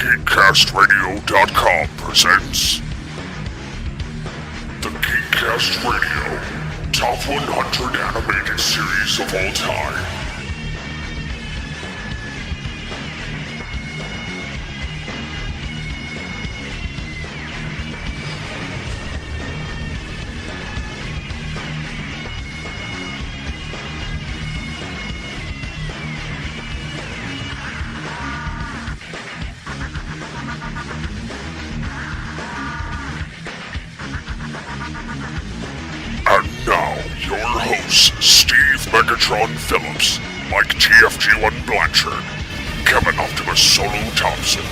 GeekCastRadio.com presents the GeekCast Radio Top 100 Animated Series of All Time. Steve Megatron Phillips, Mike GFG1 Blanchard, Kevin Optimus Solo Thompson.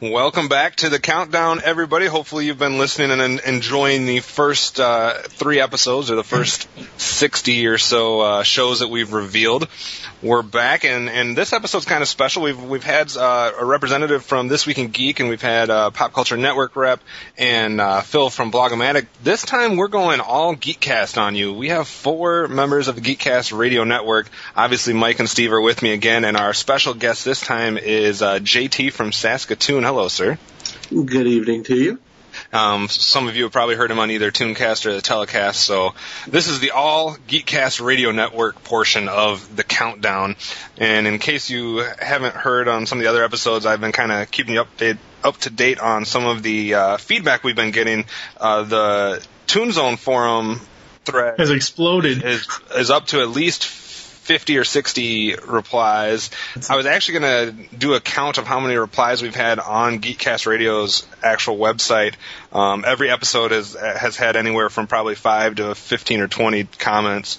Welcome back to the countdown, everybody. Hopefully you've been listening and enjoying the first 3 episodes, or the first 60 or so shows that we've revealed. We're back, and this episode's kind of special. We've had a representative from This Week in Geek, and we've had Pop Culture Network rep and Phil from Blogomatic. This time we're going all GeekCast on you. We have 4 members of the GeekCast Radio Network. Obviously, Mike and Steve are with me again, and our special guest this time is JT from Saskatoon. Hello, sir. Good evening to you. Some of you have probably heard him on either Tooncast or the Telecast, so this is the all GeekCast Radio Network portion of the countdown. And in case you haven't heard on some of the other episodes, I've been kind of keeping you up to date on some of the feedback we've been getting. The Toon Zone forum thread has exploded. Is up to at least 50 or 60 replies. I was actually going to do a count of how many replies we've had on GeekCast Radio's actual website. Every episode has had anywhere from probably 5 to 15 or 20 comments.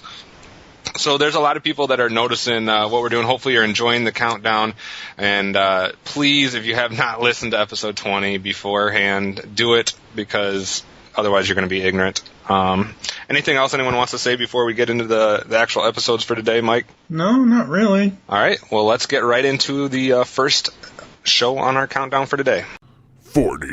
So there's a lot of people that are noticing what we're doing. Hopefully you're enjoying the countdown. And please, if you have not listened to episode 20 beforehand, do it, because otherwise you're going to be ignorant. Anything else anyone wants to say before we get into the actual episodes for today, Mike? No, not really. All right. Well, let's get right into the first show on our countdown for today. 40.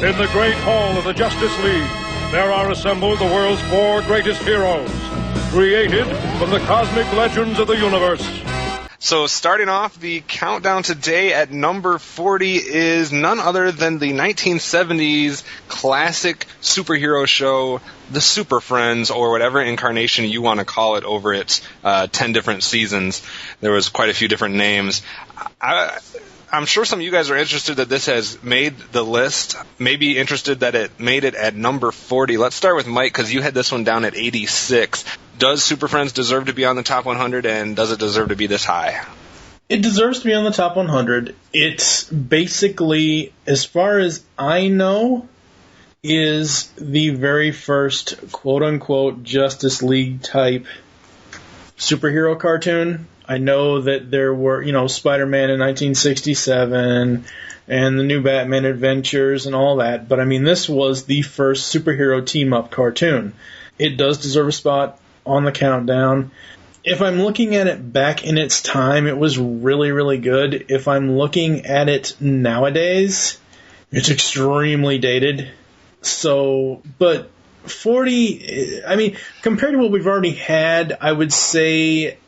In the great hall of the Justice League, there are assembled the world's 4 greatest heroes, created from the cosmic legends of the universe. So starting off the countdown today at number 40 is none other than the 1970s classic superhero show, The Super Friends, or whatever incarnation you want to call it over its 10 different seasons. There was quite a few different names. I'm sure some of you guys are interested that this has made the list, maybe interested that it made it at number 40. Let's start with Mike, because you had this one down at 86. Does Super Friends deserve to be on the top 100, and does it deserve to be this high? It deserves to be on the top 100. It's basically, as far as I know, is the very first quote-unquote Justice League type superhero cartoon. I know that there were, Spider-Man in 1967 and the new Batman Adventures and all that, but I mean, this was the first superhero team-up cartoon. It does deserve a spot on the countdown. If I'm looking at it back in its time, it was really, really good. If I'm looking at it nowadays, it's extremely dated. So, but 40, I mean, compared to what we've already had, I would say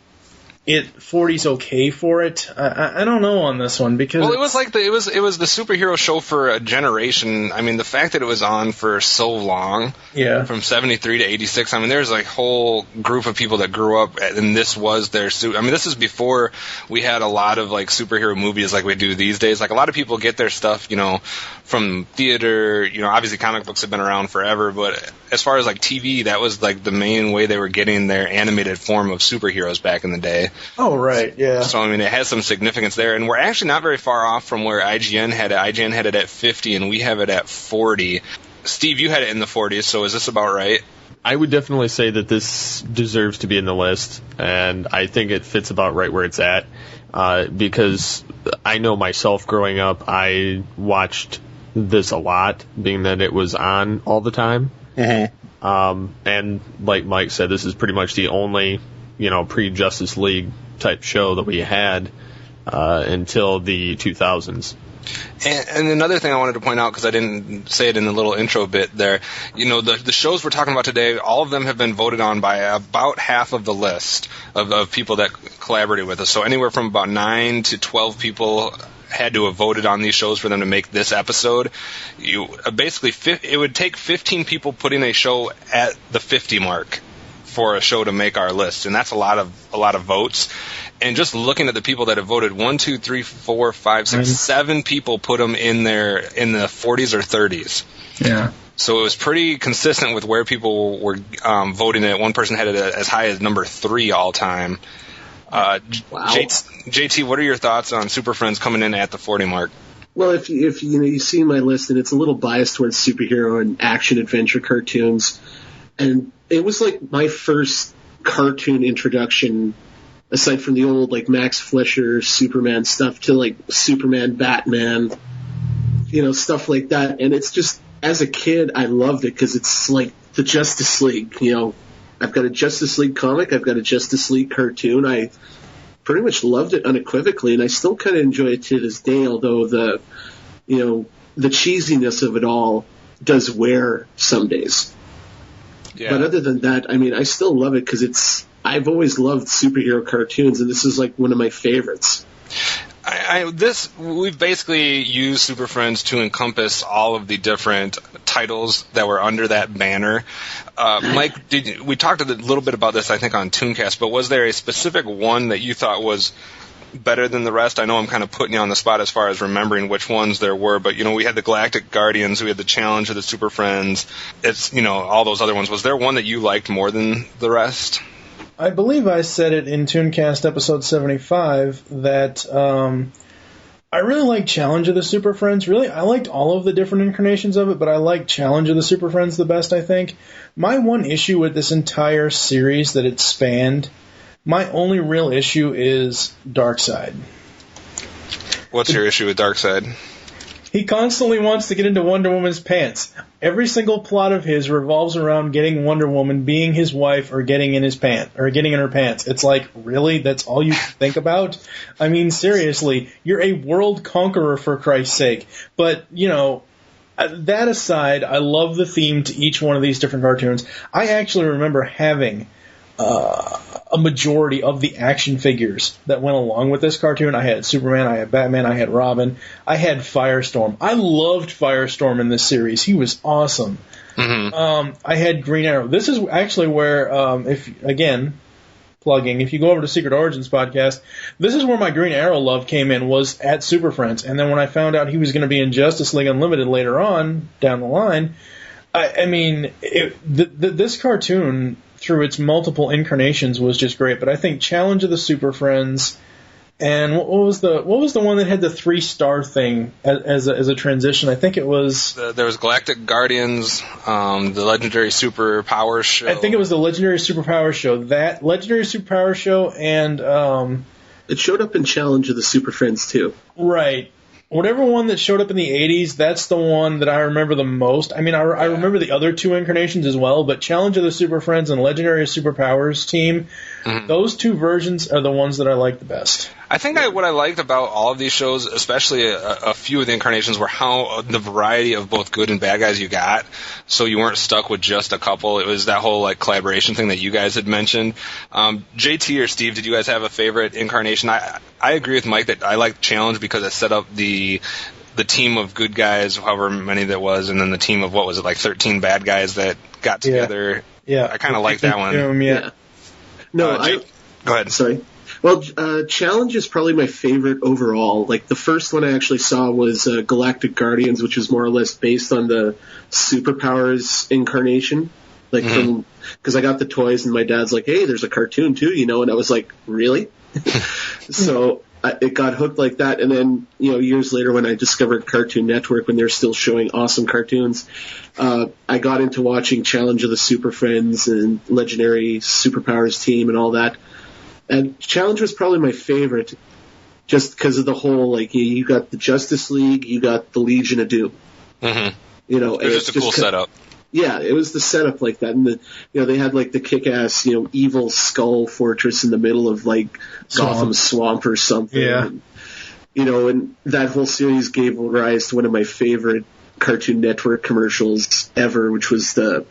40's okay for it. I don't know on this one, because it was like it was the superhero show for a generation. I mean, the fact that it was on for so long, from 73 to 86. I mean, there's a whole group of people that grew up and this was their I mean, this is before we had a lot of superhero movies like we do these days. Like, a lot of people get their stuff, from theater. Obviously comic books have been around forever, but as far as TV, that was the main way they were getting their animated form of superheroes back in the day. Oh, right, yeah. So, I mean, it has some significance there. And we're actually not very far off from where IGN had it. IGN had it at 50, and we have it at 40. Steve, you had it in the 40s, so is this about right? I would definitely say that this deserves to be in the list, and I think it fits about right where it's at, because I know myself growing up, I watched this a lot, being that it was on all the time. Mm-hmm. And like Mike said, this is pretty much the only, pre-Justice League type show that we had until the 2000s. And another thing I wanted to point out, because I didn't say it in the little intro bit there, the shows we're talking about today, all of them have been voted on by about half of the list of people that collaborated with us. So anywhere from about 9 to 12 people had to have voted on these shows for them to make this episode. It would take 15 people putting a show at the 50 mark for a show to make our list, and that's a lot of votes. And just looking at the people that have voted, 1, 2, 3, 4, 5, 6, 7 people put them in the 40s or 30s. Yeah. So it was pretty consistent with where people were voting it. One person had it as high as number 3 all time. Wow. JT, what are your thoughts on Super Friends coming in at the 40 mark? Well, if you see my list, and it's a little biased towards superhero and action adventure cartoons, and it was like my first cartoon introduction, aside from the old like Max Fleischer, Superman stuff, to like Superman, Batman, stuff like that. And it's just, as a kid, I loved it because it's like the Justice League. I've got a Justice League comic, I've got a Justice League cartoon. I pretty much loved it unequivocally, and I still kind of enjoy it to this day, although the cheesiness of it all does wear some days. Yeah. But other than that, I still love it because I've always loved superhero cartoons, and this is like one of my favorites. We've basically used Super Friends to encompass all of the different titles that were under that banner. Mike, we talked a little bit about this, I think, on Tooncast, but was there a specific one that you thought was better than the rest? I know I'm kind of putting you on the spot as far as remembering which ones there were, but we had the Galactic Guardians, we had the Challenge of the Super Friends, it's all those other ones. Was there one that you liked more than the rest? I believe I said it in Tooncast episode 75 that I really like Challenge of the Super Friends. Really, I liked all of the different incarnations of it, but I like Challenge of the Super Friends the best, I think. My one issue with this entire series that it spanned, my only real issue is Darkseid. What's your issue with Darkseid? He constantly wants to get into Wonder Woman's pants. Every single plot of his revolves around getting Wonder Woman, being his wife, or getting in her pants. It's like, really? That's all you think about? Seriously, you're a world conqueror, for Christ's sake. But, that aside, I love the theme to each one of these different cartoons. I actually remember having a majority of the action figures that went along with this cartoon. I had Superman, I had Batman, I had Robin, I had Firestorm. I loved Firestorm in this series. He was awesome. Mm-hmm. I had Green Arrow. This is actually where, if you go over to Secret Origins podcast, this is where my Green Arrow love came in, was at Super Friends. And then when I found out he was going to be in Justice League Unlimited later on, down the line, this cartoon, through its multiple incarnations, was just great. But I think Challenge of the Super Friends, and what was the one that had the 3-star thing as a transition? I think it was there was Galactic Guardians, the Legendary Superpowers show. I think it was the Legendary Superpowers show. That Legendary Superpowers show, and it showed up in Challenge of the Super Friends too. Right. Whatever one that showed up in the 80s, that's the one that I remember the most. I remember the other 2 incarnations as well, but Challenge of the Super Friends and Legendary Superpowers team, those 2 versions are the ones that I like the best. I think what I liked about all of these shows, especially a few of the incarnations, were how the variety of both good and bad guys you got, so you weren't stuck with just a couple. It was that whole collaboration thing that you guys had mentioned. JT or Steve, did you guys have a favorite incarnation? I agree with Mike that I liked Challenge because it set up the team of good guys, however many that was, and then the team of, 13 bad guys that got together. Yeah. I kind of like that one. Yeah. No, go ahead. Sorry. Well, Challenge is probably my favorite overall. Like, the first one I actually saw was Galactic Guardians, which was more or less based on the Superpowers incarnation. Because I got the toys and my dad's like, hey, there's a cartoon too, and I was like, really? So it got hooked like that. And then, years later when I discovered Cartoon Network, when they're still showing awesome cartoons, I got into watching Challenge of the Super Friends and Legendary Superpowers team and all that. And Challenge was probably my favorite, just because of the whole, you got the Justice League, you got the Legion of Doom. Mm-hmm. It was just a cool setup. Yeah, it was the setup like that, and they had the kick-ass, evil skull fortress in the middle of Gotham Swamp or something. Yeah. and that whole series gave rise to one of my favorite Cartoon Network commercials ever, which was the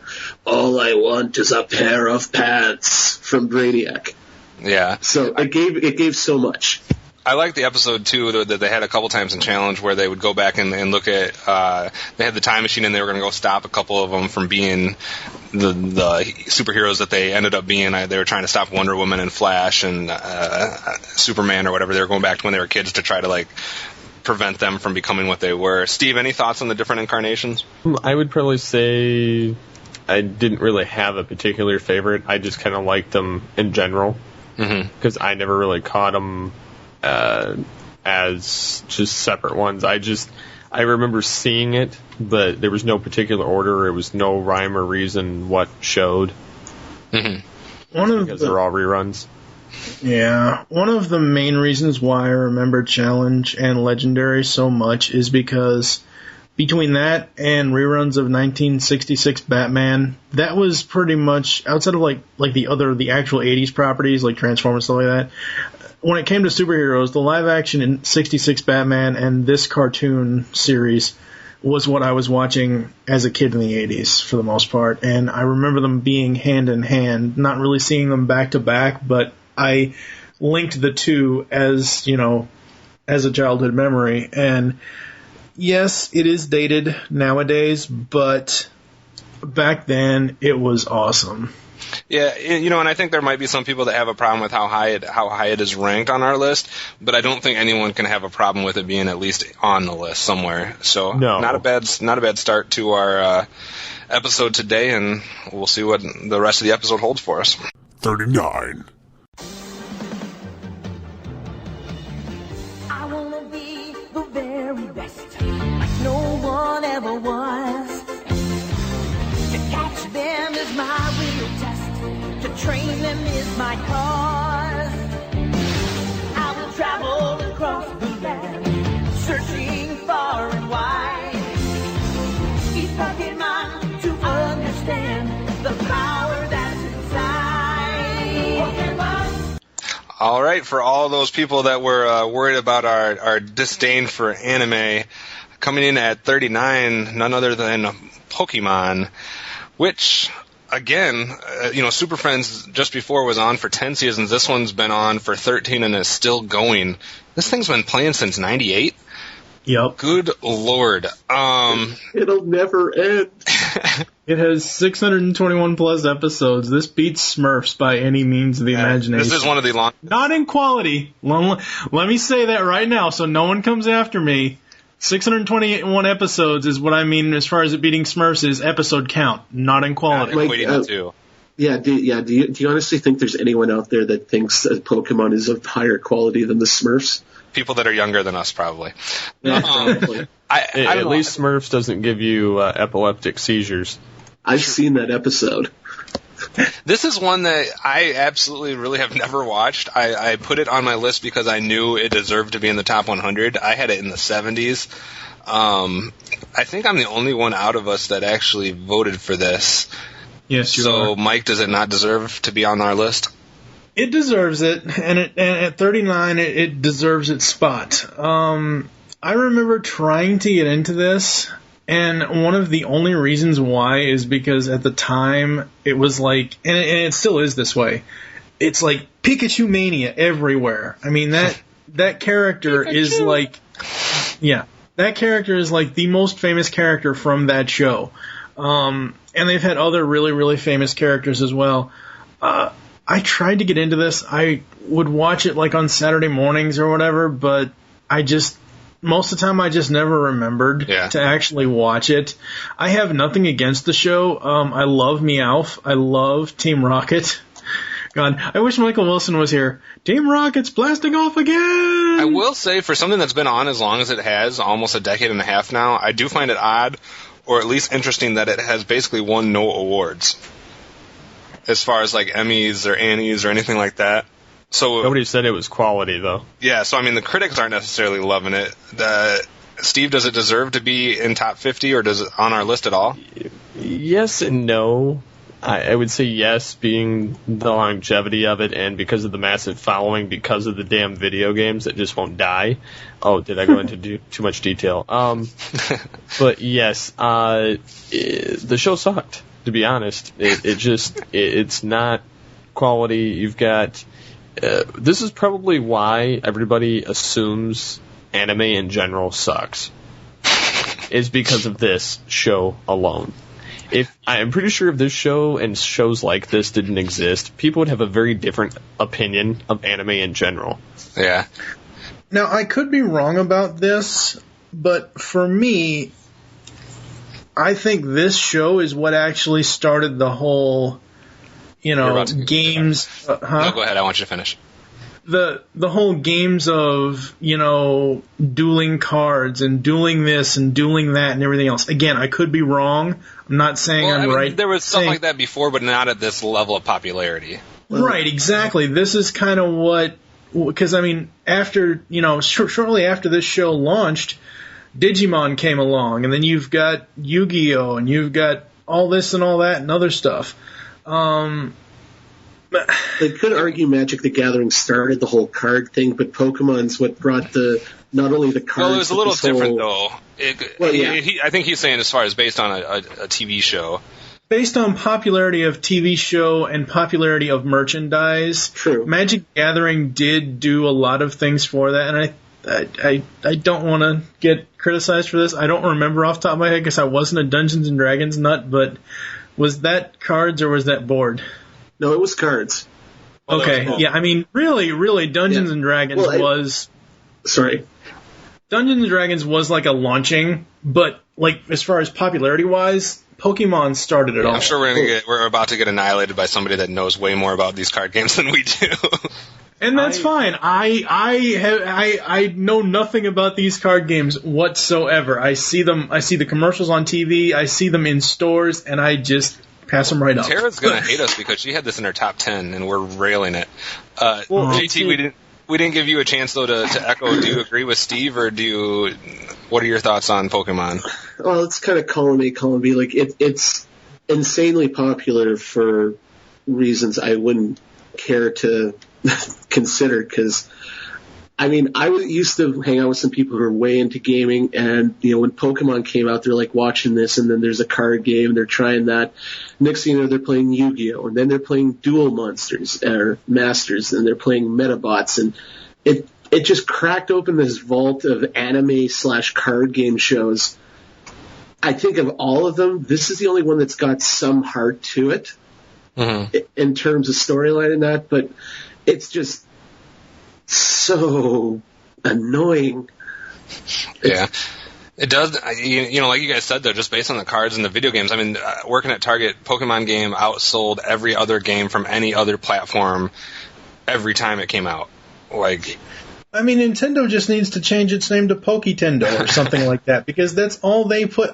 "All I want is a pair of pants" from Brainiac. Yeah. So it gave so much. I like the episode, too, that they had a couple times in Challenge where they would go back and look at, they had the time machine and they were going to go stop a couple of them from being the superheroes that they ended up being. They were trying to stop Wonder Woman and Flash and Superman or whatever. They were going back to when they were kids to try to, prevent them from becoming what they were. Steve, any thoughts on the different incarnations? I would probably say I didn't really have a particular favorite. I just kind of liked them in general because I never really caught them as just separate ones. I remember seeing it, but there was no particular order. It was no rhyme or reason what showed. Because they're all reruns. Yeah, one of the main reasons why I remember Challenge and Legendary so much is because between that and reruns of 1966 Batman, that was pretty much, outside of the actual 80s properties like Transformers, stuff like that, when it came to superheroes, the live action in 66 Batman and this cartoon series was what I was watching as a kid in the 80s for the most part, and I remember them being hand in hand, not really seeing them back to back, but I linked the two as a childhood memory. And yes, it is dated nowadays, but back then it was awesome. Yeah, and I think there might be some people that have a problem with how high it is ranked on our list, but I don't think anyone can have a problem with it being at least on the list somewhere. So no. Not a bad start to our episode today, and we'll see what the rest of the episode holds for us. 39. No one ever was. To catch them is my real test. To train them is my cause. I will travel across the land, searching far and wide. Each Pokemon to understand the power that's inside. Pokemon. All right, for all those people that were worried about our disdain for anime, coming in at 39, none other than Pokemon, which, again, Super Friends just before was on for 10 seasons. This one's been on for 13 and is still going. This thing's been playing since 98. Yep. Good Lord. It'll never end. It has 621 plus episodes. This beats Smurfs by any means of the imagination. This is one of the long... Not in quality. Let me say that right now so no one comes after me. 621 episodes is what I mean as far as it beating Smurfs is episode count, not in quality. Yeah, do you honestly think there's anyone out there that thinks that Pokemon is of higher quality than the Smurfs? People that are younger than us, probably. Yeah, probably. At least Smurfs doesn't give you epileptic seizures. I've seen that episode. This is one that I absolutely really have never watched. I put it on my list because I knew it deserved to be in the top 100. I had it in the 70s. I think I'm the only one out of us that actually voted for this. Yes, you are. So, Mike, does it not deserve to be on our list? It deserves it, and at 39, it deserves its spot. I remember trying to get into this, and one of the only reasons why is because at the time it was like, and it still is this way, it's like Pikachu mania everywhere. I mean, that character is like, that character is like the most famous character from that show. And they've had other really, really famous characters as well. I tried to get into this. I would watch it like on Saturday mornings or whatever, but most of the time I just never remembered to actually watch it. I have nothing against the show. I love Meowth. I love Team Rocket. God, I wish Michael Wilson was here. Team Rocket's blasting off again! I will say, for something that's been on as long as it has, almost a decade and a half now, I do find it odd, or at least interesting, that it has basically won no awards. As far as like Emmys or Annies or anything like that. So nobody said it was quality, though. Yeah, so I mean, the critics aren't necessarily loving it. Steve, does it deserve to be in top 50, or does it on our list at all? Yes and no. I would say yes, being the longevity of it and because of the massive following, because of the damn video games that just won't die. Oh, did I go into too much detail? But yes, the show sucked, to be honest. It's not quality. You've got... this is probably why everybody assumes anime in general sucks. Is because of this show alone. I'm pretty sure if this show and shows like this didn't exist, people would have a very different opinion of anime in general. Yeah. Now, I could be wrong about this, but for me, I think this show is what actually started the whole, games... No, go ahead. I want you to finish. The whole games of, dueling cards and dueling this and dueling that and everything else. Again, I could be wrong. I'm not saying I'm right. There was stuff like that before, but not at this level of popularity. Right, exactly. This is kind of what... Because, after, shortly after this show launched, Digimon came along, and then you've got Yu-Gi-Oh! And you've got all this and all that and other stuff. They could argue Magic the Gathering started the whole card thing, but Pokemon's what brought not only the cards... Well, it was a little different, though. I think he's saying as far as based on a TV show. Based on popularity of TV show and popularity of merchandise, true. Magic the Gathering did do a lot of things for that, and I don't want to get criticized for this. I don't remember off the top of my head because I wasn't a Dungeons & Dragons nut, but was that cards or was that board? No, it was cards. Okay, yeah, really, Dungeons & Dragons was... Sorry. Dungeons & Dragons was like a launching, but like as far as popularity-wise, Pokemon started it all. I'm sure we're about to get annihilated by somebody that knows way more about these card games than we do. And that's fine. I know nothing about these card games whatsoever. I see the commercials on TV, I see them in stores, and I just... pass them right up. Tara's going to hate us because she had this in her top 10, and we're railing it. JT, we didn't give you a chance, though, to echo. Do you agree with Steve, or what are your thoughts on Pokemon? Well, it's kind of column A, column B. Like, it's insanely popular for reasons I wouldn't care to consider, because... I used to hang out with some people who are way into gaming, and, when Pokemon came out, they're, like, watching this, and then there's a card game, and they're trying that. Next thing you know, they're playing Yu-Gi-Oh!, and then they're playing Duel Monsters, or Masters, and they're playing Metabots, and it just cracked open this vault of anime/card game shows. I think of all of them, this is the only one that's got some heart to it, in terms of storyline and that, but it's just... so annoying. Yeah. It does, like you guys said, though, just based on the cards and the video games. Working at Target, Pokemon game outsold every other game from any other platform every time it came out. Nintendo just needs to change its name to Poketendo or something like that, because that's all they put.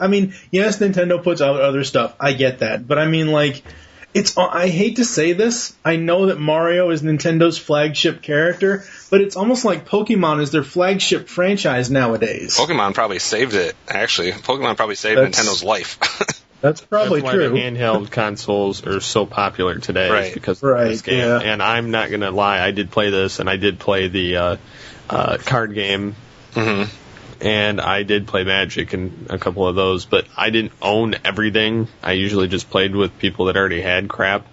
Yes, Nintendo puts out other stuff. I get that. But I hate to say this. I know that Mario is Nintendo's flagship character, but it's almost like Pokemon is their flagship franchise nowadays. Pokemon probably saved it, actually. Pokemon probably saved Nintendo's life. That's probably why true. The handheld consoles are so popular today, right? Because of this game. Yeah. And I'm not going to lie, I did play this, and I did play the card game. Mm-hmm. And I did play Magic and a couple of those, but I didn't own everything. I usually just played with people that already had crap.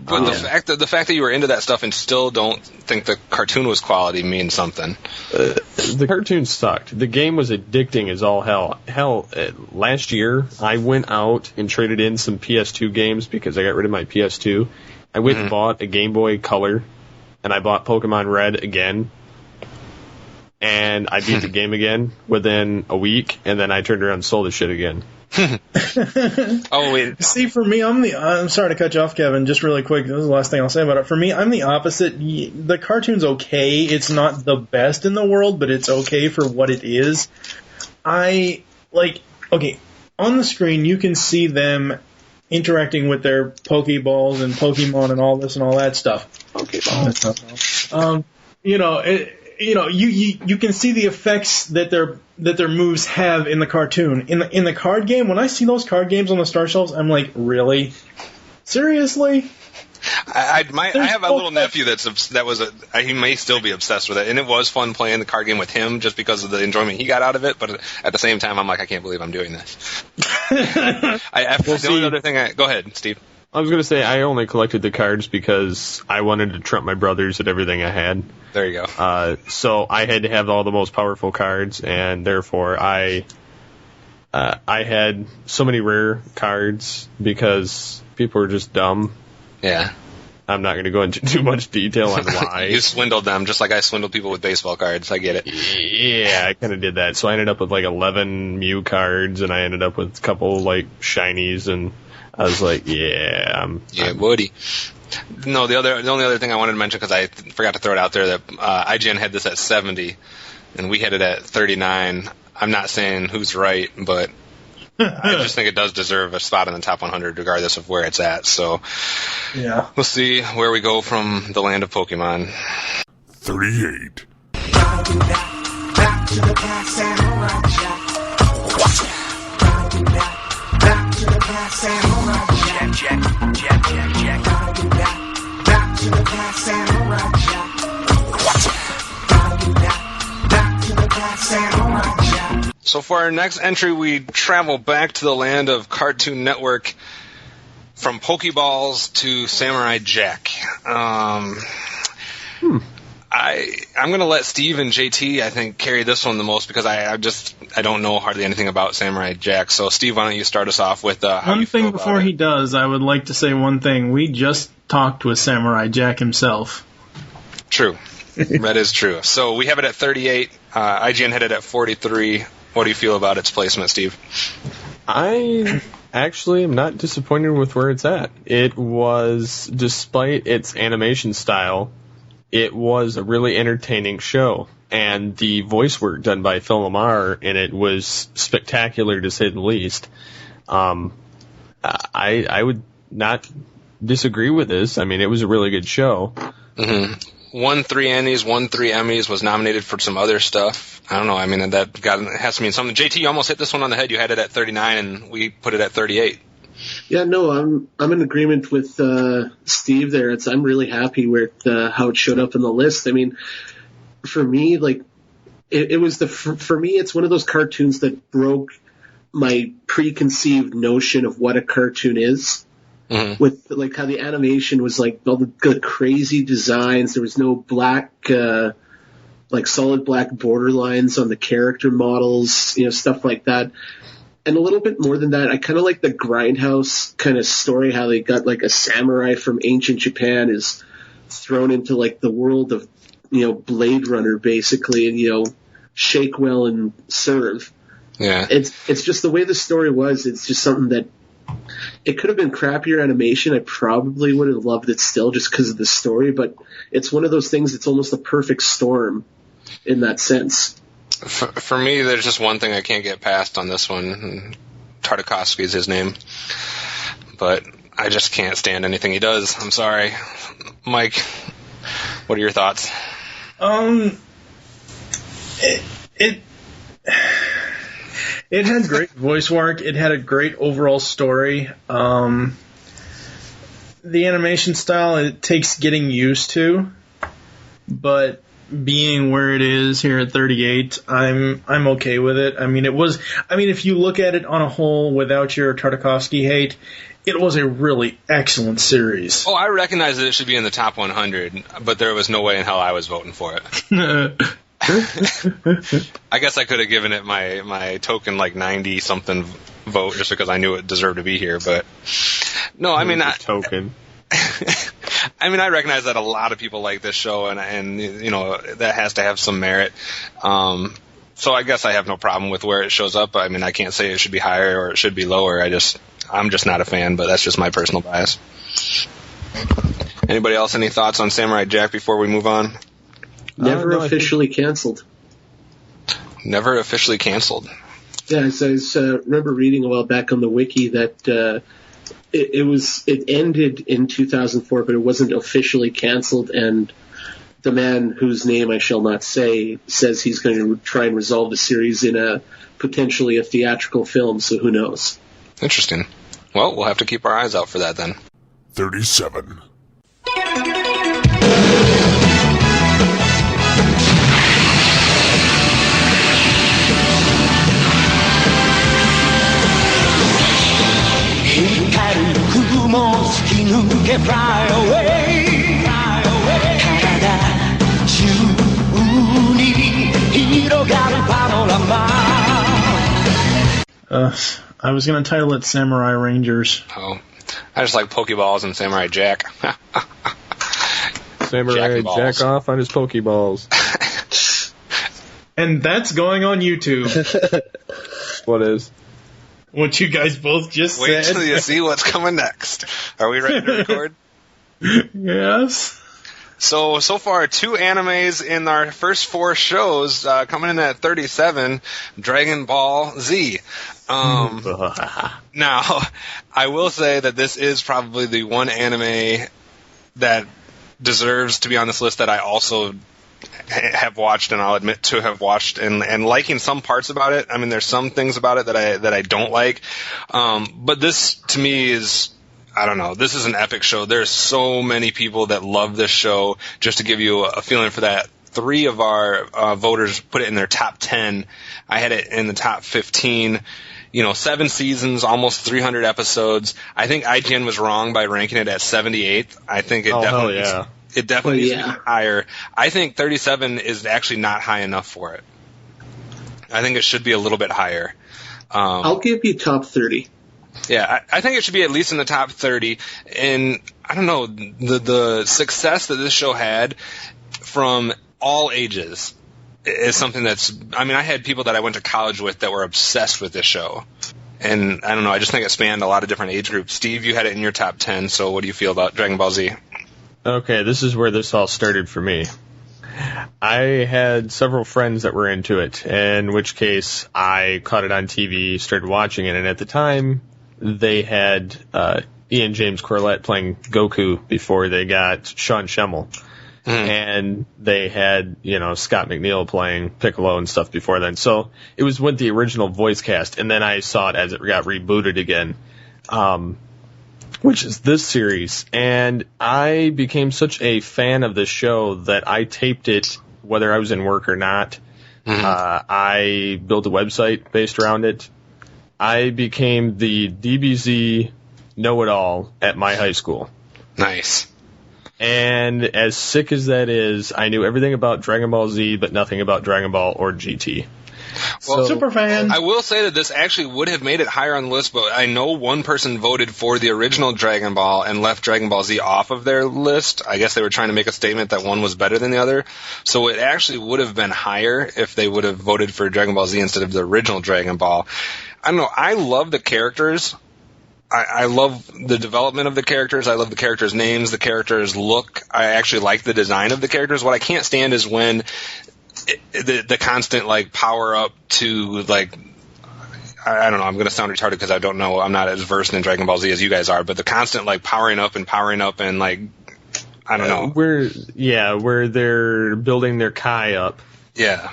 But the fact that you were into that stuff and still don't think the cartoon was quality means something. The cartoon sucked. The game was addicting as all hell. Hell, last year I went out and traded in some PS2 games because I got rid of my PS2. I went and bought a Game Boy Color, and I bought Pokemon Red again. And I beat the game again within a week, and then I turned around and sold the shit again. Oh, wait. See, for me, I'm sorry to cut you off, Kevin, just really quick. This is the last thing I'll say about it. For me, I'm the opposite. The cartoon's okay. It's not the best in the world, but it's okay for what it is. On the screen, you can see them interacting with their Pokeballs and Pokemon and all this and all that stuff. Pokeball. You can see the effects that their moves have in the cartoon. In the card game, when I see those card games on the star shelves, I'm like, really? Seriously? I have a little nephew he may still be obsessed with it, and it was fun playing the card game with him just because of the enjoyment he got out of it. But at the same time, I'm like, I can't believe I'm doing this. The only other thing, go ahead, Steve. I was going to say I only collected the cards because I wanted to trump my brothers at everything I had. There you go. So I had to have all the most powerful cards, and therefore I had so many rare cards because people were just dumb. Yeah. I'm not going to go into too much detail on why. You swindled them just like I swindled people with baseball cards. I get it. Yeah, I kind of did that. So I ended up with like 11 Mew cards, and I ended up with a couple like shinies, and I was like, buddy. No, the only other thing I wanted to mention, because I forgot to throw it out there, that IGN had this at 70, and we had it at 39. I'm not saying who's right, but I just think it does deserve a spot in the top 100 regardless of where it's at. So yeah, we'll see where we go from the land of Pokemon. 38. Back to the past, Samurai Jack. Back to the past, Samurai Jack. Back to the past, Samurai Jack. Back to the past, Samurai Jack. So for our next entry, we travel back to the land of Cartoon Network, from Pokeballs to Samurai Jack. I'm going to let Steve and JT, I think, carry this one the most, because I don't know hardly anything about Samurai Jack. So Steve, why don't you start us off with how one you feel thing about before it. he does, I would like to say one thing. We just talked with Samurai Jack himself. True. That is true. So we have it at 38. IGN had it at 43. What do you feel about its placement, Steve? I actually am not disappointed with where it's at. It was, despite its animation style, it was a really entertaining show. And the voice work done by Phil Lamar in it was spectacular, to say the least. I would not disagree with this. I mean, it was a really good show. Mm-hmm. Won 3 Annies, won 3 Emmys, was nominated for some other stuff. I don't know. I mean, it has to mean something. JT, you almost hit this one on the head. You had it at 39, and we put it at 38. Yeah, no, I'm in agreement with Steve there. I'm really happy with how it showed up in the list. I mean, for me, like it was for me, it's one of those cartoons that broke my preconceived notion of what a cartoon is. Mm-hmm. With like how the animation was like all the crazy designs. There was no black, like solid black border lines on the character models, stuff like that. And a little bit more than that, I kind of like the Grindhouse kind of story, how they got like a samurai from ancient Japan is thrown into like the world of, Blade Runner basically, and, shake well and serve. Yeah. It's just the way the story was. It's just something that it could have been crappier animation. I probably would have loved it still just because of the story, but it's one of those things. It's almost a perfect storm in that sense. For me, there's just one thing I can't get past on this one. Tartakovsky is his name. But I just can't stand anything he does. I'm sorry. Mike, what are your thoughts? It had great voice work. It had a great overall story. The animation style, it takes getting used to, but being where it is here at 38, I'm okay with it. I mean, if you look at it on a whole without your Tartakovsky hate, it was a really excellent series. Oh, I recognize that it should be in the top 100, but there was no way in hell I was voting for it. I guess I could have given it my token like 90-something vote just because I knew it deserved to be here, but no, I mean, token. I mean, I recognize that a lot of people like this show, and that has to have some merit. So I guess I have no problem with where it shows up. I mean, I can't say it should be higher or it should be lower. I'm just not a fan, but that's just my personal bias. Anybody else any thoughts on Samurai Jack before we move on? Never officially canceled. Never officially canceled. Yeah, I remember reading a while back on the wiki that it ended in 2004, but it wasn't officially canceled. And the man whose name I shall not say says he's going to try and resolve the series in potentially a theatrical film. So who knows? Interesting. Well, we'll have to keep our eyes out for that then. 37. Fly away, fly away. I was going to title it Samurai Rangers. Oh, I just like Pokeballs and Samurai Jack. Samurai Jack off on his Pokeballs. And that's going on YouTube. What is? What you guys both just Wait said. till you see what's coming next. Are we ready to record? Yes. So far, 2 animes in our first 4 shows, coming in at 37, Dragon Ball Z. Now, I will say that this is probably the one anime that deserves to be on this list that I also have watched, and I'll admit to have watched, and liking some parts about it. I mean, there's some things about it that I don't like, but this to me is, I don't know, this is an epic show. There's so many people that love this show. Just to give you a feeling for that, 3 of our voters put it in their top 10. I had it in the top 15. 7 seasons, almost 300 episodes. I think IGN was wrong by ranking it at 78th. I think it definitely needs to be higher. I think 37 is actually not high enough for it. I think it should be a little bit higher. I'll give you top 30. Yeah, I think it should be at least in the top 30. And I don't know, the success that this show had from all ages is something that's, I mean, I had people that I went to college with that were obsessed with this show. And I don't know, I just think it spanned a lot of different age groups. Steve, you had it in your top 10, so what do you feel about Dragon Ball Z? Okay, this is where this all started for me. I had several friends that were into it, in which case I caught it on TV, started watching it, and at the time they had Ian James Corlett playing Goku before they got Sean Schemmel. And they had, Scott McNeil playing Piccolo and stuff before then. So it was with the original voice cast, and then I saw it as it got rebooted again, which is this series. And I became such a fan of this show that I taped it whether I was in work or not. I built a website based around it. I became the DBZ know-it-all at my high school. Nice. And as sick as that is, I knew everything about Dragon Ball Z, but nothing about Dragon Ball or GT. Well, super fan. I will say that this actually would have made it higher on the list, but I know one person voted for the original Dragon Ball and left Dragon Ball Z off of their list. I guess they were trying to make a statement that one was better than the other. So it actually would have been higher if they would have voted for Dragon Ball Z instead of the original Dragon Ball. I don't know. I love the characters. I love the development of the characters. I love the characters' names, the characters' look. I actually like the design of the characters. What I can't stand is when the constant, power up to, I don't know, I'm going to sound retarded because I don't know, I'm not as versed in Dragon Ball Z as you guys are, but the constant, powering up and, I don't know. Where they're building their Kai up. Yeah.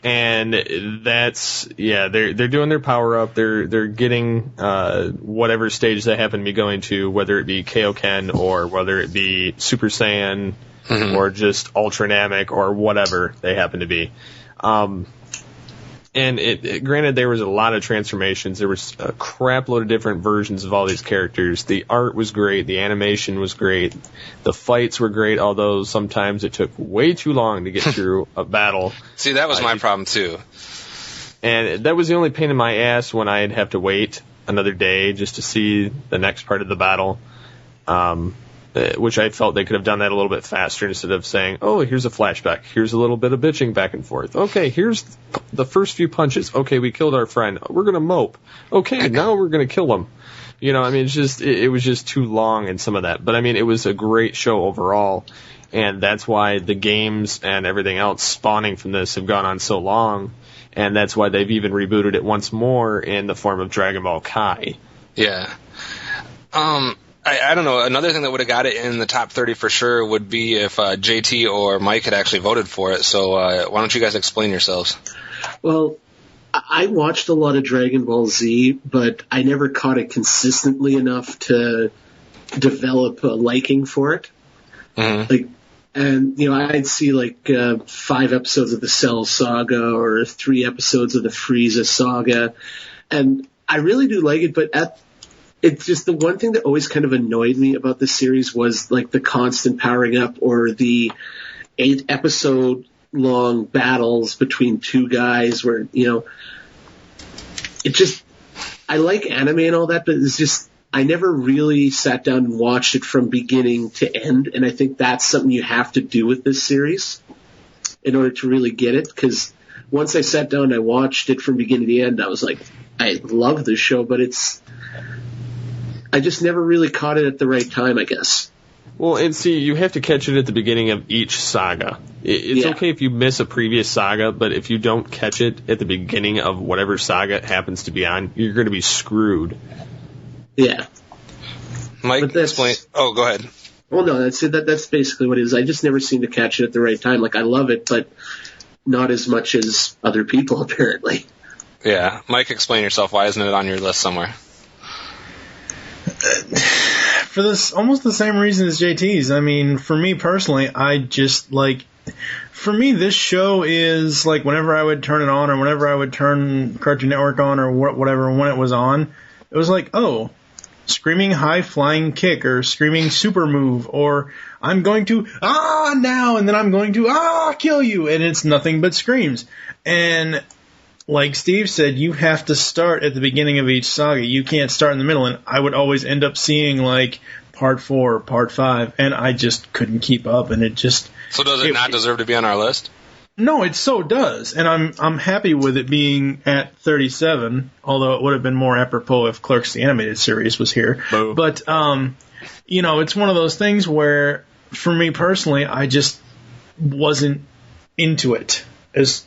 And that's, they're doing their power up. They're getting whatever stage they happen to be going to, whether it be Kaioken or whether it be Super Saiyan or just Ultra Namek or whatever they happen to be. And granted, there was a lot of transformations. There was a crap load of different versions of all these characters. The art was great. The animation was great. The fights were great, although sometimes it took way too long to get through a battle. See, that was my problem, too. And that was the only pain in my ass when I'd have to wait another day just to see the next part of the battle, which I felt they could have done that a little bit faster instead of saying, oh, here's a flashback. Here's a little bit of bitching back and forth. Okay, here's the first few punches. Okay, we killed our friend. We're going to mope. Okay, now we're going to kill him. It was just too long in some of that. But, it was a great show overall. And that's why the games and everything else spawning from this have gone on so long. And that's why they've even rebooted it once more in the form of Dragon Ball Kai. Yeah. I don't know. Another thing that would have got it in the top 30 for sure would be if JT or Mike had actually voted for it. So why don't you guys explain yourselves? Well, I watched a lot of Dragon Ball Z, but I never caught it consistently enough to develop a liking for it. Like, and I'd see like 5 episodes of the Cell Saga or 3 episodes of the Frieza Saga, and I really do like it. But it's just the one thing that always kind of annoyed me about this series was like the constant powering up or the 8 episode long battles between 2 guys where it just, I like anime and all that, but it's just, I never really sat down and watched it from beginning to end, and I think that's something you have to do with this series in order to really get it, because once I sat down and I watched it from beginning to end, I was like, I love this show, but I just never really caught it at the right time, I guess. Well, and see, you have to catch it at the beginning of each saga. It's okay if you miss a previous saga, but if you don't catch it at the beginning of whatever saga it happens to be on, you're going to be screwed. Yeah. Mike, explain. Oh, go ahead. Well, no, that's basically what it is. I just never seem to catch it at the right time. Like, I love it, but not as much as other people, apparently. Yeah. Mike, explain yourself. Why isn't it on your list somewhere? For this, almost the same reason as JT's. I mean, for me personally, I just, like, for me, this show is, like, whenever I would turn it on or whenever I would turn Cartoon Network on or whatever, when it was on, it was like, oh, screaming high flying kick or screaming super move or I'm going to now and then I'm going to kill you, and it's nothing but screams. And like Steve said, you have to start at the beginning of each saga. You can't start in the middle, and I would always end up seeing like part 4, part 5, and I just couldn't keep up, and it just. So does it not deserve to be on our list? No, it so does, and I'm happy with it being at 37. Although it would have been more apropos if Clerks the Animated Series was here. Boo. But it's one of those things where, for me personally, I just wasn't into it. As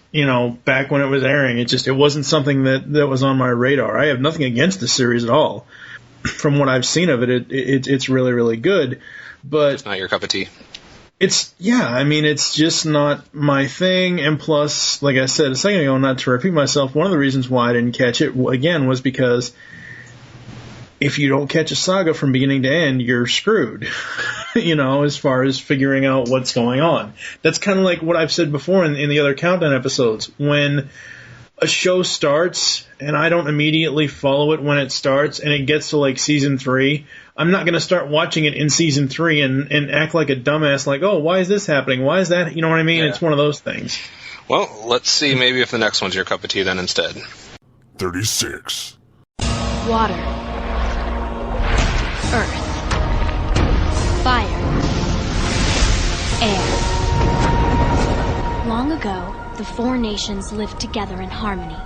back when it was airing, it wasn't something that was on my radar. I have nothing against the series at all. From what I've seen of it's really, really good. But it's not your cup of tea. It's just not my thing. And plus, like I said a second ago, not to repeat myself, one of the reasons why I didn't catch it again was because if you don't catch a saga from beginning to end, you're screwed, as far as figuring out what's going on. That's kind of like what I've said before in the other Countdown episodes. When a show starts and I don't immediately follow it when it starts and it gets to like season 3, I'm not going to start watching it in season 3 and act like a dumbass like, oh, why is this happening? Why is that? You know what I mean? Yeah. It's one of those things. Well, let's see maybe if the next one's your cup of tea then instead. 36. Water. Earth. Fire. Air. Long ago, the 4 nations lived together in harmony.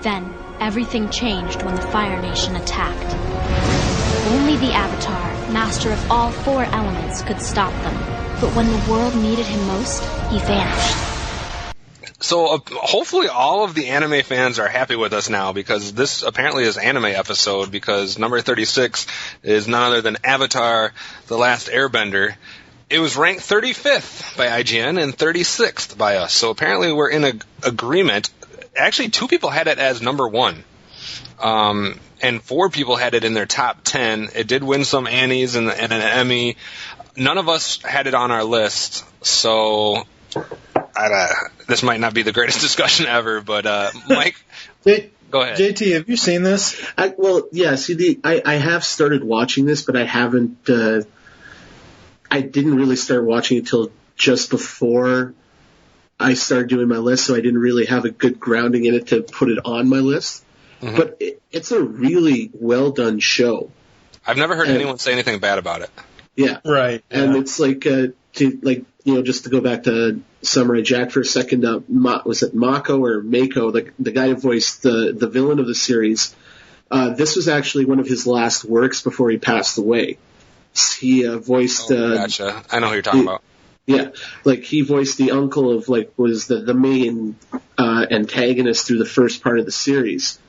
Then, everything changed when the Fire Nation attacked. Only the Avatar, master of all 4 elements, could stop them. But when the world needed him most, he vanished. So hopefully all of the anime fans are happy with us now, because this apparently is anime episode, because number 36 is none other than Avatar: The Last Airbender. It was ranked 35th by IGN and 36th by us. So apparently we're in agreement. Actually, 2 people had it as number 1. And 4 people had it in their top 10. It did win some Annies and an Emmy. None of us had it on our list, so this might not be the greatest discussion ever, but Mike, go ahead. JT, have you seen this? I have started watching this, but I haven't. I didn't really start watching it until just before I started doing my list, so I didn't really have a good grounding in it to put it on my list. Mm-hmm. But it's a really well done show. I've never heard anyone say anything bad about it. Yeah, right. Yeah. And it's like just to go back to Samurai Jack for a second. Was it Mako or Mako, the guy who voiced the villain of the series? This was actually one of his last works before he passed away. He voiced. Gotcha. I know who you're talking about. Yeah, like he voiced the uncle of was the main antagonist through the first part of the series.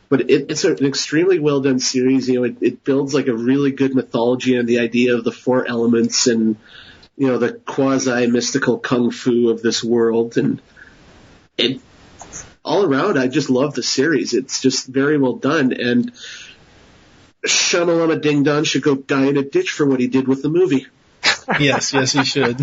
But it's an extremely well done series. It builds like a really good mythology and the idea of the 4 elements and the quasi mystical kung fu of this world. And it all around, I just love the series. It's just very well done. And Shamalama Ding Dong should go die in a ditch for what he did with the movie. Yes, he should.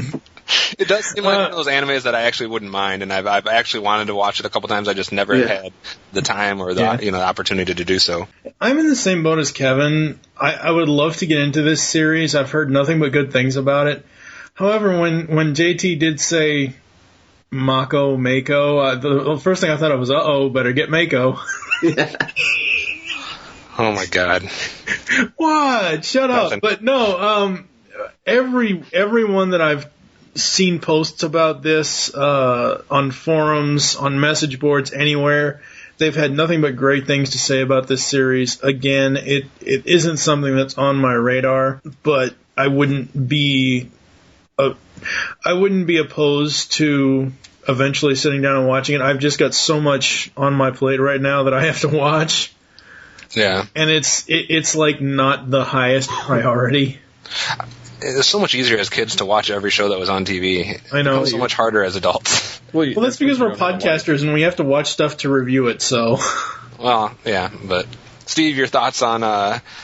It does seem like one of those animes that I actually wouldn't mind, and I've actually wanted to watch it a couple times. I just never had the time or the the opportunity to do so. I'm in the same boat as Kevin. I would love to get into this series. I've heard nothing but good things about it. However, when JT did say Mako, the first thing I thought of was, better get Mako. Oh my God! What? Shut up! But no, everyone that I've seen posts about this on forums, on message boards, anywhere, they've had nothing but great things to say about this series. Again, it isn't something that's on my radar, but I wouldn't be opposed to eventually sitting down and watching it. I've just got so much on my plate right now that I have to watch. Yeah. And it's like not the highest priority. It's so much easier as kids to watch every show that was on TV. I know. It's so much harder as adults. Well, that's because we're podcasters and we have to watch stuff to review it, so. Well, yeah, but Steve, your thoughts on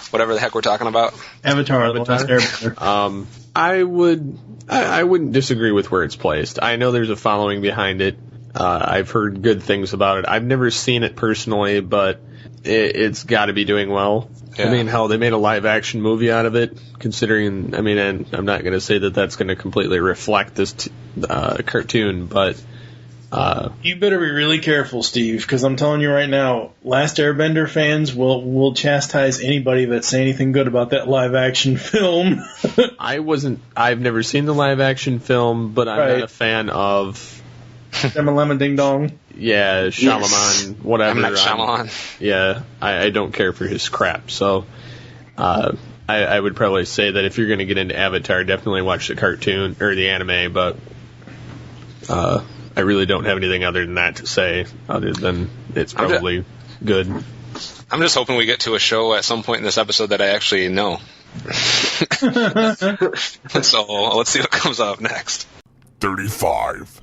whatever the heck we're talking about? Avatar. The Last Airbender. I wouldn't disagree with where it's placed. I know there's a following behind it. I've heard good things about it. I've never seen it personally, but it's got to be doing well. Yeah. I mean, hell, they made a live-action movie out of it, considering, and I'm not going to say that that's going to completely reflect this cartoon, but... you better be really careful, Steve, because I'm telling you right now, Last Airbender fans will chastise anybody that say anything good about that live-action film. I've never seen the live-action film, but I'm not a fan of... Shamalama Ding Dong. Yeah, Shyamalan, whatever. I'm not Shyamalan. Yeah, I don't care for his crap, so I would probably say that if you're going to get into Avatar, definitely watch the cartoon, or the anime, but I really don't have anything other than that to say, other than it's probably good. I'm just hoping we get to a show at some point in this episode that I actually know. So let's see what comes up next. 35.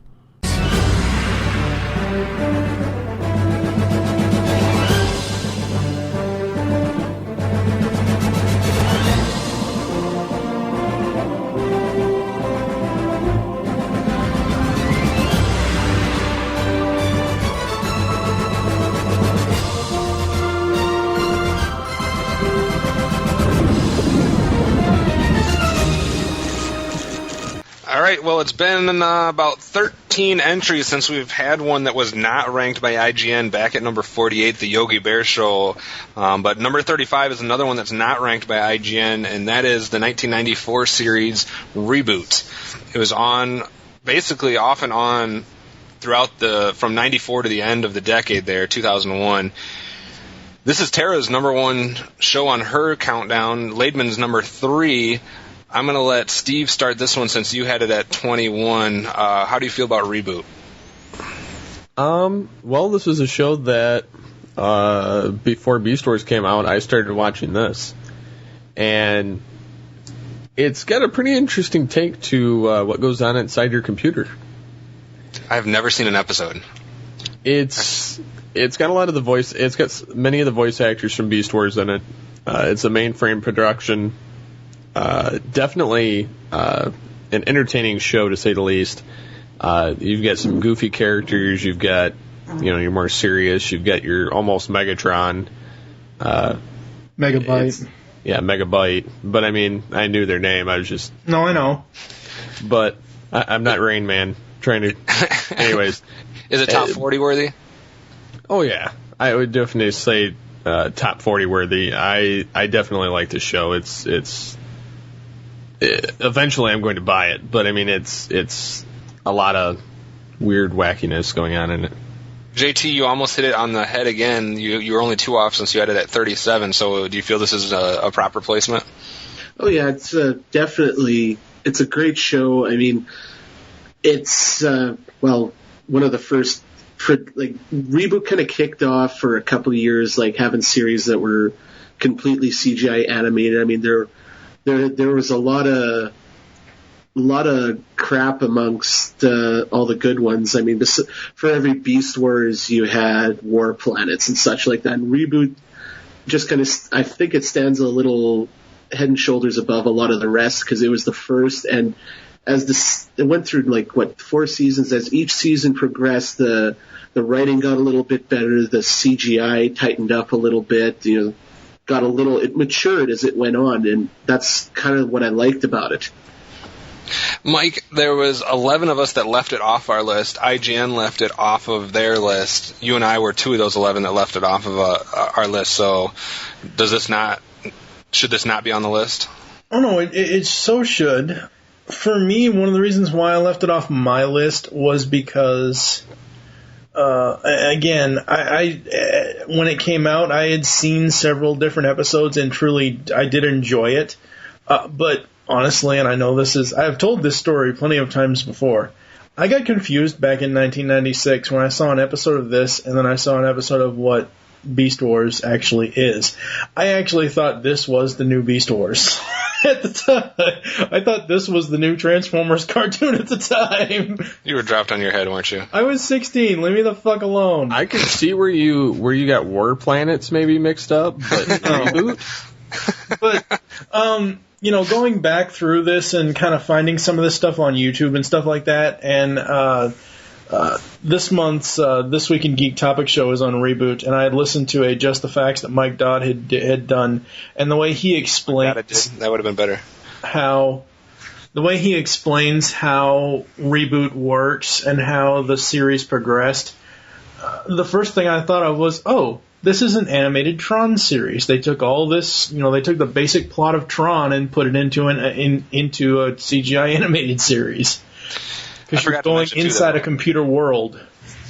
All right, well, it's been about 13 entries since we've had one that was not ranked by IGN back at number 48, The Yogi Bear Show. But number 35 is another one that's not ranked by IGN, and that is the 1994 series Reboot. It was on, basically off and on throughout from 94 to the end of the decade there, 2001. This is Tara's number one show on her countdown, Laidman's number 3. I'm going to let Steve start this one since you had it at 21. How do you feel about Reboot? Well, this was a show that before Beast Wars came out, I started watching this. And it's got a pretty interesting take to what goes on inside your computer. I've never seen an episode. It's got a lot of the voice. It's got many of the voice actors from Beast Wars in it. It's a mainframe production. Definitely an entertaining show, to say the least. You've got some goofy characters. You've got, you're more serious. You've got your almost Megatron. Megabyte. Yeah, Megabyte. But, I knew their name. I was just... No, I know. But I'm not Rain Man. Trying to... Anyways. Is it top 40 worthy? Oh, yeah. I would definitely say top 40 worthy. I definitely like this show. Eventually I'm going to buy it, but it's a lot of weird wackiness going on in it. JT, you almost hit it on the head again. You were only 2 off since you had it at 37, so do you feel this is a proper placement? Oh yeah, it's definitely, it's a great show. It's one of the first, Reboot kind of kicked off for a couple of years, having series that were completely CGI animated. There was a lot of crap amongst all the good ones. For every Beast Wars, you had War Planets and such like that. And Reboot just kind of, I think it stands a little head and shoulders above a lot of the rest because it was the first, and as it went through 4 seasons, as each season progressed, the writing got a little bit better, the CGI tightened up a little bit, it matured as it went on, and that's kind of what I liked about it. Mike, there was 11 of us that left it off our list. IGN left it off of their list. You and I were 2 of those 11 that left it off of our list. So, should this not be on the list? Oh no, it so should. For me, one of the reasons why I left it off my list was because, again, I when it came out, I had seen several different episodes, and truly, I did enjoy it. But honestly, and I know I've told this story plenty of times before, I got confused back in 1996 when I saw an episode of this, and then I saw an episode of what Beast Wars actually is. I actually thought this was the new Beast Wars at the time. I thought this was the new Transformers cartoon at the time. You were dropped on your head, weren't you? I was 16. Leave me the fuck alone. I could see where you got War Planets maybe mixed up, but reboot. But going back through this and kind of finding some of this stuff on YouTube and stuff like that, and this month's This Week in Geek topic show is on Reboot, and I had listened to a Just the Facts that Mike Dodd had done, and the way he explains that would have been better. The way he explains how Reboot works and how the series progressed, the first thing I thought of was, this is an animated Tron series. They took all this, they took the basic plot of Tron and put it into into a CGI animated series. Because you're going inside a computer world.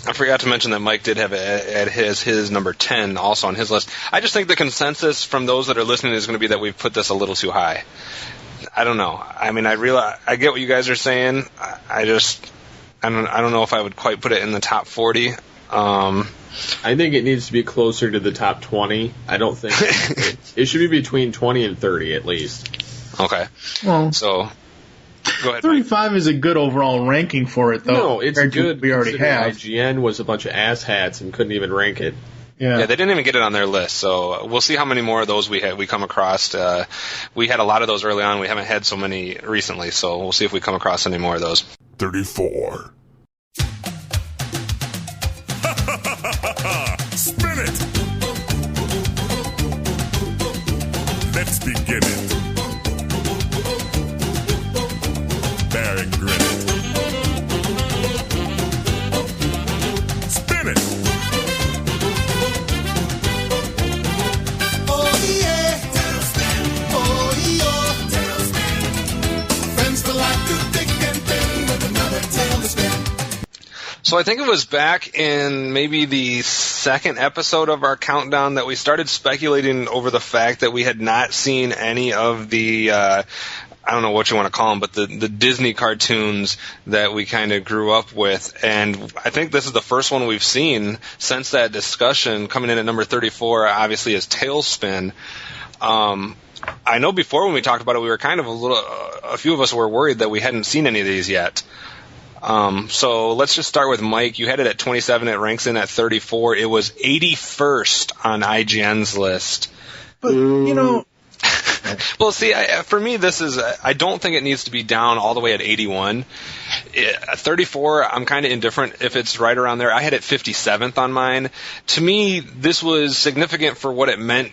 I forgot to mention that Mike did have at his number 10 also on his list. I just think the consensus from those that are listening is going to be that we've put this a little too high. I don't know. I mean, I get what you guys are saying. I don't know if I would quite put it in the top 40. I think it needs to be closer to the top 20. I don't think it should be between 20 and 30 at least. Okay. Well, so go ahead. 35 Mike. Is a good overall ranking for it, though. No, it's good. We already have. IGN was a bunch of asshats and couldn't even rank it. Yeah, they didn't even get it on their list, so we'll see how many more of those we come across. We had a lot of those early on. We haven't had so many recently, so we'll see if we come across any more of those. 34. Spin it! Let's begin it. Bear and grin it. Spin it! Oh yeah, oh yeah. Friends for life, through thick and thin, with another tale to spin. So I think it was back in maybe the second episode of our countdown that we started speculating over the fact that we had not seen any of the, I don't know what you want to call them, but the Disney cartoons that we kind of grew up with. And I think this is the first one we've seen since that discussion. Coming in at number 34, obviously, is Tailspin. I know before when we talked about it, we were kind of a few of us were worried that we hadn't seen any of these yet. So let's just start with Mike. You had it at 27. It ranks in at 34. It was 81st on IGN's list. But, Well, see, for me, this is I don't think it needs to be down all the way at 81. 34, I'm kind of indifferent if it's right around there. I had it 57th on mine. To me, this was significant for what it meant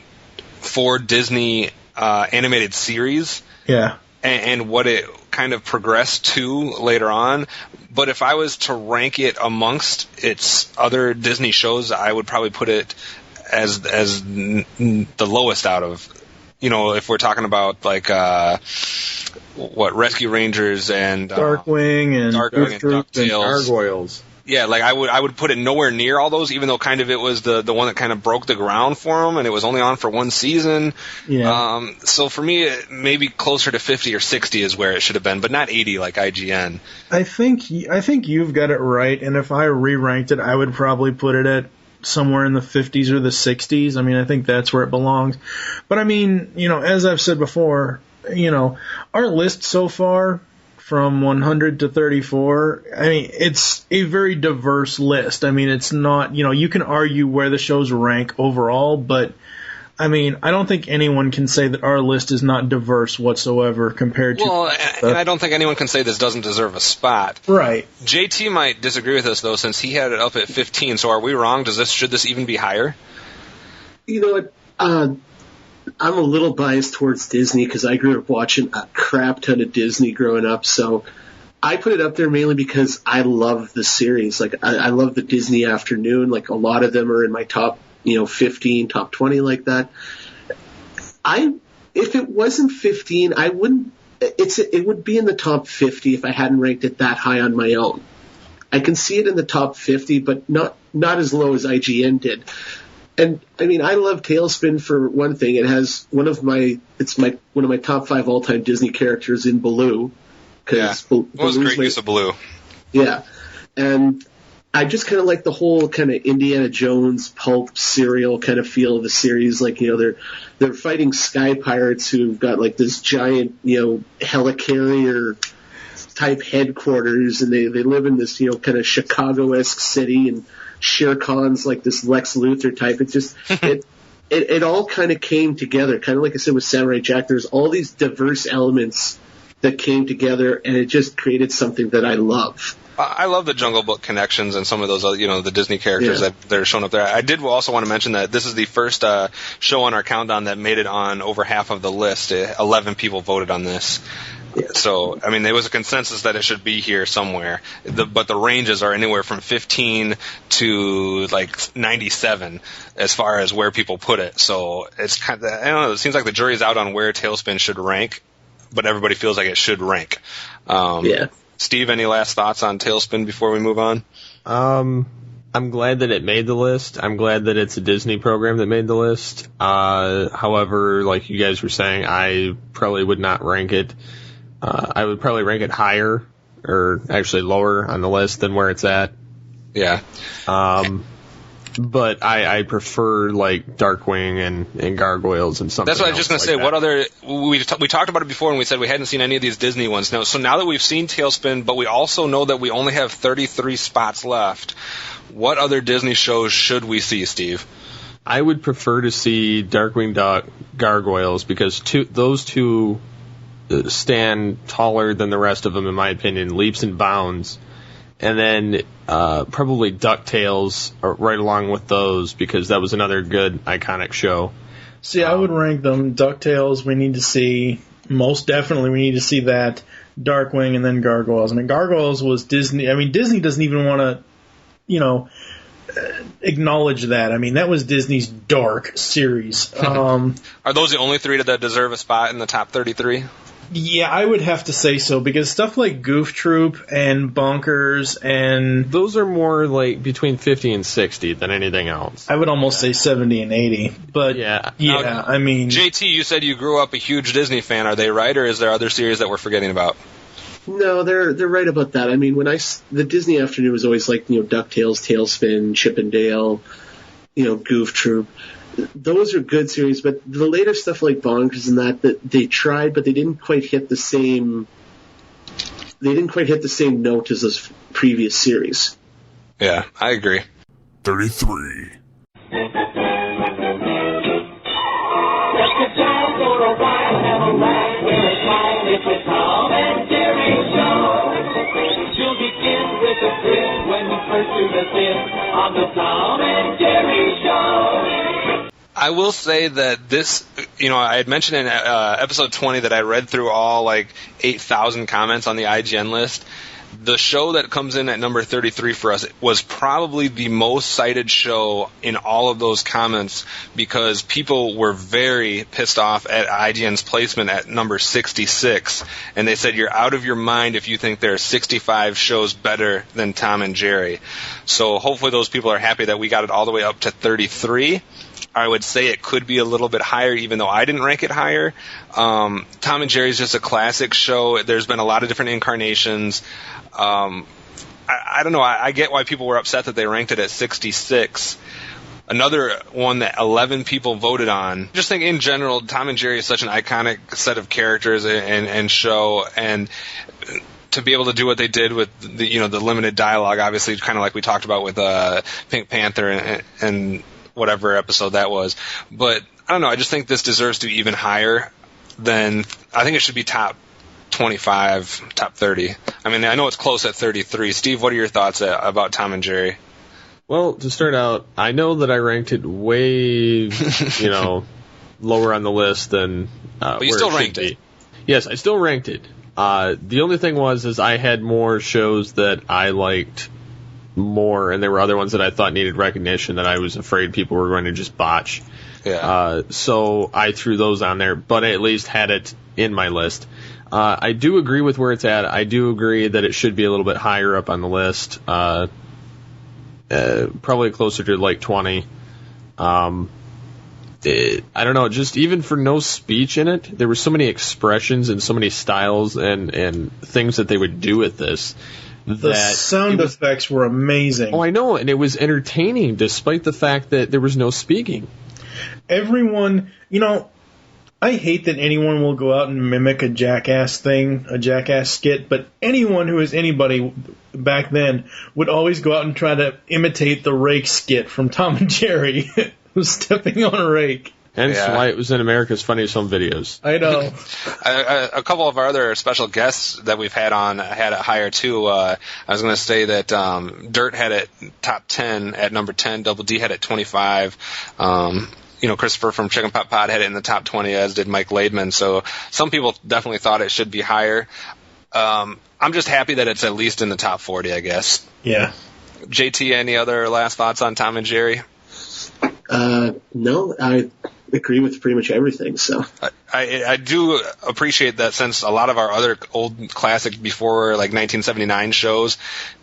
for Disney animated series. Yeah. And what it kind of progressed to later on. But if I was to rank it amongst its other Disney shows, I would probably put it as the lowest out of, if we're talking about like Rescue Rangers and Darkwing and DuckTales, Gargoyles. Yeah, like I would put it nowhere near all those, even though kind of it was the one that kind of broke the ground for them, and it was only on for one season. Yeah. So for me, maybe closer to 50 or 60 is where it should have been, but not 80 like IGN. I think you've got it right, and if I re-ranked it, I would probably put it at somewhere in the 50s or the 60s. I mean, I think that's where it belongs. But I mean, as I've said before, our list so far, from 100 to 34, I mean, it's a very diverse list. I mean, it's not, you can argue where the shows rank overall, but I mean, I don't think anyone can say that our list is not diverse whatsoever compared to... Well, and I don't think anyone can say this doesn't deserve a spot. Right. JT might disagree with us, though, since he had it up at 15. So are we wrong? Should this even be higher? You know what? I'm a little biased towards Disney because I grew up watching a crap ton of Disney growing up, so I put it up there mainly because I love the series. Like, I love the Disney Afternoon. Like, a lot of them are in my top 15, top 20 like that. If it wasn't 15, I wouldn't. It would be in the top 50 if I hadn't ranked it that high on my own. I can see it in the top 50, but not as low as IGN did. And I mean, I love Tailspin for one thing. It has one of my top 5 all-time Disney characters in Baloo. Yeah, it was great use of Baloo. Yeah, and I just kind of like the whole kind of Indiana Jones pulp serial kind of feel of the series. Like, they're fighting sky pirates who've got like this giant, helicarrier type headquarters, and they live in this, kind of Chicago-esque city, and Shere Khan's like this Lex Luthor type. It just, it all kind of came together. Kind of like I said with Samurai Jack, there's all these diverse elements that came together, and it just created something that I love. I love the Jungle Book connections and some of those, the Disney characters that are shown up there. I did also want to mention that this is the first show on our countdown that made it on over half of the list. 11 people voted on this. Yeah. So, I mean, there was a consensus that it should be here somewhere. But the ranges are anywhere from 15 to, 97 as far as where people put it. So, it's kind of, I don't know, it seems like the jury's out on where Tailspin should rank, but everybody feels like it should rank. Yeah. Steve, any last thoughts on Tailspin before we move on? I'm glad that it made the list. I'm glad that it's a Disney program that made the list. However, like you guys were saying, I probably would not rank it. I would probably rank it higher, or actually lower on the list than where it's at. Yeah. But I prefer like Darkwing and Gargoyles and something. That's what I was just going to say. What other we talked about it before, and we said we hadn't seen any of these Disney ones. Now that we've seen Tailspin, but we also know that we only have 33 spots left. What other Disney shows should we see, Steve? I would prefer to see Darkwing Gargoyles because those two stand taller than the rest of them, in my opinion, leaps and bounds. And then probably DuckTales right along with those, because that was another good, iconic show. See, I would rank them. DuckTales, we need to see. Most definitely, we need to see that. Darkwing, and then Gargoyles. I mean, Gargoyles was Disney. I mean, Disney doesn't even want to, acknowledge that. I mean, that was Disney's dark series. Are those the only 3 that deserve a spot in the top 33? Yeah, I would have to say so, because stuff like Goof Troop and Bonkers and... Those are more like between 50 and 60 than anything else. I would almost say 70 and 80. But, yeah, I mean... JT, you said you grew up a huge Disney fan. Are they right, or is there other series that we're forgetting about? No, they're right about that. I mean, the Disney Afternoon was always like, DuckTales, Tailspin, Chip and Dale, Goof Troop. Those are good series, but the later stuff like Bonkers and that they tried, but they didn't quite hit the same. They didn't quite hit the same note as those previous series. Yeah, I agree. 33. I will say that this, I had mentioned in episode 20 that I read through all 8,000 comments on the IGN list. The show that comes in at number 33 for us was probably the most cited show in all of those comments, because people were very pissed off at IGN's placement at number 66, and they said you're out of your mind if you think there are 65 shows better than Tom and Jerry. So hopefully those people are happy that we got it all the way up to 33. I would say it could be a little bit higher, even though I didn't rank it higher. Tom and Jerry is just a classic show. There's been a lot of different incarnations. I don't know. I get why people were upset that they ranked it at 66. Another one that 11 people voted on. Just think in general, Tom and Jerry is such an iconic set of characters and show, and to be able to do what they did with the limited dialogue, obviously, kind of like we talked about with Pink Panther and whatever episode that was. But I don't know. I just think this deserves to be even higher than. I think it should be top 25, top 30. I mean, I know it's close at 33. Steve, what are your thoughts about Tom and Jerry? Well, to start out, I know that I ranked it way, lower on the list than but you where still it should ranked be. it. Yes, I still ranked it. The only thing is I had more shows that I liked more, and there were other ones that I thought needed recognition that I was afraid people were going to just botch. Yeah. So I threw those on there, but I at least had it in my list. I do agree with where it's at. I do agree that it should be a little bit higher up on the list. Probably closer to like 20. I don't know, just even for no speech in it, there were so many expressions and so many styles and things that they would do with this. The sound effects were amazing. Oh, I know, and it was entertaining despite the fact that there was no speaking. Everyone, I hate that anyone will go out and mimic a Jackass thing, a Jackass skit, but anyone who is anybody back then would always go out and try to imitate the rake skit from Tom and Jerry, who's stepping on a rake. Hence why it was in America's Funniest Home Videos. I know. A couple of our other special guests that we've had on had it higher, too. I was going to say that Dirt had it top 10 at number 10. Double D had it 25. Christopher from Chicken Pot Pod had it in the top 20, as did Mike Laidman. So some people definitely thought it should be higher. I'm just happy that it's at least in the top 40, I guess. Yeah. JT, any other last thoughts on Tom and Jerry? No, I agree with pretty much everything. So I do appreciate that, since a lot of our other old classic before like 1979 shows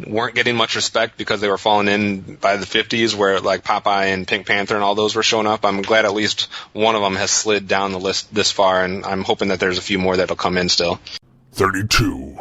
weren't getting much respect because they were falling in by the 50s, where like Popeye and Pink Panther and all those were showing up. I'm glad at least one of them has slid down the list this far, and I'm hoping that there's a few more that'll come in still. 32.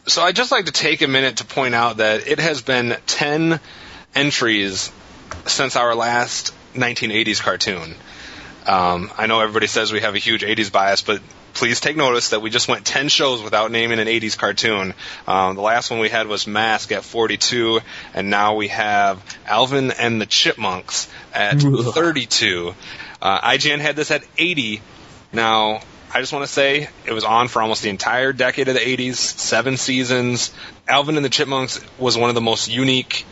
So I'd just like to take a minute to point out that it has been 10 entries since our last 1980s cartoon. I know everybody says we have a huge 80s bias, but please take notice that we just went 10 shows without naming an 80s cartoon. The last one we had was Mask at 42, and now we have Alvin and the Chipmunks at 32. IGN had this at 80. Now, I just want to say it was on for almost the entire decade of the 80s, 7 seasons. Alvin and the Chipmunks was one of the most unique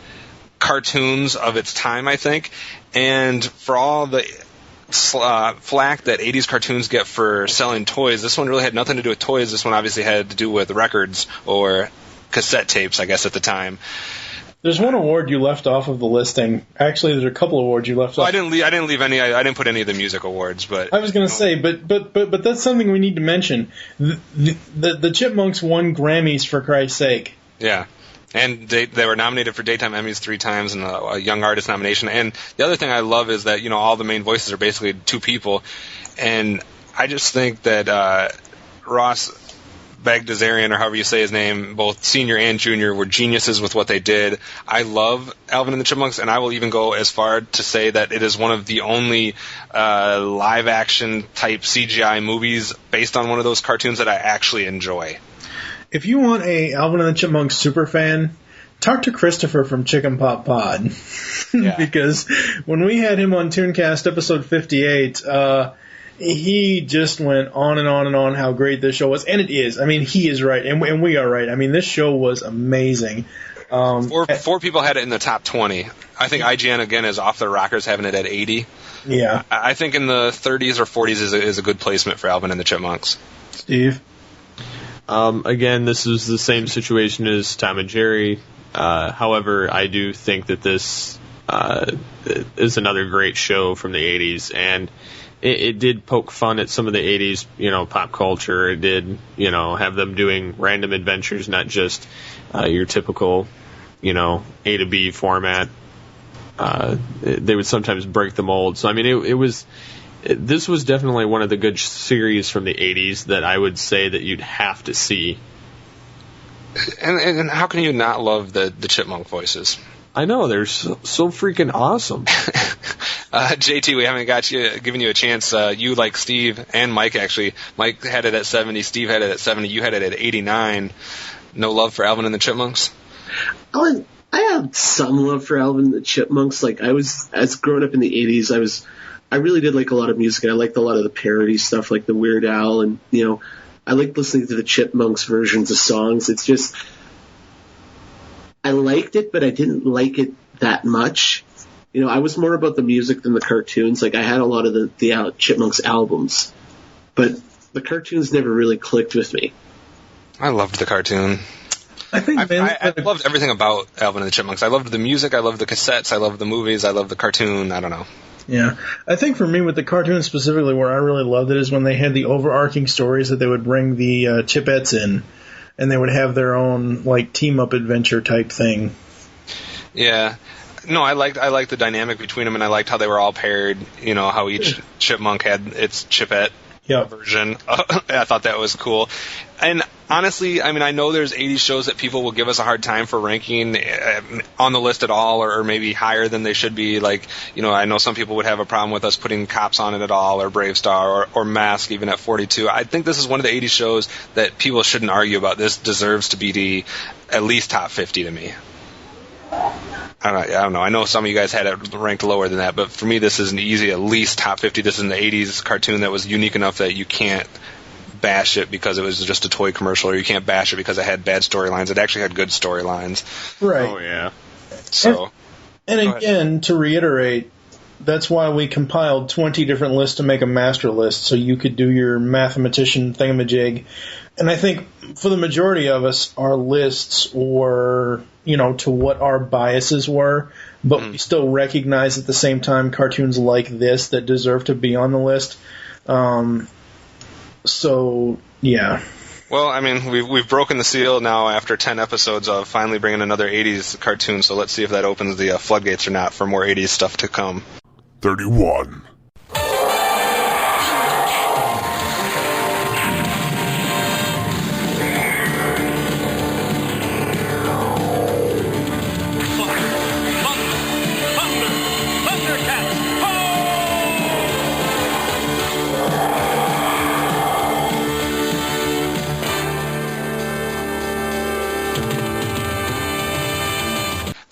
cartoons of its time, I think. And for all the flack that 80s cartoons get for selling toys, this one really had nothing to do with toys. This one obviously had to do with records or cassette tapes, I guess, at the time. There's one award you left off of the listing. Actually, there's a couple awards you left off. I didn't leave any. I didn't put any of the music awards, but I was going to say, but that's something we need to mention. The Chipmunks won Grammys, for Christ's sake. Yeah, and they were nominated for Daytime Emmys 3 times and a Young Artist nomination. And the other thing I love is that all the main voices are basically 2 people, and I just think that Ross Bagdasarian, or however you say his name, both senior and junior, were geniuses with what they did. I love Alvin and the Chipmunks, and I will even go as far to say that it is one of the only live-action type CGI movies based on one of those cartoons that I actually enjoy. If you want a Alvin and the Chipmunks super fan, talk to Christopher from Chicken Pot Pod. Yeah. Because when we had him on Tooncast episode 58, he just went on and on and on how great this show was. And it is. I mean, he is right, and we are right. I mean, this show was amazing. 4 people had it in the top 20. I think IGN, again, is off their rockers, having it at 80. Yeah. I think in the 30s or 40s is a good placement for Alvin and the Chipmunks. Steve? Again, this is the same situation as Tom and Jerry. However, I do think that this is another great show from the 80s, and it did poke fun at some of the 80s, pop culture. It did, have them doing random adventures, not just your typical, A to B format. They would sometimes break the mold. So, I mean, it was this was definitely one of the good series from the 80s that I would say that you'd have to see. And how can you not love the Chipmunk voices? I know, they're so freaking awesome. JT, we haven't given you a chance. You, like Steve and Mike, actually. Mike had it at 70, Steve had it at 70, you had it at 89. No love for Alvin and the Chipmunks? I had some love for Alvin and the Chipmunks. Like, as growing up in the 80s, I really did like a lot of music. I liked a lot of the parody stuff, like the Weird Al, and, I liked listening to the Chipmunks versions of songs. It's just, I liked it, but I didn't like it that much. I was more about the music than the cartoons. Like, I had a lot of the Chipmunks albums, but the cartoons never really clicked with me. I loved the cartoon. I loved everything about Alvin and the Chipmunks. I loved the music, I loved the cassettes, I loved the movies, I loved the cartoon, I don't know. Yeah. I think for me, with the cartoon specifically, where I really loved it is when they had the overarching stories that they would bring the Chipettes in, and they would have their own, like, team-up adventure type thing. Yeah. No, I liked the dynamic between them, and I liked how they were all paired, how each chipmunk had its Chipette version. I thought that was cool. And honestly, I know there's 80 shows that people will give us a hard time for ranking on the list at all, or maybe higher than they should be. Like, I know some people would have a problem with us putting Cops on it at all, or Brave Star, or Mask even at 42. I think this is one of the 80 shows that people shouldn't argue about. This deserves to be at least top 50 to me. I don't know. I know some of you guys had it ranked lower than that, but for me, this is an easy at least top 50. This is an 80s cartoon that was unique enough that you can't bash it because it was just a toy commercial, or you can't bash it because it had bad storylines. It actually had good storylines. Right. Oh, yeah. So. And again, to reiterate, that's why we compiled 20 different lists to make a master list, so you could do your mathematician thingamajig. And I think for the majority of us, our lists were, to what our biases were, but we still recognize at the same time cartoons like this that deserve to be on the list. So, yeah. Well, we've broken the seal now after 10 episodes of finally bringing another 80s cartoon, so let's see if that opens the floodgates or not for more 80s stuff to come. 31.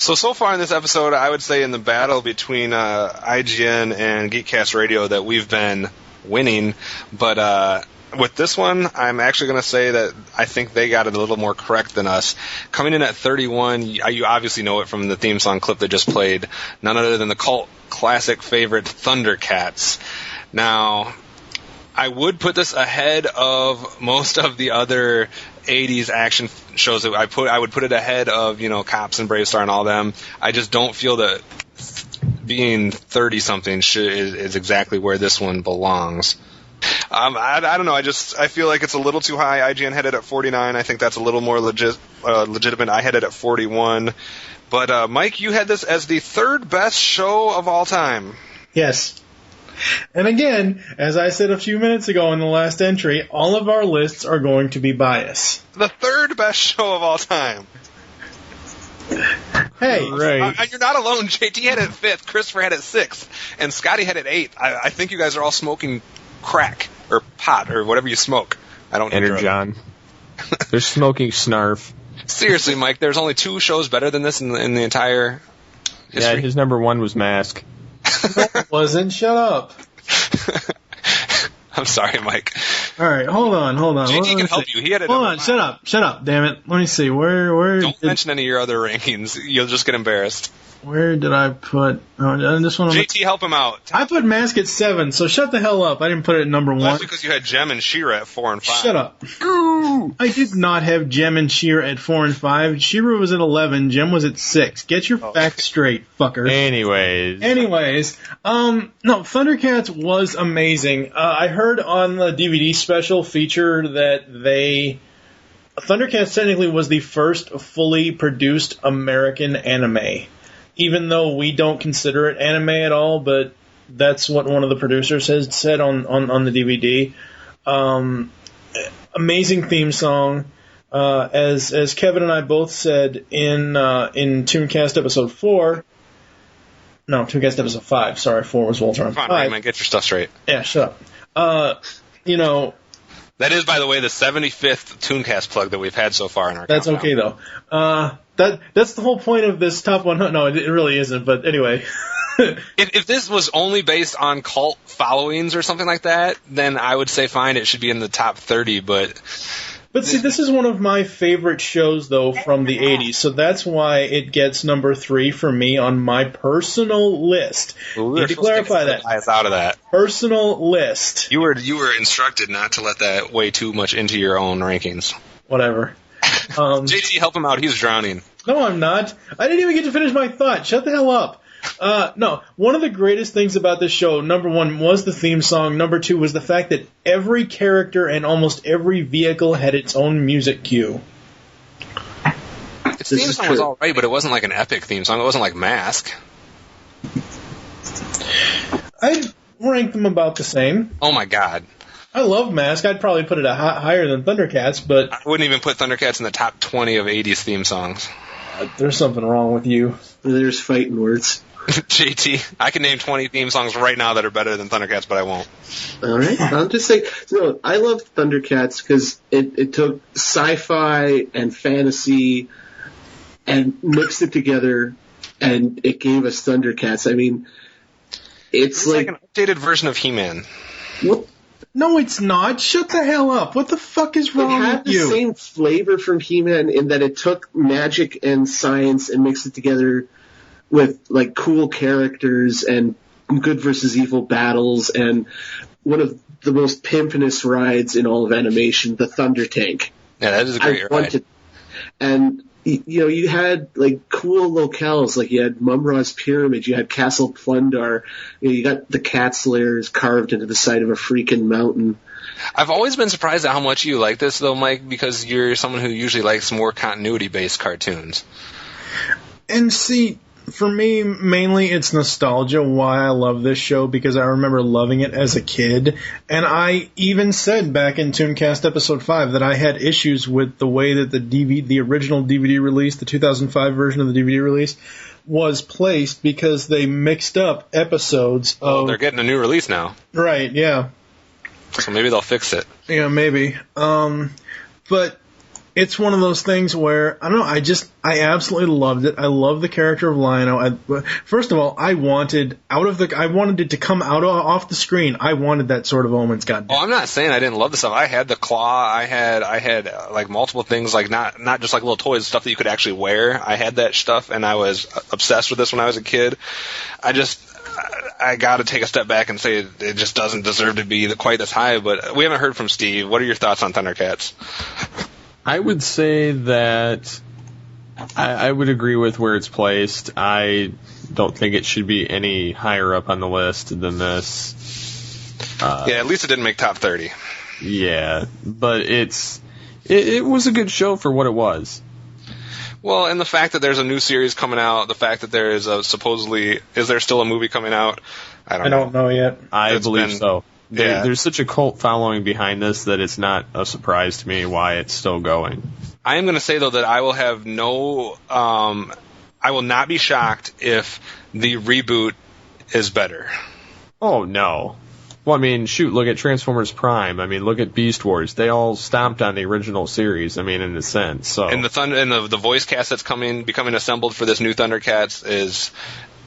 So far in this episode, I would say in the battle between IGN and GeekCast Radio that we've been winning, but with this one, I'm actually going to say that I think they got it a little more correct than us. Coming in at 31, you obviously know it from the theme song clip that just played, none other than the cult classic favorite Thundercats. Now, I would put this ahead of most of the other 80s action shows that I would put it ahead of, Cops and Brave Star and all them. I just don't feel that being 30-something is exactly where this one belongs. I don't know. I feel like it's a little too high. IGN had it at 49. I think that's a little more legitimate. I had it at 41. But, Mike, you had this as the third best show of all time. Yes. And again, as I said a few minutes ago in the last entry, all of our lists are going to be biased. The third best show of all time. Hey. Right. You're not alone. JT had it 5th, Christopher had it 6th, and Scotty had it 8th. I think you guys are all smoking crack, or pot, or whatever you smoke. I don't know. Energon. They're smoking Snarf. Seriously, Mike, there's only 2 shows better than this in the entire history. Yeah, his number 1 was Mask. No, it wasn't. Shut up. I'm sorry, Mike. All right, hold on. JT can help you. He had it. Hold on, shut up, damn it. Let me see. Where Don't mention any of your other rankings. You'll just get embarrassed. Where did I put... this one? JT, help him out. I put Mask at 7, so shut the hell up. I didn't put it at number 1. That's because you had Jem and She-Ra at 4 and 5. Shut up. I did not have Jem and She-Ra at 4 and 5. She-Ra was at 11. Jem was at 6. Get your facts straight, fucker. Anyways. No, Thundercats was amazing. I heard on the DVD special feature that Thundercats technically was the first fully produced American anime. Even though we don't consider it anime at all, but That's what one of the producers has said on the DVD. Amazing theme song. As Kevin and I both said in Tooncast episode 4. No, Tooncast episode 5. Sorry, 4 was Walter on 5. Come on, Raymond, get your stuff straight. Yeah, shut up. That is, by the way, the 75th Tooncast plug that we've had so far in our That's countdown. okay, though. That's the whole point of this top 100. No, it really isn't, but anyway. If this was only based on cult followings or something like that, then I would say fine, it should be in the top 30, but see, this is one of my favorite shows, though, from the 80s, so that's why it gets number 3 for me on my personal list. we Need to clarify that. Out of that. Personal list. You were instructed not to let that weigh too much into your own rankings. Whatever. JT, help him out. He's drowning. No, I'm not. I didn't even get to finish my thought. Shut the hell up. No, one of the greatest things about this show, number 1, was the theme song. Number 2 was the fact that every character and almost every vehicle had its own music cue. Its theme song was all right, but it wasn't like an epic theme song. It wasn't like Mask. I'd rank them about the same. Oh, my God. I love Mask. I'd probably put it higher than Thundercats, but I wouldn't even put Thundercats in the top 20 of 80s theme songs. There's something wrong with you. There's fighting words. JT, I can name 20 theme songs right now that are better than Thundercats, but I won't. All right, I'll just say, no, I love Thundercats because it took sci-fi and fantasy and mixed it together, and it gave us Thundercats. I mean, it's like an updated version of He-Man. What? No, it's not. Shut the hell up. What the fuck is wrong with you? It had the same flavor from He-Man in that it took magic and science and mixed it together with like cool characters and good versus evil battles and one of the most pimpinest rides in all of animation, the Thunder Tank. Yeah, that is a great ride. And you had like cool locales, like you had Mumra's Pyramid, you had Castle Plundar, you got the Cat's Lairs carved into the side of a freaking mountain. I've always been surprised at how much you like this, though, Mike, because you're someone who usually likes more continuity-based cartoons. And see, for me, mainly it's nostalgia why I love this show, because I remember loving it as a kid. And I even said back in Tooncast episode 5 that I had issues with the way that the original DVD release, the 2005 version of the DVD release, was placed, because they mixed up episodes of... Oh, they're getting a new release now. Right, yeah. So maybe they'll fix it. Yeah, maybe. But it's one of those things where, I don't know, I absolutely loved it. I love the character of Lion-O. First of all, I wanted it to come out off the screen. I wanted that Sword of Omens, goddamn. Oh, I'm not saying I didn't love the stuff. I had the claw. I had like multiple things, like not just like little toys, stuff that you could actually wear. I had that stuff, and I was obsessed with this when I was a kid. I got to take a step back and say it just doesn't deserve to be quite this high, but we haven't heard from Steve. What are your thoughts on Thundercats? I would say that I would agree with where it's placed. I don't think it should be any higher up on the list than this. Yeah, at least it didn't make top 30. Yeah, but it was a good show for what it was. Well, and the fact that there's a new series coming out, the fact that there is is there still a movie coming out? I don't know yet. I believe so. Yeah. There's such a cult following behind this that it's not a surprise to me why it's still going. I am going to say, though, that I will have I will not be shocked if the reboot is better. Oh, no. Well, I mean, shoot, look at Transformers Prime. I mean, look at Beast Wars. They all stomped on the original series, I mean, in a sense. So. And the voice cast that's becoming assembled for this new Thundercats is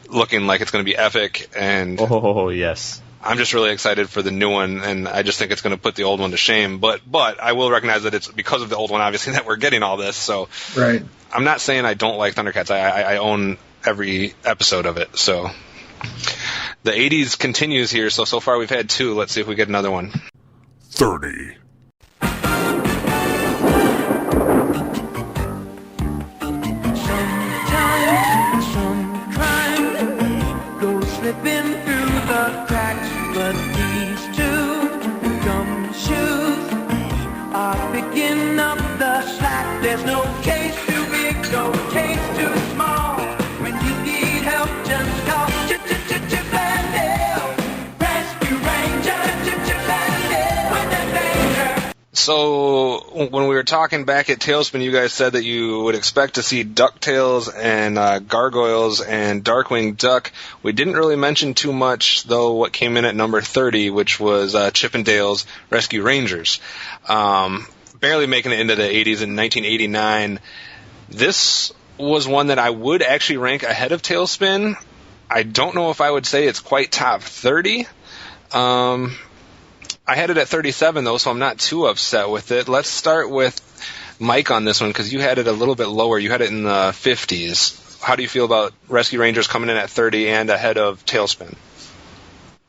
looking like it's going to be epic. And oh, yes. I'm just really excited for the new one, and I just think it's going to put the old one to shame. But I will recognize that it's because of the old one, obviously, that we're getting all this. So right. I'm not saying I don't like Thundercats. I own every episode of it. So the 80s continues here. So far we've had 2. Let's see if we get another one. 30. Some crime goes slipping through the cracks, but these two gumshoes are picking up the slack. There's no case too big, no case too small. When you need help, just call Chip and Dale. So when we were talking back at Tailspin, you guys said that you would expect to see DuckTales and Gargoyles and Darkwing Duck. We didn't really mention too much, though, what came in at number 30, which was Chip and Dale's Rescue Rangers. Barely making it into the 80s in 1989. This was one that I would actually rank ahead of Tailspin. I don't know if I would say it's quite top 30. I had it at 37, though, so I'm not too upset with it. Let's start with Mike on this one, because you had it a little bit lower. You had it in the 50s. How do you feel about Rescue Rangers coming in at 30 and ahead of Tailspin?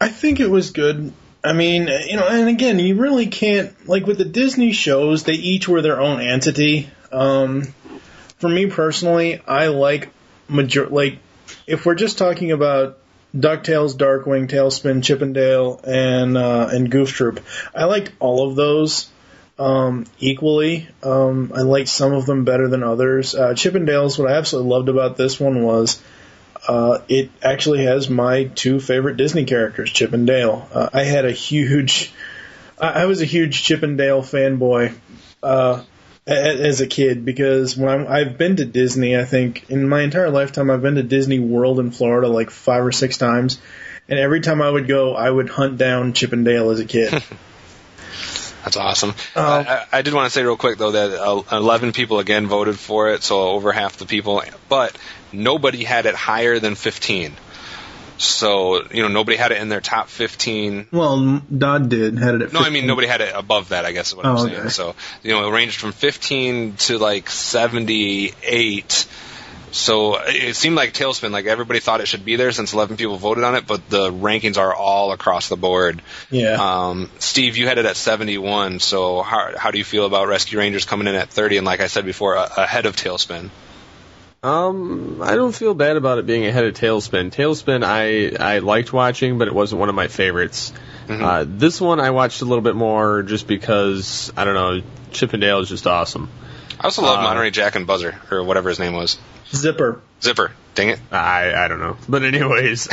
I think it was good. I mean, and again, you really can't, like with the Disney shows, they each were their own entity. For me personally, I like, if we're just talking about DuckTales, Darkwing, Tailspin, Chip and Dale, and Goof Troop, I liked all of those equally. I liked some of them better than others. Chip and Dale's, what I absolutely loved about this one was it actually has my two favorite Disney characters, Chip and Dale. I was a huge Chip and Dale fanboy as a kid, because when I've been to Disney, I think in my entire lifetime I've been to Disney World in Florida like 5 or 6 times, and every time I would go, I would hunt down Chip and Dale as a kid. That's awesome. I did want to say real quick, though, that 11 people again voted for it, so over half the people, but nobody had it higher than 15. So, nobody had it in their top 15. Well, Dodd had it at 15. No, I mean, nobody had it above that, I guess is what I'm saying. Okay. So, it ranged from 15 to, 78. So, it seemed like Tailspin, everybody thought it should be there since 11 people voted on it, but the rankings are all across the board. Yeah. Steve, you had it at 71, so how do you feel about Rescue Rangers coming in at 30 and, like I said before, ahead of Tailspin? I don't feel bad about it being ahead of Tailspin. Tailspin I liked watching, but it wasn't one of my favorites. Mm-hmm. This one I watched a little bit more just because, I don't know, Chip and Dale is just awesome. I also love Monterey Jack and Buzzer, or whatever his name was. Zipper. Dang it. I don't know. But anyways.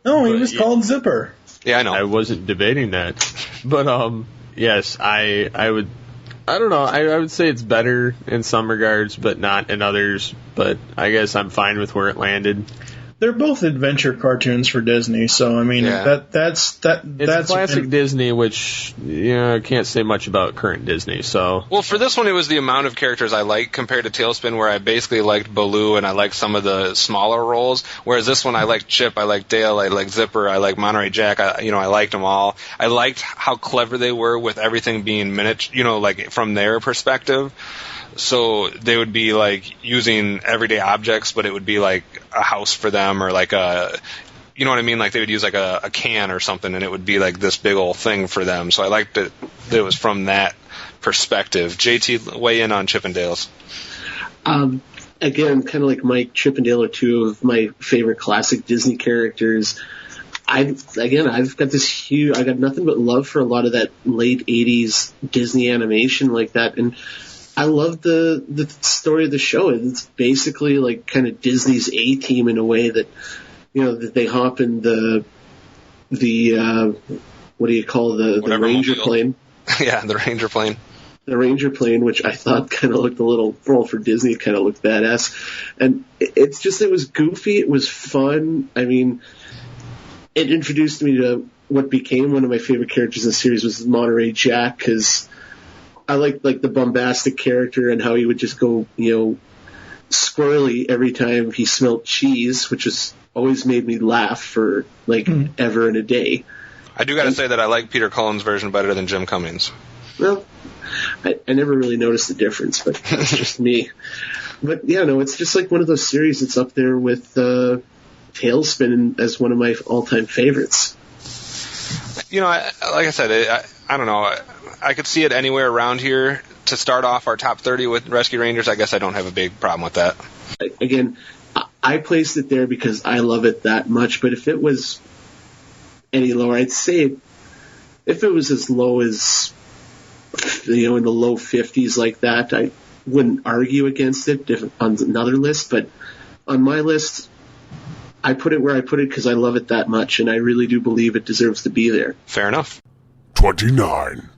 No, he was called Zipper. Yeah, I know. I wasn't debating that. But, yes, I would... I don't know. I would say it's better in some regards, but not in others. But I guess I'm fine with where it landed. They're both adventure cartoons for Disney, so I mean that's It's classic Disney, which can't say much about current Disney. So well, for this one, it was the amount of characters I liked compared to Tailspin, where I basically liked Baloo and I liked some of the smaller roles. Whereas this one, I liked Chip, I liked Dale, I liked Zipper, I liked Monterey Jack. I liked them all. I liked how clever they were with everything being miniature, from their perspective. So they would be using everyday objects, but it would be a house for them, or a, you know what I mean? They would use a can or something, and it would be this big old thing for them. So I liked it. It was from that perspective. JT, weigh in on Chip and Dale's. Again, kind of like Mike, Chip and Dale are two of my favorite classic Disney characters. I've got I got nothing but love for a lot of that late 80s Disney animation like that, and I love the story of the show. It's basically kind of Disney's A-Team in a way that, that they hop in the what do you call the Ranger plane? Yeah, the Ranger plane. The Ranger plane, which I thought kind of looked a little, for Disney, kind of looked badass. And it was goofy. It was fun. I mean, it introduced me to what became one of my favorite characters in the series, was Monterey Jack, because I liked the bombastic character and how he would just go, squirrely every time he smelled cheese, which has always made me laugh for ever and a day. I do got to say that I like Peter Cullen's version better than Jim Cummings. Well, I never really noticed the difference, but that's just me. But yeah, no, it's just one of those series that's up there with Tailspin as one of my all-time favorites. Like I said, I don't know. I could see it anywhere around here. To start off our top 30 with Rescue Rangers, I guess I don't have a big problem with that. Again, I placed it there because I love it that much, but if it was any lower, I'd say if it was as low as, in the low 50s like that, I wouldn't argue against it on another list, but on my list, I put it where I put it because I love it that much, and I really do believe it deserves to be there. Fair enough. 29.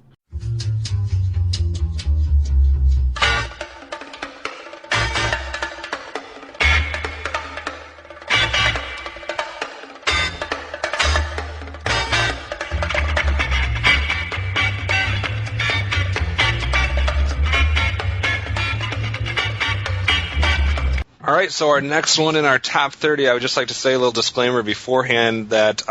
right, so our next one in our top 30, I would just like to say a little disclaimer beforehand that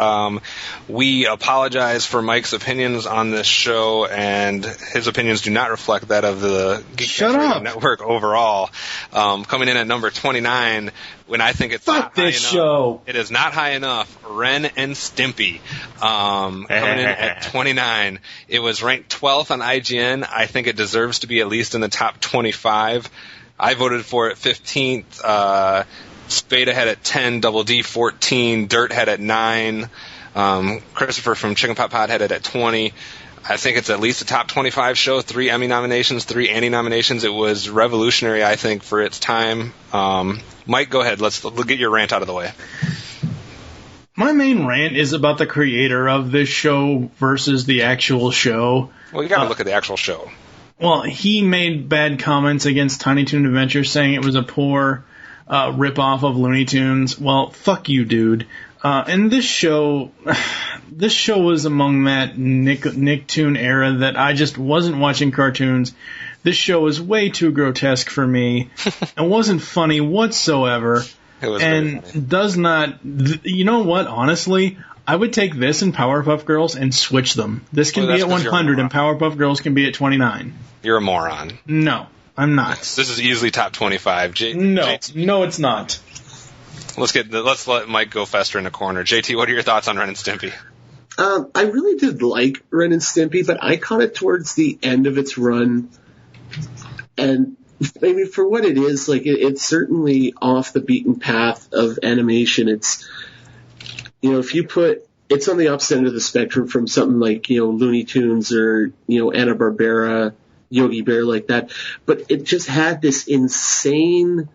we apologize for Mike's opinions on this show, and his opinions do not reflect that of the GeekCast Radio Network overall. Coming in at number 29, when I think it's not high enough. Show. It is not high enough. Ren and Stimpy. Coming in at 29. It was ranked 12th on IGN. I think it deserves to be at least in the top 25. I voted for it 15th. Spada had it 10. Double D 14. Dirt had it 9. Christopher from Chicken Pot Pod had it at 20. I think it's at least a top 25 show. 3 Emmy nominations, 3 Annie nominations. It was revolutionary, I think, for its time. Mike, go ahead. Let's get your rant out of the way. My main rant is about the creator of this show versus the actual show. Well, you got to look at the actual show. Well, he made bad comments against Tiny Toon Adventure, saying it was a poor rip-off of Looney Tunes. Well, fuck you, dude. And this show was among that Nicktoon era that I just wasn't watching cartoons. This show was way too grotesque for me. It wasn't funny whatsoever. It was and does not. You know what? Honestly, I would take this and Powerpuff Girls and switch them. This can be at 100 and Powerpuff Girls can be at 29. You're a moron. No, I'm not. This is easily top 25. No, it's not. Let's let Mike go fester in the corner. JT, what are your thoughts on Ren and Stimpy? I really did like Ren and Stimpy, but I caught it towards the end of its run. And I mean, for what it is, like it's certainly off the beaten path of animation. It's, if you it's on the opposite end of the spectrum from something like, Looney Tunes or, Hanna-Barbera, Yogi Bear, like that. But it just had this insane,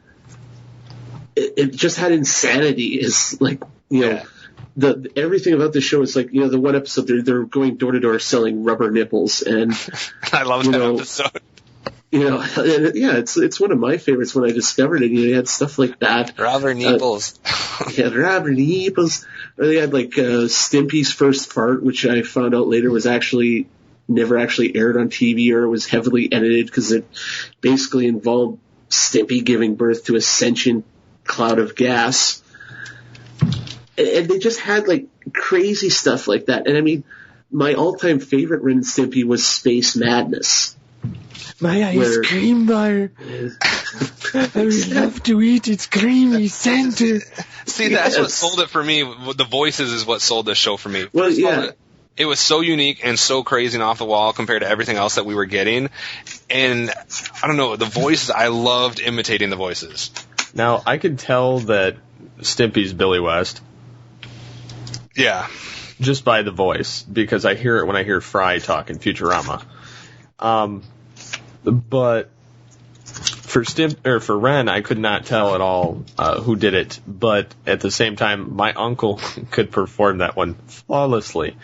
it just had insanity. Is like, everything about the show is like, the one episode they're going door to door selling rubber nipples, and I love that episode. It's one of my favorites when I discovered it. You had stuff like that. Rubber nipples. Rubber nipples. Or they had like Stimpy's First Fart, which I found out later was actually never actually aired on TV, or it was heavily edited because it basically involved Stimpy giving birth to a sentient cloud of gas. And they just had like crazy stuff like that. And I mean, my all-time favorite Ren and Stimpy was Space Madness. My ice cream bar. I would love to eat its creamy center. See, that's what sold it for me. The voices is what sold this show for me. Well, yeah. It was so unique and so crazy and off the wall compared to everything else that we were getting. And I don't know, the voices, I loved imitating the voices. Now, I could tell that Stimpy's Billy West. Yeah. Just by the voice, because I hear it when I hear Fry talk in Futurama. But for Ren, I could not tell at all who did it. But at the same time, my uncle could perform that one flawlessly,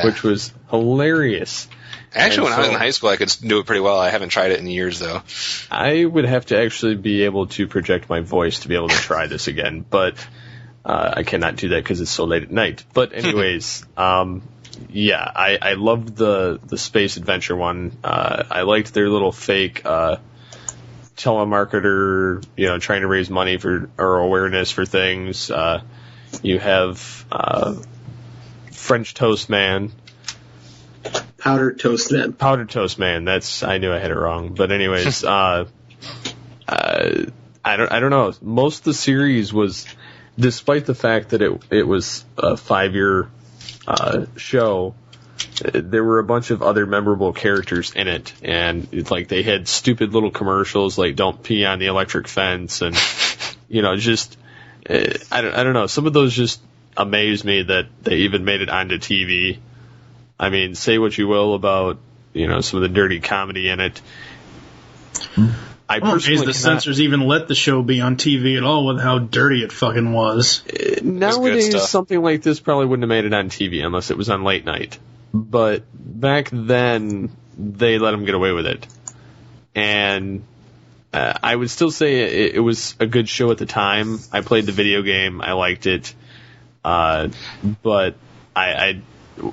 which was hilarious. Actually, when I was in high school, I could do it pretty well. I haven't tried it in years, though. I would have to actually be able to project my voice to be able to try this again, but I cannot do that because it's so late at night. But anyways, I loved the space adventure one. I liked their little fake telemarketer, trying to raise money for or awareness for things. You have French Toast Man. Powdered Toast Man. Powdered Toast Man. I knew I had it wrong. But anyways, I don't know. Most of the series was, despite the fact that it was a 5-year show, there were a bunch of other memorable characters in it, and it's like they had stupid little commercials like "Don't pee on the electric fence," and just I don't know. Some of those just amaze me that they even made it onto TV. I mean, say what you will about some of the dirty comedy in it. I personally the censors even let the show be on TV at all with how dirty it fucking was. Nowadays, something like this probably wouldn't have made it on TV unless it was on late night. But back then, they let them get away with it. And I would still say it was a good show at the time. I played the video game. I liked it. But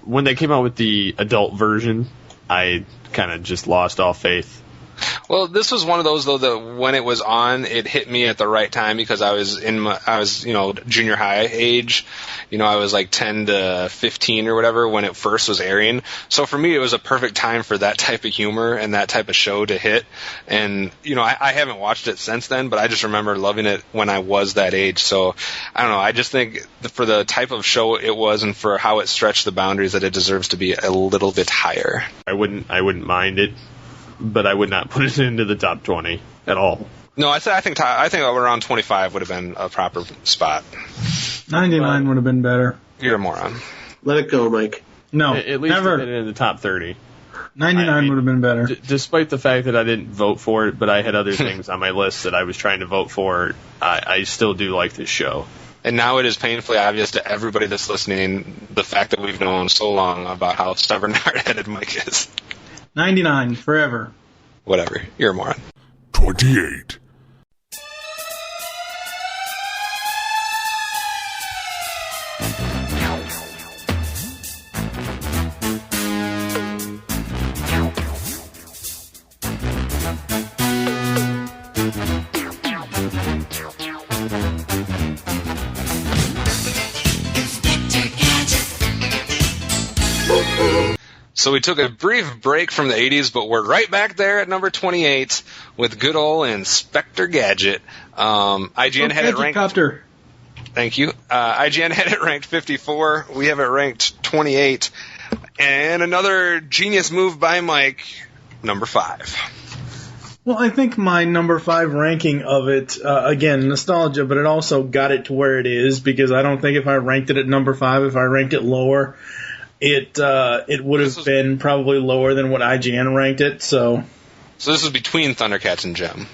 when they came out with the adult version, I kind of just lost all faith. Well, this was one of those though that when it was on, it hit me at the right time because I was junior high age. I was like 10 to 15 or whatever when it first was airing. So for me, it was a perfect time for that type of humor and that type of show to hit. And I haven't watched it since then, but I just remember loving it when I was that age. So I don't know. I just think for the type of show it was and for how it stretched the boundaries, that it deserves to be a little bit higher. I wouldn't mind it, but I would not put it into the top 20 at all. No, I think around 25 would have been a proper spot. 99 would have been better. You're a moron. Let it go, Mike. No, at least never. put it in the top 30. 99 would have been better. Despite the fact that I didn't vote for it, but I had other things on my list that I was trying to vote for, I still do like this show. And now it is painfully obvious to everybody that's listening the fact that we've known so long about how stubborn hard-headed Mike is. 99, forever. Whatever. You're a moron. 28. So we took a brief break from the 80s, but we're right back there at number 28 with good old Inspector Gadget. IGN had it ranked... Copter. Thank you. IGN had it ranked 54. We have it ranked 28. And another genius move by Mike, number 5. Well, I think my number 5 ranking of it, again, nostalgia, but it also got it to where it is, because I don't think if I ranked it at number 5, if I ranked it lower, it would have been probably lower than what IGN ranked it. So this was between Thundercats and Gem.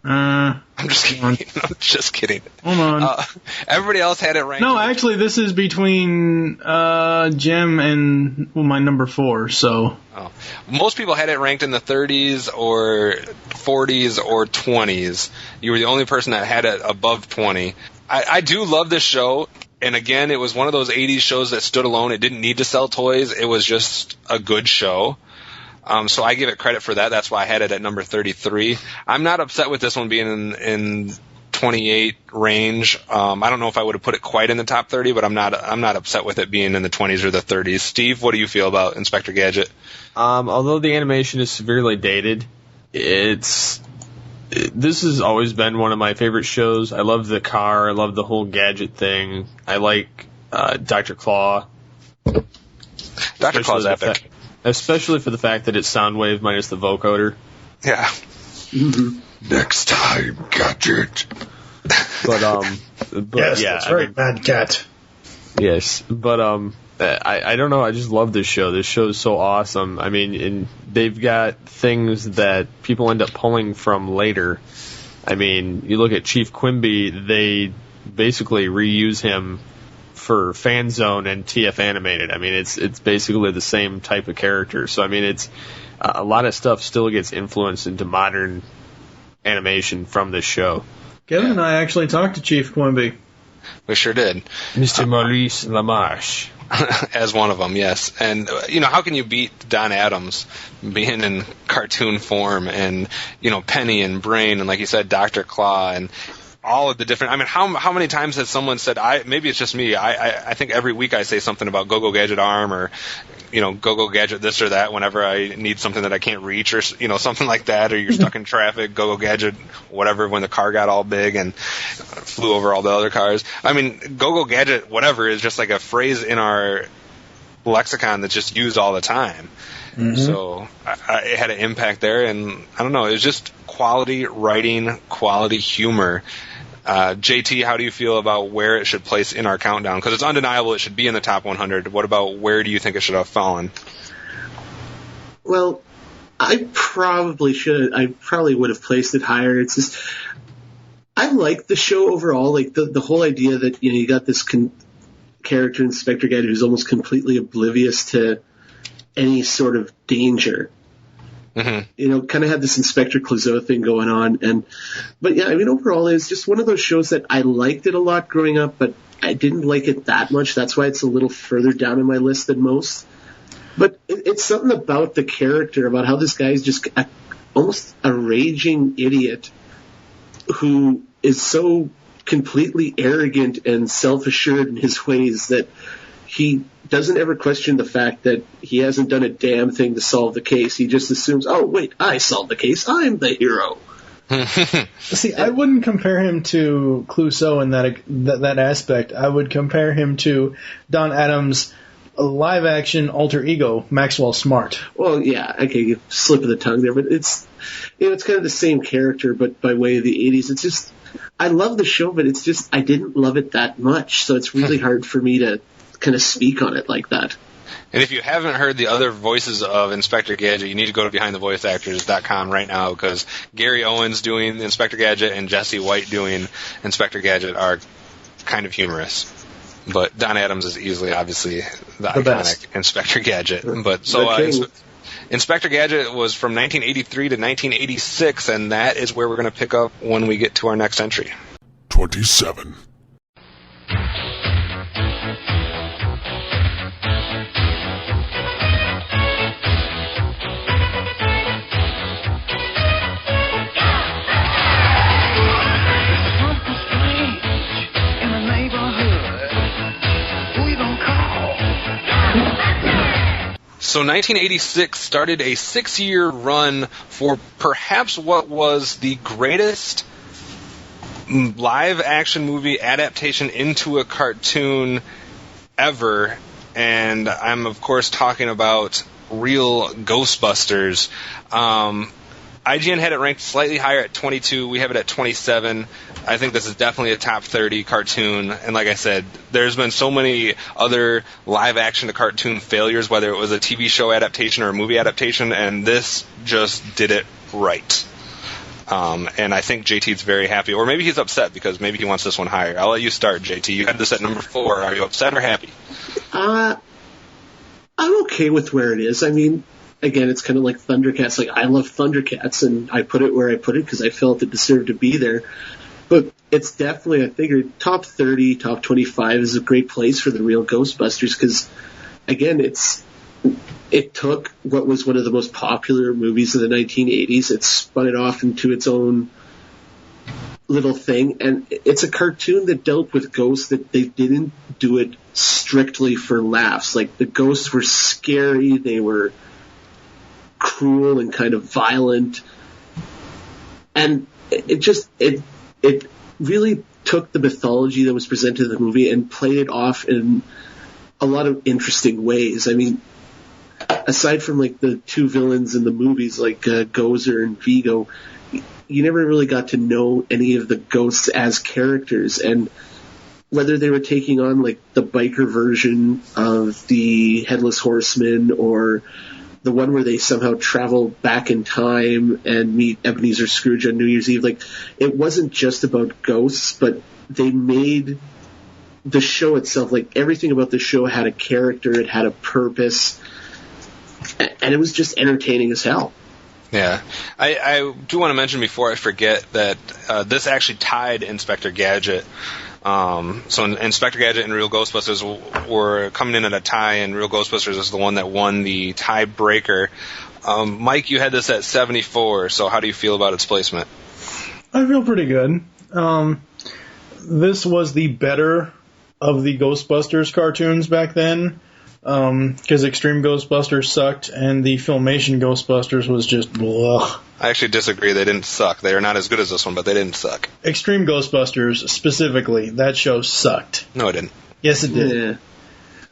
I'm just kidding. I'm just kidding. Hold on. Everybody else had it ranked. No, actually, this is between Gem and my number 4. So most people had it ranked in the 30s or 40s or 20s. You were the only person that had it above 20. I do love this show. And again, it was one of those 80s shows that stood alone. It didn't need to sell toys. It was just a good show. So I give it credit for that. That's why I had it at number 33. I'm not upset with this one being in 28 range. I don't know if I would have put it quite in the top 30, but I'm not upset with it being in the 20s or the 30s. Steve, what do you feel about Inspector Gadget? Although the animation is severely dated, this has always been one of my favorite shows. I love the car. I love the whole gadget thing. I like Dr. Claw. Dr. Claw's epic. Especially for the fact that it's Soundwave minus the vocoder. Yeah. Mm-hmm. Next time, Gadget. But yes, yeah, that's right, Mad Cat. Yes, but I don't know. I just love this show. This show is so awesome. I mean, and they've got things that people end up pulling from later. I mean, you look at Chief Quimby, they basically reuse him for Fan Zone and TF Animated. I mean, it's basically the same type of character. So, I mean, it's a lot of stuff still gets influenced into modern animation from this show. Kevin and I actually talked to Chief Quimby. We sure did. Mr. Maurice LaMarche. As one of them, yes. And, how can you beat Don Adams being in cartoon form and, Penny and Brain and, like you said, Dr. Claw and all of the different... I mean, how many times has someone said... maybe it's just me. I think every week I say something about Go-Go Gadget Arm or, Go-Go Gadget this or that whenever I need something that I can't reach or, something like that, or you're stuck in traffic, Go-Go Gadget, whatever, when the car got all big and flew over all the other cars. I mean, Go-Go Gadget, whatever, is just like a phrase in our lexicon that's just used all the time. Mm-hmm. So it had an impact there, and I don't know, it was just quality writing, quality humor. JT, how do you feel about where it should place in our countdown? Because it's undeniable it should be in the top 100. What about where do you think it should have fallen? Well, I probably would have placed it higher. It's just, I like the show overall. Like the whole idea that, you got this character, Inspector Gadget, who's almost completely oblivious to any sort of danger. Mm-hmm. Kind of had this Inspector Clouseau thing going on. But yeah, I mean, overall, it's just one of those shows that I liked it a lot growing up, but I didn't like it that much. That's why it's a little further down in my list than most. But it's something about the character, about how this guy is just almost a raging idiot who is so completely arrogant and self-assured in his ways that he doesn't ever question the fact that he hasn't done a damn thing to solve the case. He just assumes, oh, wait, I solved the case. I'm the hero. See, I wouldn't compare him to Clouseau in that aspect. I would compare him to Don Adams' live-action alter ego, Maxwell Smart. Well, yeah, okay, slip of the tongue there, but it's kind of the same character, but by way of the 80s. It's just, I love the show, but it's just, I didn't love it that much, so it's really hard for me to kind of speak on it like that. And if you haven't heard the other voices of Inspector Gadget, you need to go to BehindTheVoiceActors.com right now, because Gary Owens doing Inspector Gadget and Jesse White doing Inspector Gadget are kind of humorous. But Don Adams is easily, obviously, the iconic best. Inspector Gadget. But so Inspector Gadget was from 1983 to 1986, and that is where we're going to pick up when we get to our next entry. 27. So 1986 started a 6-year run for perhaps what was the greatest live-action movie adaptation into a cartoon ever, and I'm, of course, talking about Real Ghostbusters. IGN had it ranked slightly higher at 22. We have it at 27. I think this is definitely a top 30 cartoon. And like I said, there's been so many other live-action to cartoon failures, whether it was a TV show adaptation or a movie adaptation, and this just did it right. And I think JT's very happy. Or maybe he's upset because maybe he wants this one higher. I'll let you start, JT. You had this at number 4. Are you upset or happy? I'm okay with where it is. I mean, again, it's kind of like Thundercats. Like, I love Thundercats, and I put it where I put it because I felt it deserved to be there. But it's definitely, I figured, top 30, top 25 is a great place for the Real Ghostbusters because, again, it took what was one of the most popular movies of the 1980s. It spun it off into its own little thing, and it's a cartoon that dealt with ghosts that they didn't do it strictly for laughs. Like, the ghosts were scary, they were cruel and kind of violent, and it really took the mythology that was presented in the movie and played it off in a lot of interesting ways. I mean, aside from like the two villains in the movies, like Gozer and Vigo, you never really got to know any of the ghosts as characters, and whether they were taking on like the biker version of the Headless Horseman or the one where they somehow travel back in time and meet Ebenezer Scrooge on New Year's Eve. Like, it wasn't just about ghosts, but they made the show itself, like, everything about the show had a character, it had a purpose, and it was just entertaining as hell. Yeah. I do want to mention before I forget that this actually tied Inspector Gadget. So Inspector Gadget and Real Ghostbusters were coming in at a tie, and Real Ghostbusters is the one that won the tiebreaker. Mike, you had this at 74, so how do you feel about its placement? I feel pretty good. This was the better of the Ghostbusters cartoons back then, because Extreme Ghostbusters sucked, and the Filmation Ghostbusters was just blah. I actually disagree. They didn't suck. They are not as good as this one, but they didn't suck. Extreme Ghostbusters, specifically, that show sucked. No, it didn't. Yes, it did. Yeah.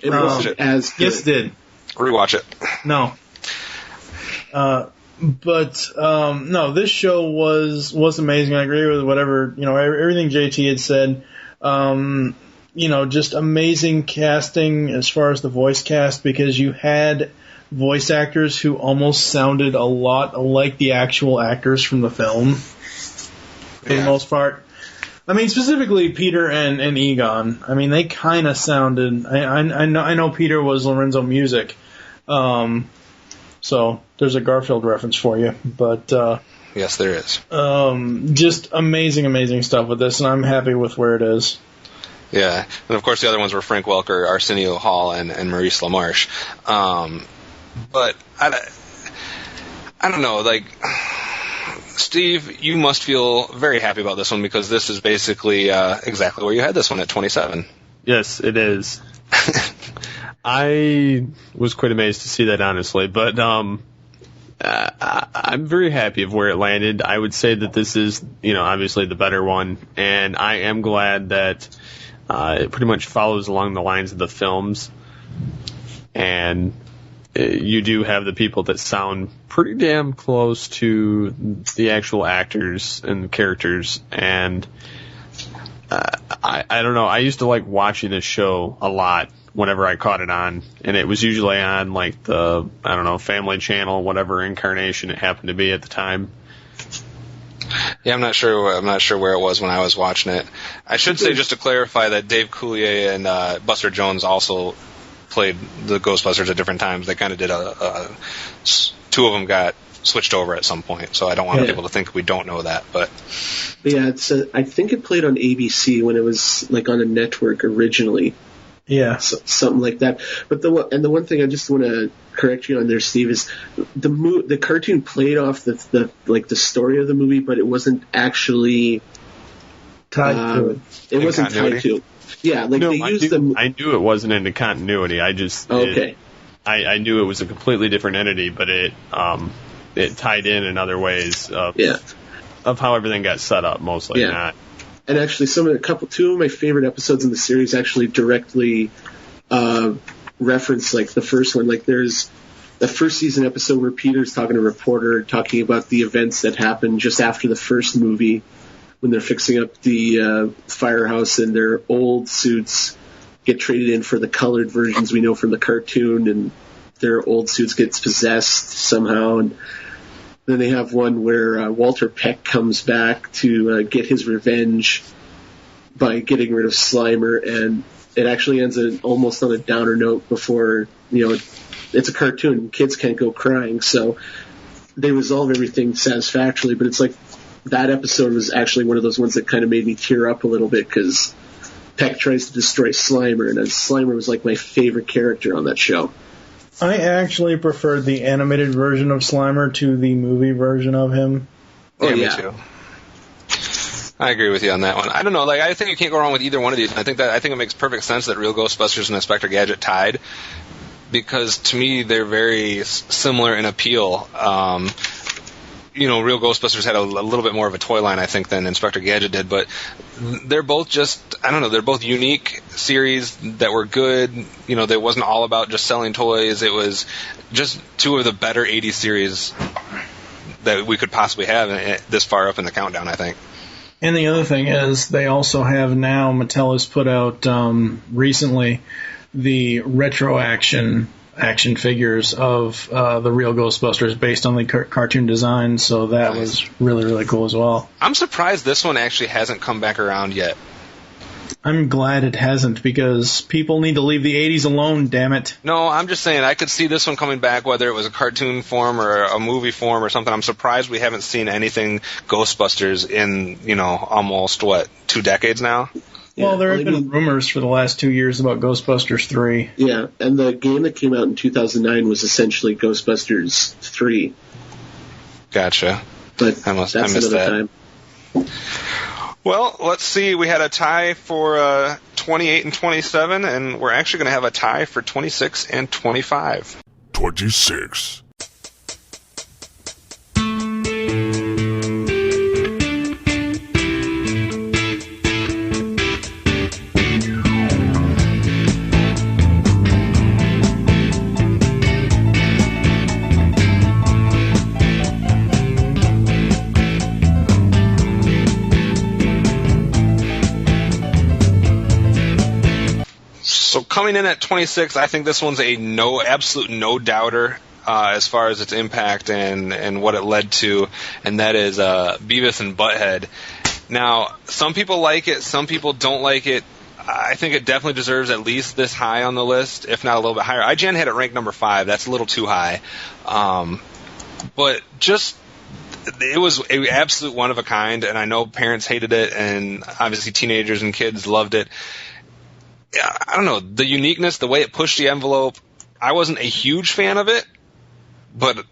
It wasn't as good. Yes, it did. Rewatch it. No. No, this show was amazing. I agree with whatever, everything JT had said. Just amazing casting as far as the voice cast, because you had voice actors who almost sounded a lot like the actual actors from the film, for the most part. I mean, specifically Peter and Egon. I mean, they kind of sounded. I know Peter was Lorenzo Music, so there's a Garfield reference for you. But yes, there is. Just amazing stuff with this, and I'm happy with where it is. Yeah, and of course the other ones were Frank Welker, Arsenio Hall, and Maurice LaMarche. But I don't know, like, Steve, you must feel very happy about this one because this is basically exactly where you had this one at 27. Yes, it is. I was quite amazed to see that, honestly, but I'm very happy of where it landed. I would say that this is, obviously the better one, and I am glad that it pretty much follows along the lines of the films, and you do have the people that sound pretty damn close to the actual actors and characters, and I don't know, I used to like watching this show a lot whenever I caught it on, and it was usually on like the, Family Channel, whatever incarnation it happened to be at the time. Yeah, I'm not sure where it was when I was watching it. I should say, just to clarify, that Dave Coulier and Buster Jones also played the Ghostbusters at different times. They kind of did two of them got switched over at some point, so I don't want people to think we don't know that. But yeah, I think it played on ABC when it was like on a network originally. Yeah, something like that. But the one thing I just want to correct you on there, Steve, is the cartoon played off the story of the movie, but it wasn't actually tied to it. It wasn't continuity? tied to it. Yeah, like they used the. I knew it wasn't into continuity. I just okay. I knew it was a completely different entity, but it tied in other ways of how everything got set up, mostly not. And actually, two of my favorite episodes in the series actually directly reference like the first one. Like there's the first season episode where Peter's talking to a reporter, talking about the events that happened just after the first movie, when they're fixing up the firehouse and their old suits get traded in for the colored versions we know from the cartoon, and their old suits gets possessed somehow. And then they have one where Walter Peck comes back to get his revenge by getting rid of Slimer, and it actually ends almost on a downer note before, it's a cartoon. Kids can't go crying, so they resolve everything satisfactorily, but it's like that episode was actually one of those ones that kind of made me tear up a little bit because Peck tries to destroy Slimer, and Slimer was like my favorite character on that show. I actually preferred the animated version of Slimer to the movie version of him. Yeah, me too. I agree with you on that one. I don't know, I think you can't go wrong with either one of these. I think it makes perfect sense that Real Ghostbusters and Inspector Gadget tied, because to me they're very similar in appeal. Real Ghostbusters had a little bit more of a toy line, I think, than Inspector Gadget did, but they're both they're both unique series that were good. They wasn't all about just selling toys. It was just two of the better 80s series that we could possibly have this far up in the countdown, I think. And the other thing is, they also have now, Mattel has put out recently the retro action figures of the Real Ghostbusters based on the cartoon design, so that was really, really cool as well. I'm surprised this one actually hasn't come back around yet. I'm glad it hasn't, because people need to leave the 80s alone, damn it. No, I'm just saying I could see this one coming back, whether it was a cartoon form or a movie form or something. I'm surprised we haven't seen anything Ghostbusters in, almost, 2 decades now? Well, there have been rumors for the last 2 years about Ghostbusters 3. Yeah, and the game that came out in 2009 was essentially Ghostbusters 3. Gotcha. But that's another time. Well, let's see. We had a tie for 28 and 27, and we're actually going to have a tie for 26 and 25. 26. So coming in at 26, I think this one's a absolute no-doubter as far as its impact and what it led to, and that is Beavis and Butthead. Now, some people like it, some people don't like it. I think it definitely deserves at least this high on the list, if not a little bit higher. IGN had it ranked number 5. That's a little too high. But just... it was an absolute one of a kind, and I know parents hated it, and obviously teenagers and kids loved it. I don't know, the uniqueness, the way it pushed the envelope, I wasn't a huge fan of it, but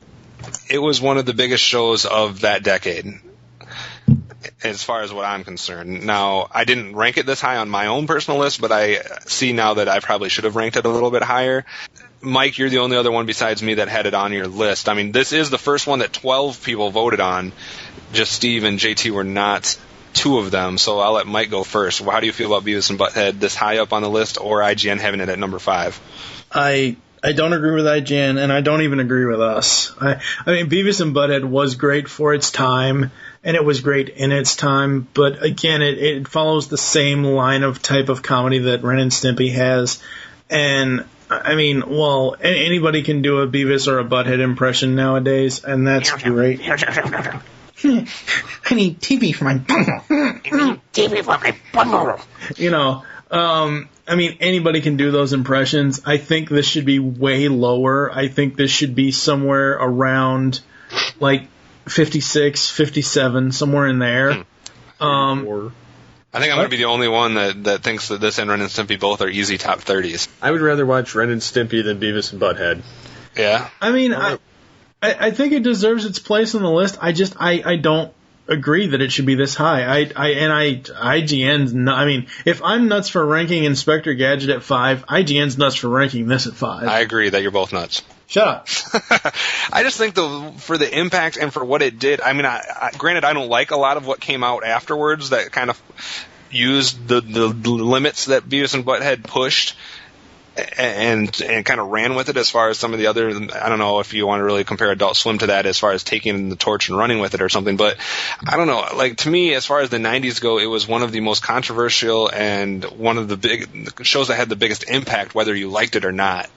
it was one of the biggest shows of that decade, as far as what I'm concerned. Now, I didn't rank it this high on my own personal list, but I see now that I probably should have ranked it a little bit higher. Mike, you're the only other one besides me that had it on your list. I mean, this is the first one that 12 people voted on. Just Steve and JT were not two of them, so I'll let Mike go first. How do you feel about Beavis and Butthead this high up on the list, or IGN having it at number 5? I don't agree with IGN, and I don't even agree with us. I mean, Beavis and Butthead was great for its time, and it was great in its time, but again, it follows the same line of type of comedy that Ren and Stimpy has, and I mean, well, anybody can do a Beavis or a Butthead impression nowadays, and that's great. I need TV for my bundle. You know, I mean, anybody can do those impressions. I think this should be way lower. I think this should be somewhere around, like, 56, 57, somewhere in there. I think I'm going to be the only one that thinks that this and Ren and Stimpy both are easy top 30s. I would rather watch Ren and Stimpy than Beavis and Butthead. Yeah. I mean, I think it deserves its place on the list. I don't agree that it should be this high. IGN's not, I mean, if I'm nuts for ranking Inspector Gadget at 5, IGN's nuts for ranking this at 5. I agree that you're both nuts. Shut up. I just think for the impact and for what it did, I mean, granted, I don't like a lot of what came out afterwards that kind of used the limits that Beavis and Butthead pushed and kind of ran with it as far as some of the other, I don't know if you want to really compare Adult Swim to that as far as taking the torch and running with it or something, but I don't know. Like, to me, as far as the 90s go, it was one of the most controversial and one of the big shows that had the biggest impact, whether you liked it or not.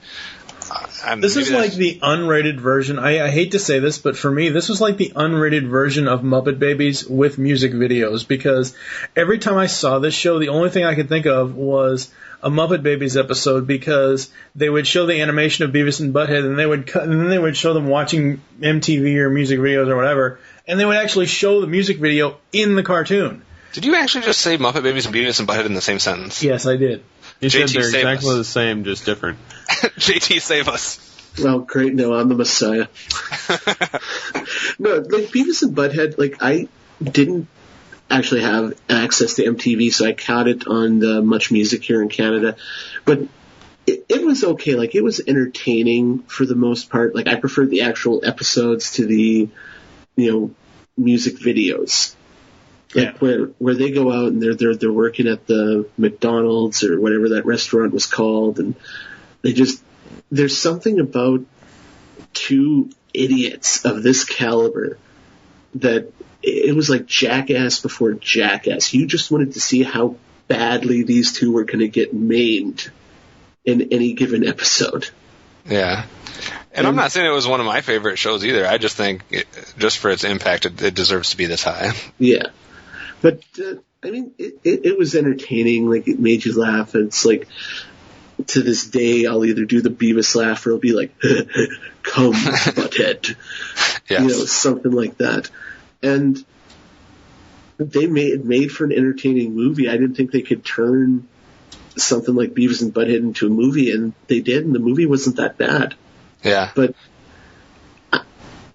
This is like the unrated version. I hate to say this, but for me, this was like the unrated version of Muppet Babies with music videos, because every time I saw this show, the only thing I could think of was a Muppet Babies episode, because they would show the animation of Beavis and Butthead, and they would cut, and then they would show them watching MTV or music videos or whatever, and they would actually show the music video in the cartoon. Did you actually just say Muppet Babies and Beavis and Butthead in the same sentence? Yes, I did. You said JT, they're save exactly us. the same, just different. JT, save us. Well, great. No, I'm the Messiah. No, like Beavis and Butthead, like I didn't actually have access to MTV, so I caught it on the Much Music here in Canada. But it was okay. Like, it was entertaining for the most part. Like, I preferred the actual episodes to the, music videos. Like, where they go out and they're working at the McDonald's or whatever that restaurant was called, and there's something about two idiots of this caliber that it was like Jackass before Jackass. You just wanted to see how badly these two were going to get maimed in any given episode. Yeah. And I'm not saying it was one of my favorite shows either. I just think, just for its impact, it deserves to be this high. Yeah. But, I mean, it was entertaining. Like, it made you laugh. And it's like, to this day, I'll either do the Beavis laugh or it'll be like, come, butthead. Yes. Something like that. And they made for an entertaining movie. I didn't think they could turn something like Beavis and Butthead into a movie, and they did, and the movie wasn't that bad. Yeah. But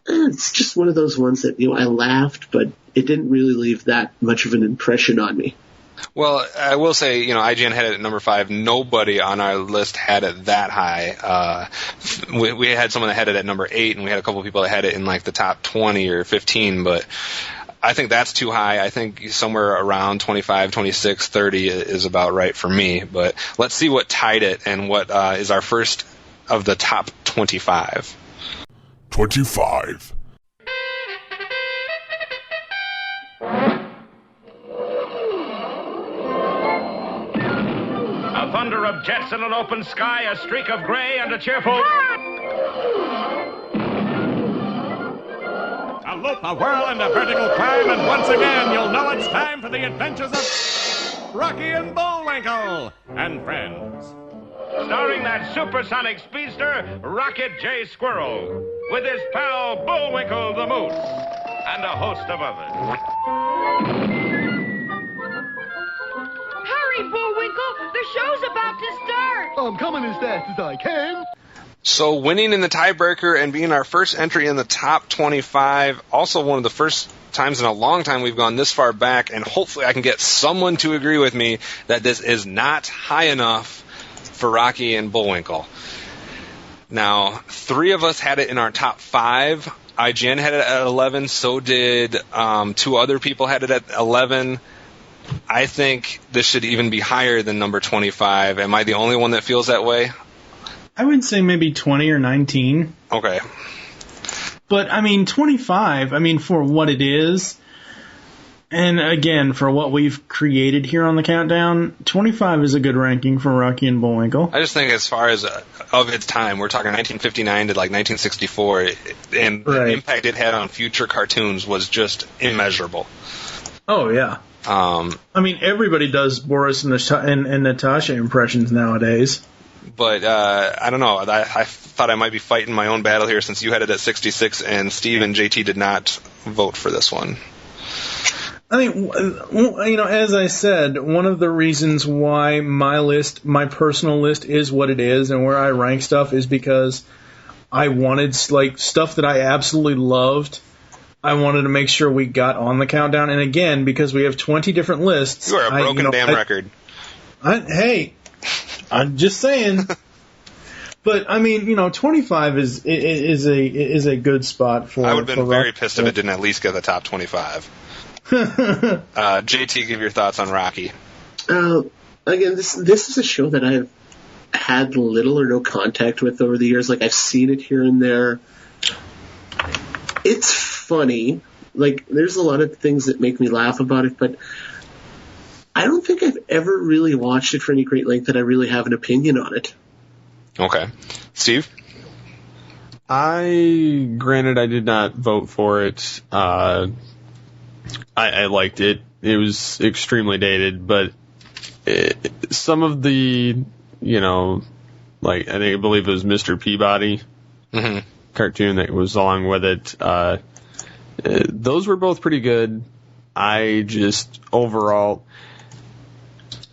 it's just one of those ones that, I laughed, but it didn't really leave that much of an impression on me. Well, I will say, IGN had it at number 5. Nobody on our list had it that high. We had someone that had it at number 8, and we had a couple of people that had it in like the top 20 or 15, but I think that's too high. I think somewhere around 25, 26, 30 is about right for me. But let's see what tied it and what is our first of the top 25. 25. A thunder of jets in an open sky, a streak of gray, and a cheerful... A loop, a whirl, and a vertical climb, and once again you'll know it's time for the adventures of Rocky and Bullwinkle and friends. Starring that supersonic speedster, Rocket J. Squirrel, with his pal Bullwinkle the Moose, and a host of others. Hurry, Bullwinkle! The show's about to start! I'm coming as fast as I can. So winning in the tiebreaker and being our first entry in the top 25, also one of the first times in a long time we've gone this far back, and hopefully I can get someone to agree with me that this is not high enough for Rocky and Bullwinkle. Now, 3 of us had it in our top 5. IGN had it at 11, so did 2 other people had it at 11. I think this should even be higher than number 25. Am I the only one that feels that way? I would say maybe 20 or 19. Okay. But, 25, for what it is, and again, for what we've created here on the countdown, 25 is a good ranking for Rocky and Bullwinkle. I just think as far as of its time, we're talking 1959 to 1964, and the impact it had on future cartoons was just immeasurable. Oh, yeah. Everybody does Boris and Natasha impressions nowadays. But I don't know. I thought I might be fighting my own battle here since you had it at 66 and Steve and JT did not vote for this one. As I said, one of the reasons why my personal list is what it is and where I rank stuff is because I wanted, stuff that I absolutely loved. I wanted to make sure we got on the countdown. And again, because we have 20 different lists. You are a broken record. Hey, I'm just saying. But 25 is a good spot for. I would have been very pissed if it didn't at least get the top 25. JT, give your thoughts on Rocky. Again, this is a show that I've had little or no contact with over the years. I've seen it here and there. It's funny. There's a lot of things that make me laugh about it, but I don't think I've ever really watched it for any great length that I really have an opinion on it. Okay. Steve? Granted, I did not vote for it. I liked it. It was extremely dated, but some of the, I believe it was Mr. Peabody cartoon that was along with it. Those were both pretty good. I just, overall,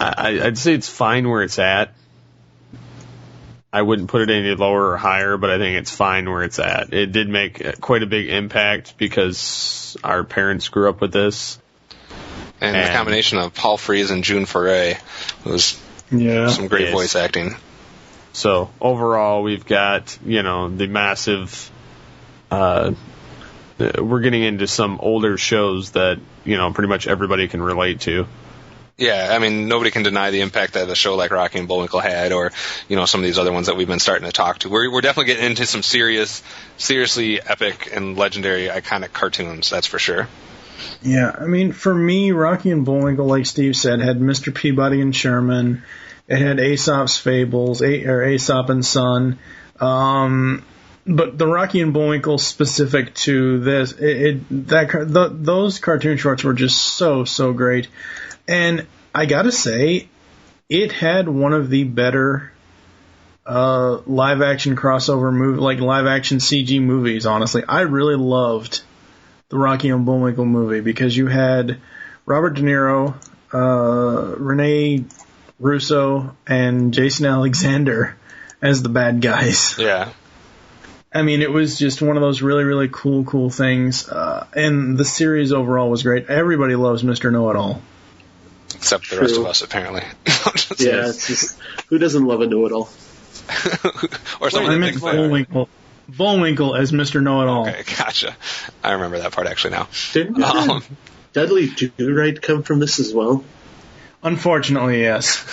I'd say it's fine where it's at. I wouldn't put it any lower or higher, but I think it's fine where it's at. It did make quite a big impact because our parents grew up with this. And the combination of Paul Frees and June Foray was some great voice acting. So overall, we've got, the massive... we're getting into some older shows that, pretty much everybody can relate to. Yeah, nobody can deny the impact that a show like Rocky and Bullwinkle had, or some of these other ones that we've been starting to talk to. We're definitely getting into some seriously epic and legendary, iconic cartoons. That's for sure. Yeah, for me, Rocky and Bullwinkle, like Steve said, had Mr. Peabody and Sherman. It had Aesop's Fables, or Aesop and Son. But the Rocky and Bullwinkle specific to this, those cartoon shorts were just so great. And I gotta say, it had one of the better live-action crossover movie, live-action CG movies, honestly. I really loved the Rocky and Bullwinkle movie because you had Robert De Niro, Rene Russo, and Jason Alexander as the bad guys. Yeah. It was just one of those really, really cool things. And the series overall was great. Everybody loves Mr. Know-It-All. Except the rest of us, apparently. It's just, who doesn't love a know-it-all? Or someone that thinks Bullwinkle as Mr. Know-It-All. Okay, gotcha. I remember that part actually now. Didn't Dudley Do-Right come from this as well? Unfortunately, yes.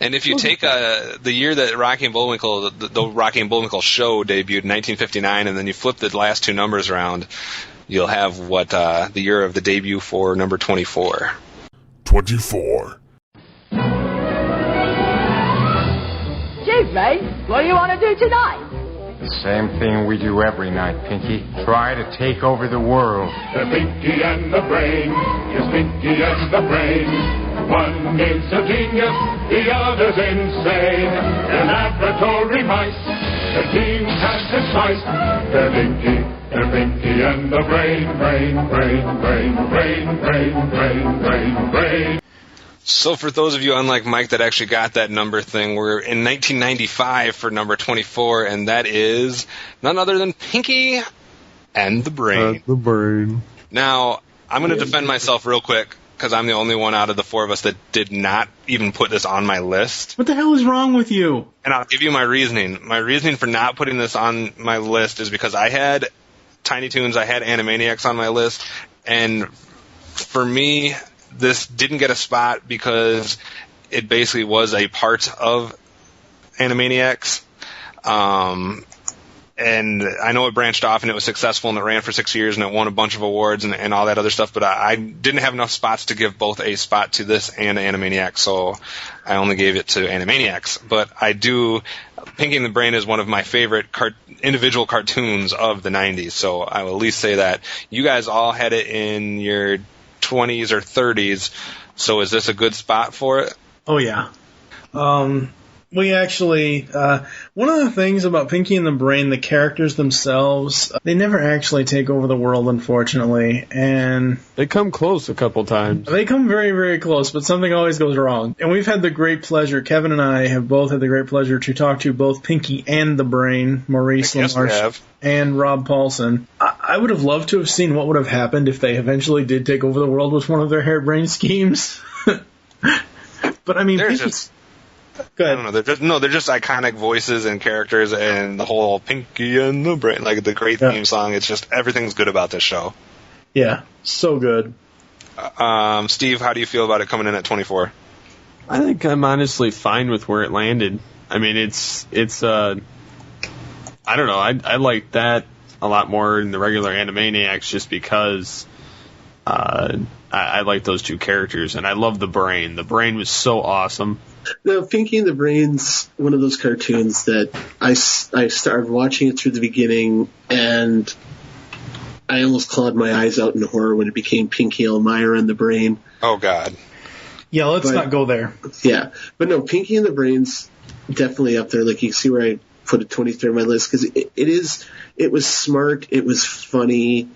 And if you take the year that Rocky and Bullwinkle, the Rocky and Bullwinkle show debuted in 1959, and then you flip the last two numbers around, you'll have what the year of the debut for number 24. 24. Gee, Ray, what do you want to do tonight? The same thing we do every night, Pinky. Try to take over the world. The Pinky and the Brain. Yes, Pinky and the Brain. One is a genius, the other's insane. They're laboratory mice. The team has its spice. They're Pinky and the Brain. So for those of you, unlike Mike, that actually got that number thing, we're in 1995 for number 24, and that is none other than Pinky and the Brain. Now, I'm going to defend myself real quick, because I'm the only one out of the four of us that did not even put this on my list. What the hell is wrong with you? And I'll give you my reasoning. My reasoning for not putting this on my list is because I had Tiny Toons, I had Animaniacs on my list, and for me, this didn't get a spot because it basically was a part of Animaniacs. And I know it branched off and it was successful and it ran for 6 years and it won a bunch of awards and all that other stuff, but I didn't have enough spots to give both a spot to this and Animaniacs, so I only gave it to Animaniacs. But I do, Pinky and the Brain is one of my favorite individual cartoons of the 90s, so I will at least say that. You guys all had it in your 20s or 30s, so is this a good spot for it? Oh, yeah. We actually, one of the things about Pinky and the Brain, the characters themselves, they never actually take over the world, unfortunately, and they come close a couple times. They come very, very close, but something always goes wrong. And we've had the great pleasure, Kevin and I have both had the great pleasure to talk to both Pinky and the Brain, Maurice LaMarche and Rob Paulson. I would have loved to have seen what would have happened if they eventually did take over the world with one of their harebrained schemes. But I mean, Go ahead. I don't know. They're just iconic voices and characters, and the whole Pinky and the Brain, like the great theme song. It's just everything's good about this show. Yeah, so good. Steve, how do you feel about it coming in at 24? I think I'm honestly fine with where it landed. I mean, it's I don't know. I like that a lot more than the regular Animaniacs just because I like those two characters, and I love the Brain. The Brain was so awesome. No, Pinky and the Brain's one of those cartoons that I started watching it through the beginning, and I almost clawed my eyes out in horror when it became Pinky, Elmira, and the Brain. Oh, God. Yeah, let's not go there. Yeah, but no, Pinky and the Brain's definitely up there. Like, you can see where I put it 23rd on my list, because it was smart, it was funny.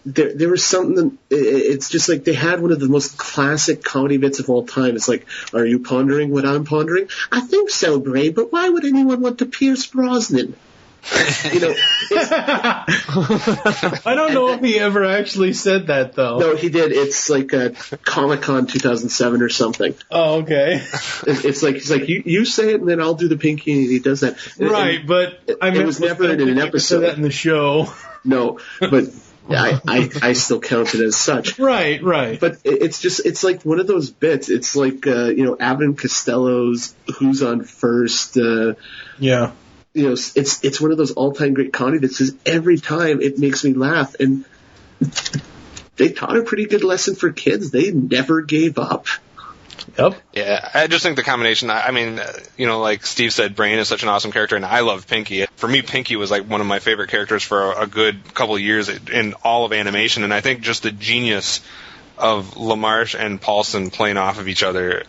There was something. It's just like they had one of the most classic comedy bits of all time. It's like, are you pondering what I'm pondering? I think so, Brain. But why would anyone want to Pierce Brosnan? You know, I don't know if he ever actually said that though. No, he did. It's like Comic-Con 2007 or something. Oh, okay. It's like he's like, you say it and then I'll do the Pinky, and he does that. Right, but I mean, it was never in an episode. That in the show. No, but. I still count it as such. Right. But it's like one of those bits. It's like, Abbott and Costello's Who's on First. Yeah. It's one of those all-time great comedy bits. Because every time it makes me laugh. And they taught a pretty good lesson for kids. They never gave up. Yep. Yeah, I just think the combination, I mean, like Steve said, Brain is such an awesome character, and I love Pinky. For me, Pinky was like one of my favorite characters for a good couple of years in all of animation, and I think just the genius of LaMarche and Paulson playing off of each other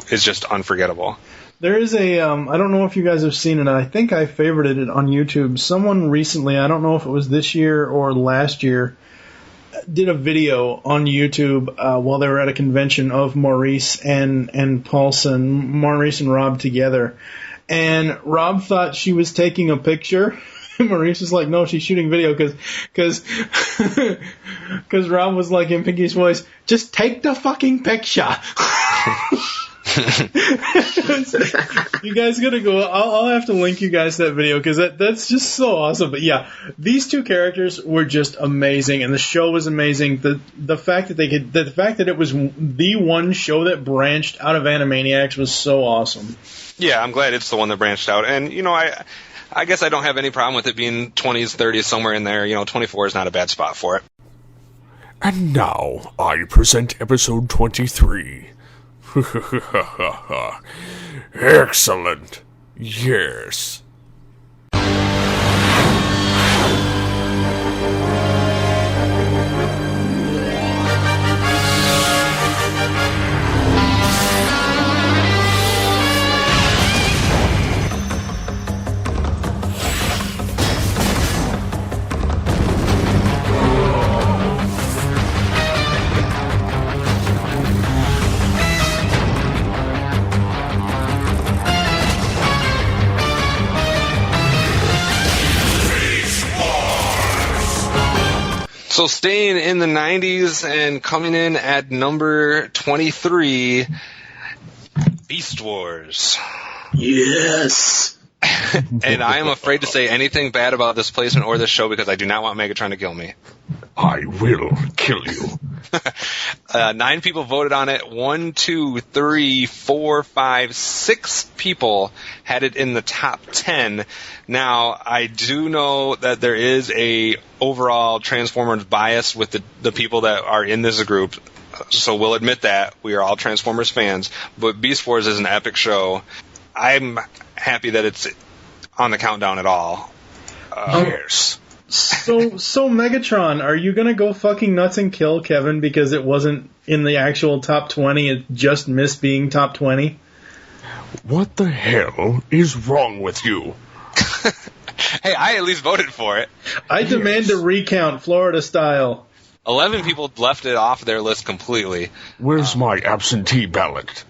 is just unforgettable. There is I don't know if you guys have seen it, I think I favorited it on YouTube. Someone recently, I don't know if it was this year or last year, did a video on YouTube while they were at a convention of Maurice and Paulson, Maurice and Rob together. And Rob thought she was taking a picture. Maurice was like, no, she's shooting video because Rob was like in Pinky's voice, just take the fucking picture. You guys gotta go. I'll have to link you guys to that video because that's just so awesome. But yeah, these two characters were just amazing, and the show was amazing. The fact that it was the one show that branched out of Animaniacs was so awesome. Yeah, I'm glad it's the one that branched out, and I guess I don't have any problem with it being 20s, 30s, somewhere in there. 24 is not a bad spot for it. And now I present episode 23. Excellent. Yes. So staying in the 90s and coming in at number 23, Beast Wars. Yes. And I am afraid to say anything bad about this placement or this show because I do not want Megatron to kill me. I will kill you. 9 people voted on it. 1, 2, 3, 4, 5, 6 people had it in the top 10. Now, I do know that there is a overall Transformers bias with the people that are in this group. So we'll admit that. We are all Transformers fans. But Beast Wars is an epic show. I'm happy that it's on the countdown at all. Yes. So Megatron, are you gonna go fucking nuts and kill Kevin because it wasn't in the actual top 20? It just missed being top 20. What the hell is wrong with you? Hey, I at least voted for it. I demand a recount, Florida style. 11 people left it off their list completely. Where's my absentee ballot?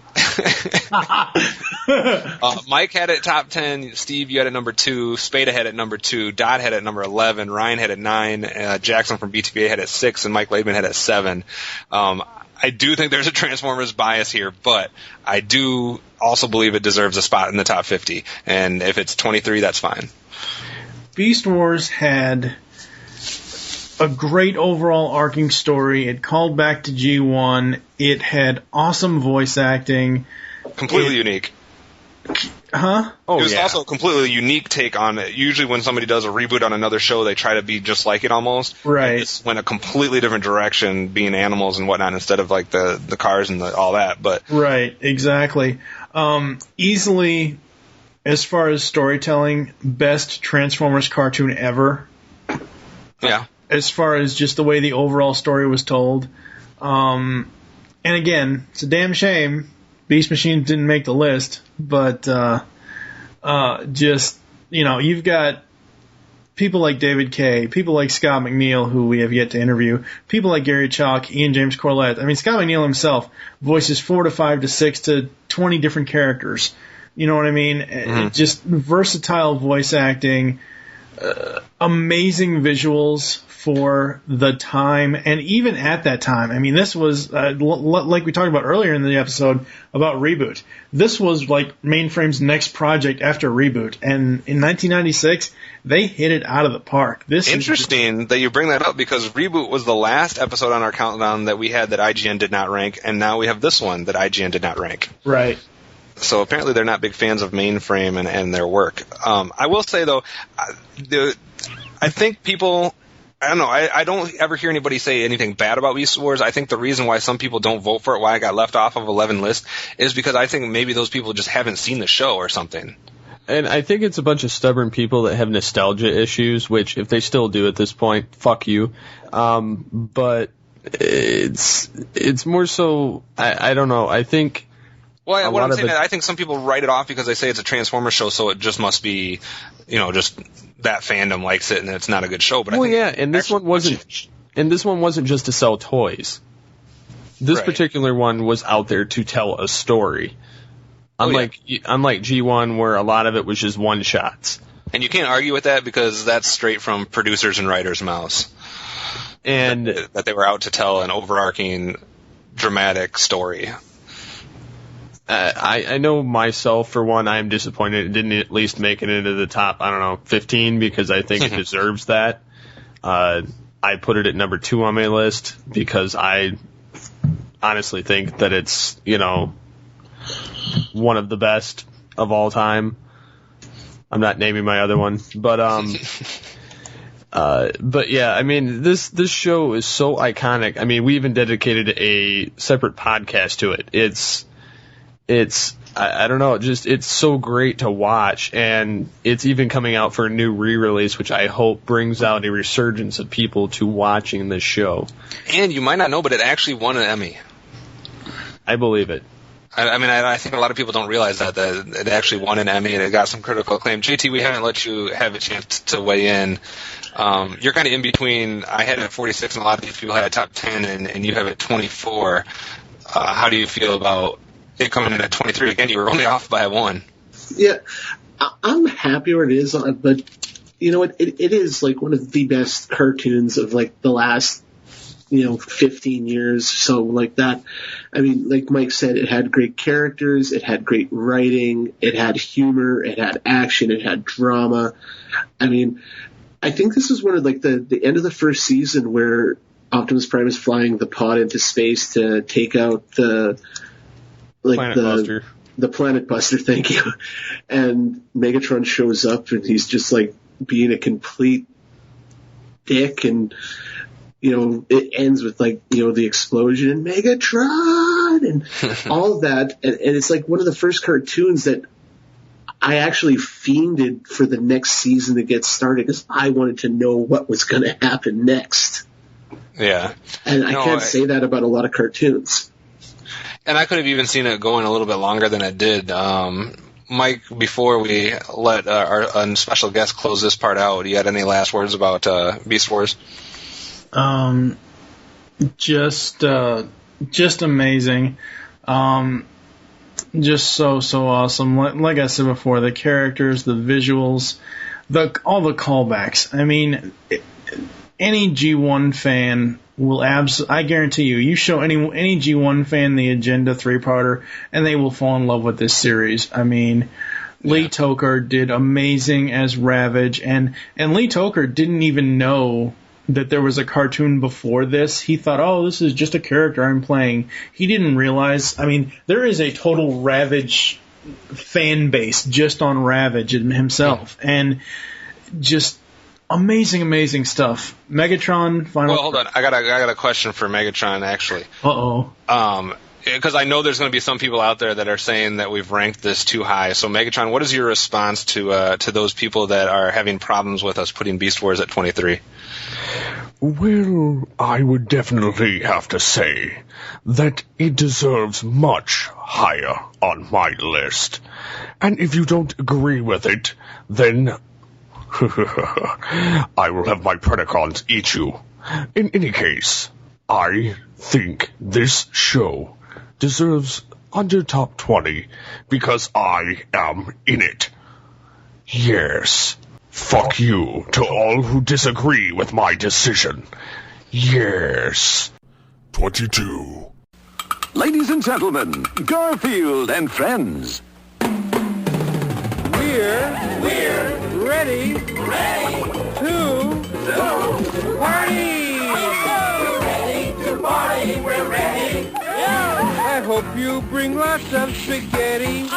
Mike had it top 10. Steve, you had it number 2. Spada had it number 2. Dot had it number 11. Ryan had it 9. Jackson from BTVA had it 6. And Mike Laidman had it 7. I do think there's a Transformers bias here, but I do also believe it deserves a spot in the top 50. And if it's 23, that's fine. Beast Wars had a great overall arcing story. It called back to G1. It had awesome voice acting. Completely unique. Huh? Oh, it was also a completely unique take on it. Usually when somebody does a reboot on another show, they try to be just like it almost. Right. This went a completely different direction, being animals and whatnot, instead of like the cars and all that. But right, exactly. Easily, as far as storytelling, best Transformers cartoon ever. Yeah. As far as just the way the overall story was told. And again, it's a damn shame Beast Machines didn't make the list, but just, you've got people like David Kay, people like Scott McNeil, who we have yet to interview, people like Gary Chalk, Ian James Corlett. I mean, Scott McNeil himself voices 4 to 5 to 6 to 20 different characters. You know what I mean? Mm-hmm. Just versatile voice acting, amazing visuals for the time, and even at that time, I mean, this was, like we talked about earlier in the episode about Reboot, this was like Mainframe's next project after Reboot, and in 1996, they hit it out of the park. Interesting that you bring that up, because Reboot was the last episode on our countdown that we had that IGN did not rank, and now we have this one that IGN did not rank. Right. So apparently they're not big fans of Mainframe and their work. I will say, though, I think people... I don't know. I don't ever hear anybody say anything bad about Beast Wars. I think the reason why some people don't vote for it, why I got left off of 11 list, is because I think maybe those people just haven't seen the show or something. And I think it's a bunch of stubborn people that have nostalgia issues, which if they still do at this point, fuck you. But it's more so, I don't know. I think... Well, what I'm saying is I think some people write it off because they say it's a Transformers show, so it just must be, just that fandom likes it and it's not a good show. But this one wasn't just to sell toys. This particular one was out there to tell a story. Unlike G1, where a lot of it was just one shots. And you can't argue with that because that's straight from producers and writers' mouths. And that they were out to tell an overarching dramatic story. I know myself, for one, I'm disappointed it didn't at least make it into the top, 15, because I think it deserves that. I put it at number 2 on my list because I honestly think that it's, one of the best of all time. I'm not naming my other one, but yeah, I mean, this show is so iconic. I mean, we even dedicated a separate podcast to it. I don't know, it's so great to watch, and it's even coming out for a new re-release, which I hope brings out a resurgence of people to watching this show. And you might not know, but it actually won an Emmy. I believe it. I think a lot of people don't realize that it actually won an Emmy and it got some critical acclaim. JT, we haven't let you have a chance to weigh in. You're kind of in between. I had it at 46, and a lot of these people had it top 10, and you have it 24. How do you feel about it coming in at 23? Again, you were only off by 1. Yeah, I'm happy where it is, but you know, it is like one of the best cartoons of like the last, 15 years, so like that. I mean, like Mike said, it had great characters, it had great writing, it had humor, it had action, it had drama. I mean, I think this is one of like the end of the first season where Optimus Prime is flying the pod into space to take out the Planet Buster, thank you. And Megatron shows up and he's just like being a complete dick, and it ends with like, the explosion and Megatron and all of that. And it's like one of the first cartoons that I actually fiended for the next season to get started because I wanted to know what was going to happen next. Yeah. And I can't say that about a lot of cartoons. And I could have even seen it going a little bit longer than it did. Mike, before we let our special guest close this part out, you had any last words about Beast Wars? Just amazing. Just so awesome. Like I said before, the characters, the visuals, all the callbacks. I mean, any G1 fan will I guarantee you show any G1 fan the Agenda 3-parter, and they will fall in love with this series. I mean, Lee Toker did amazing as Ravage, and Lee Toker didn't even know that there was a cartoon before this. He thought, oh, this is just a character I'm playing. He didn't realize, I mean, there is a total Ravage fan base just on Ravage himself, and just amazing stuff. Megatron, final... Well, hold on. I got a question for Megatron, actually. Uh-oh. Because I know there's going to be some people out there that are saying that we've ranked this too high. So, Megatron, what is your response to those people that are having problems with us putting Beast Wars at 23? Well, I would definitely have to say that it deserves much higher on my list. And if you don't agree with it, then I will have my Predacons eat you. In any case, I think this show deserves under top 20 because I am in it. Yes. Fuck you to all who disagree with my decision. Yes. 22. Ladies and gentlemen, Garfield and friends. We're ready to party. We're ready to party. We're ready. I hope you bring lots of spaghetti.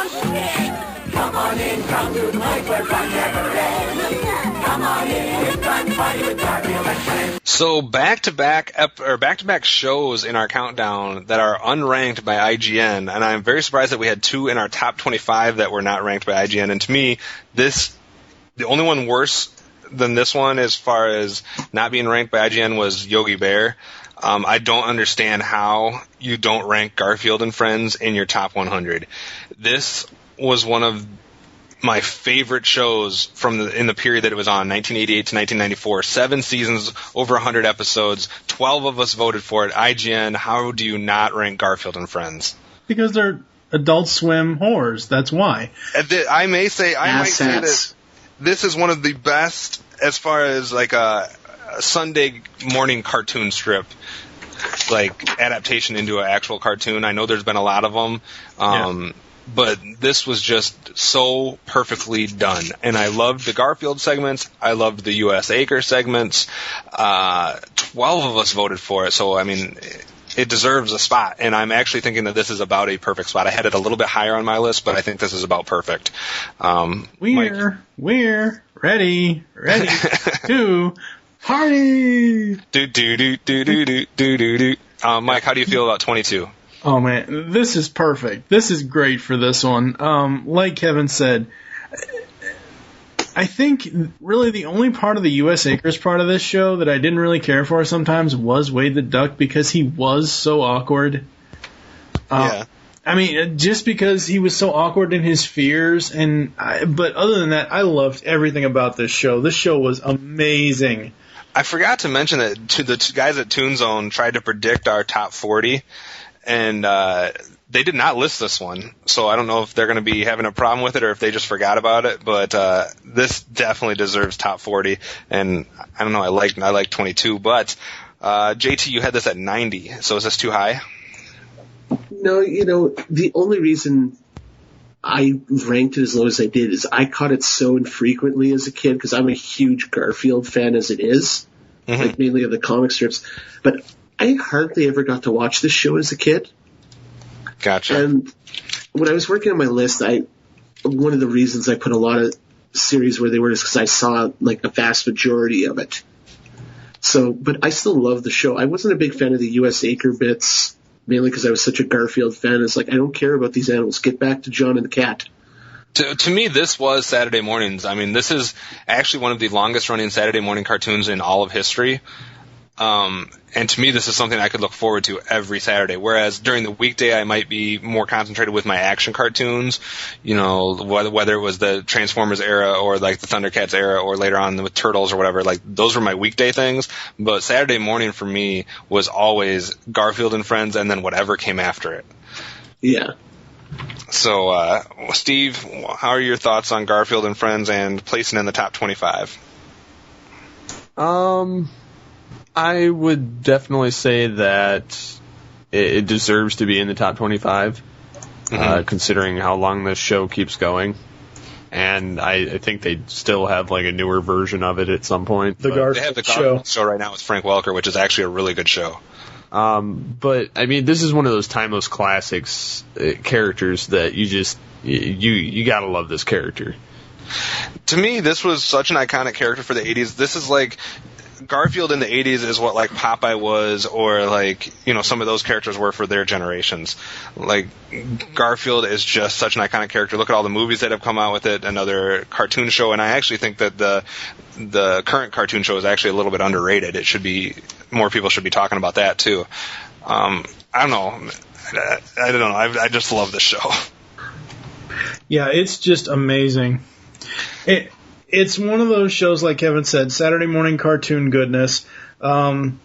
Come on in, come to the night where fun never ends. Come on in, it's time to party with Garfield and friends. So back-to-back shows in our countdown that are unranked by IGN, and I'm very surprised that we had 2 in our top 25 that were not ranked by IGN. And to me, the only one worse than this one as far as not being ranked by IGN was Yogi Bear. I don't understand how you don't rank Garfield and Friends in your top 100. This was one of my favorite shows in the period that it was on, 1988 to 1994. 7 seasons, over 100 episodes. 12 of us voted for it. IGN, how do you not rank Garfield and Friends? Because they're Adult Swim whores. That's why. I might say that this is one of the best as far as like a Sunday morning cartoon strip, like adaptation into an actual cartoon. I know there's been a lot of them. But this was just so perfectly done. And I loved the Garfield segments. I loved the U.S. Acre segments. 12 of us voted for it. So, I mean, it deserves a spot. And I'm actually thinking that this is about a perfect spot. I had it a little bit higher on my list, but I think this is about perfect. We're ready to party. Mike, how do you feel about 22? Oh man, this is perfect. This is great for this one. Like Kevin said, I think really the only part of the U.S. Acres part of this show that I didn't really care for sometimes was Wade the Duck because he was so awkward. I mean, just because he was so awkward in his fears, but other than that, I loved everything about this show. This show was amazing. I forgot to mention that the guys at Toon Zone tried to predict our top 40. And They did not list this one, so I don't know if they're going to be having a problem with it or if they just forgot about it. But this definitely deserves top 40, and I don't know. I like 22, but JT, you had this at 90. So is this too high? No, the only reason I ranked it as low as I did is I caught it so infrequently as a kid because I'm a huge Garfield fan as it is, like mainly of the comic strips. But I hardly ever got to watch this show as a kid. Gotcha. And when I was working on my list, one of the reasons I put a lot of series where they were is because I saw like a vast majority of it. So, but I still love the show. I wasn't a big fan of the U.S. Acre bits, mainly because I was such a Garfield fan. It's like, I don't care about these animals. Get back to John and the cat. To me, this was Saturday mornings. I mean, this is actually one of the longest running Saturday morning cartoons in all of history. And to me, this is something I could look forward to every Saturday. Whereas during the weekday, I might be more concentrated with my action cartoons, whether it was the Transformers era or like the Thundercats era or later on with Turtles or whatever. Like those were my weekday things. But Saturday morning for me was always Garfield and Friends and then whatever came after it. Yeah. So, Steve, how are your thoughts on Garfield and Friends and placing in the top 25? I would definitely say that it deserves to be in the top 25, considering how long this show keeps going. And I think they still have like a newer version of it at some point. They have the Garfield show right now with Frank Welker, which is actually a really good show. But I mean, this is one of those timeless classics characters that you gotta love this character. To me, this was such an iconic character for the 80s. This is like Garfield in the 80s is what like Popeye was, or like, some of those characters were for their generations. Like Garfield is just such an iconic character. Look at all the movies that have come out with it, another cartoon show, and I actually think that the current cartoon show is actually a little bit underrated. It should be, more people should be talking about that too. I don't know. I don't know. I just love this show. Yeah, it's just amazing. It's one of those shows, like Kevin said, Saturday morning cartoon goodness. And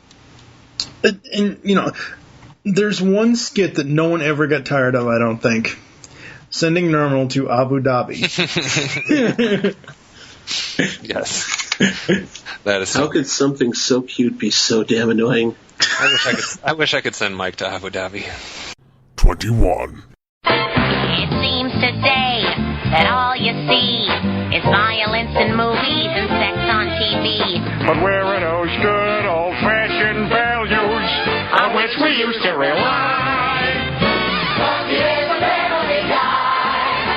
there's one skit that no one ever got tired of, I don't think. Sending Normal to Abu Dhabi. Yes. That is. How could something so cute be so damn annoying? I wish I could send Mike to Abu Dhabi. 21. It seems today that all you see is violence in movies and sex on TV. But where are those good old-fashioned values on which we used to rely? Lucky is the family guy.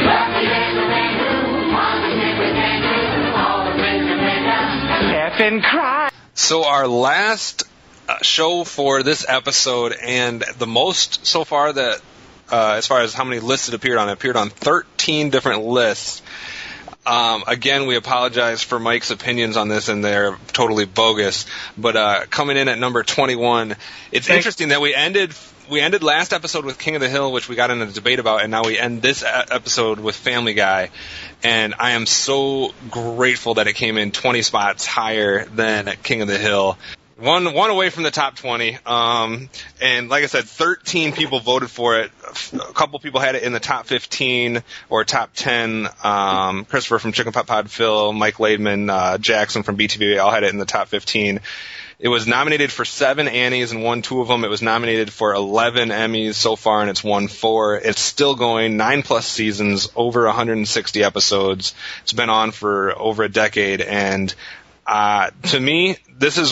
Lucky is the man who wants to stick with kangaroo. All the things that make us laugh and cry. So our last show for this episode, and the most so far that as far as how many lists it appeared on 13 different lists. Again, we apologize for Mike's opinions on this, and they're totally bogus. But coming in at number 21, it's interesting that we ended last episode with King of the Hill, which we got in a debate about, and now we end this episode with Family Guy. And I am so grateful that it came in 20 spots higher than King of the Hill. One away from the top 20. And like I said, 13 people voted for it. A couple people had it in the top 15 or top 10. Christopher from Chicken Pot Pod, Phil, Mike Laidman, Jackson from BTV all had it in the top 15. It was nominated for 7 Annies and won 2 of them. It was nominated for 11 Emmys so far, and it's won 4. It's still going, 9+ seasons, over 160 episodes. It's been on for over a decade, and to me, this is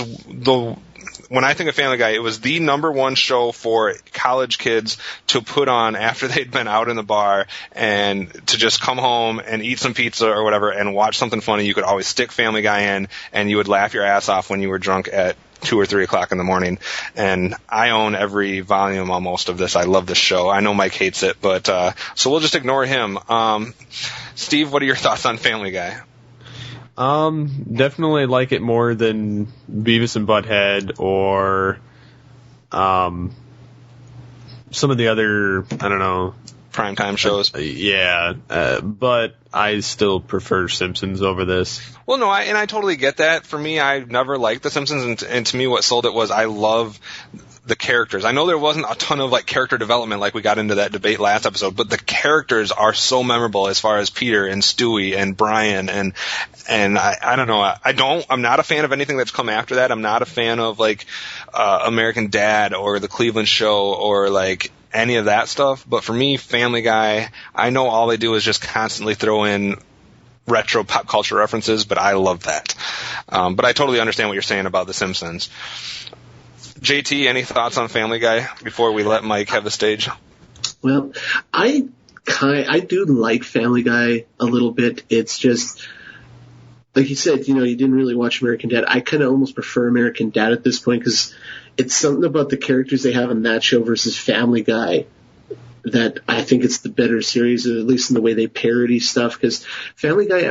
when I think of Family Guy, it was the number one show for college kids to put on after they'd been out in the bar and to just come home and eat some pizza or whatever and watch something funny. You could always stick Family Guy in, and you would laugh your ass off when you were drunk at 2 or 3 o'clock in the morning. And I own every volume almost of this. I love this show. I know Mike hates it, but so we'll just ignore him. Steve, what are your thoughts on Family Guy? Definitely like it more than Beavis and Butthead or some of the other, I don't know, primetime shows. But I still prefer Simpsons over this. Well, no, I totally get that. For me, I never liked The Simpsons, and to me what sold it was I love the characters. I know there wasn't a ton of I'm development like we got into that debate last episode, but the characters are so memorable as far as Peter and Stewie and Brian and I don't know. I'm not a fan of anything that's come after that. I'm not a fan of American Dad or The Cleveland Show or any of that stuff. But for me, Family Guy, I know all they do is just constantly throw in retro pop culture references, but I love that. But I totally understand what you're saying about The Simpsons. JT, any thoughts on Family Guy before we let Mike have the stage? Well, I do like Family Guy a little bit. It's just, like you said, you didn't really watch American Dad. I kind of almost prefer American Dad at this point because it's something about the characters they have in that show versus Family Guy that I think it's the better series, at least in the way they parody stuff. Because Family Guy,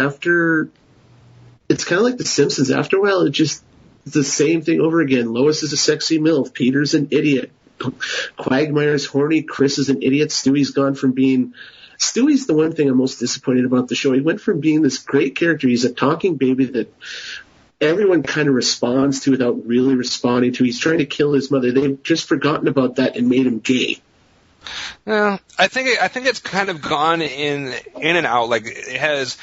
it's kind of like The Simpsons. After a while, it's the same thing over again. Lois is a sexy MILF. Peter's an idiot. Quagmire's horny. Chris is an idiot. Stewie's the one thing I'm most disappointed about the show. He went from being this great character. He's a talking baby that everyone kind of responds to without really responding to. He's trying to kill his mother. They've just forgotten about that and made him gay. Well, I think it's kind of gone in and out. It has.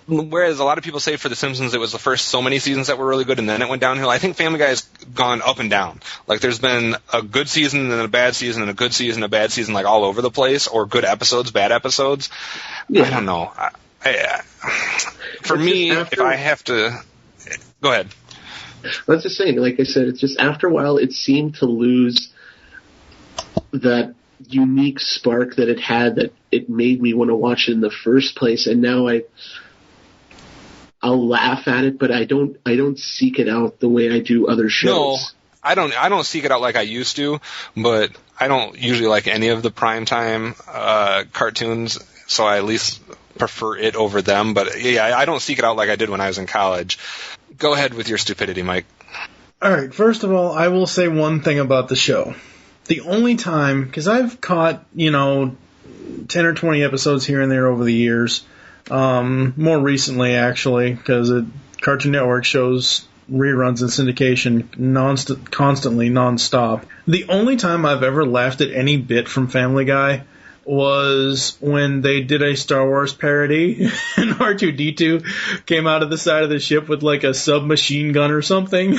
Whereas a lot of people say for The Simpsons it was the first so many seasons that were really good and then it went downhill, I think Family Guy has gone up and down. There's been a good season and then a bad season and a good season, a bad season, all over the place, or good episodes, bad episodes. Yeah. I don't know. For me, if I have to... Go ahead. I was just saying, like I said, it's just after a while it seemed to lose that unique spark that it had that it made me want to watch it in the first place, and now I'll laugh at it, but I don't seek it out the way I do other shows. No, I don't seek it out like I used to, but I don't usually like any of the primetime cartoons, so I at least prefer it over them. But yeah, I don't seek it out like I did when I was in college. Go ahead with your stupidity, Mike. All right, first of all, I will say one thing about the show. The only time, because I've caught, 10 or 20 episodes here and there over the years, more recently, actually, because Cartoon Network shows reruns and syndication constantly, nonstop. The only time I've ever laughed at any bit from Family Guy was when they did a Star Wars parody and R2-D2 came out of the side of the ship with a submachine gun or something.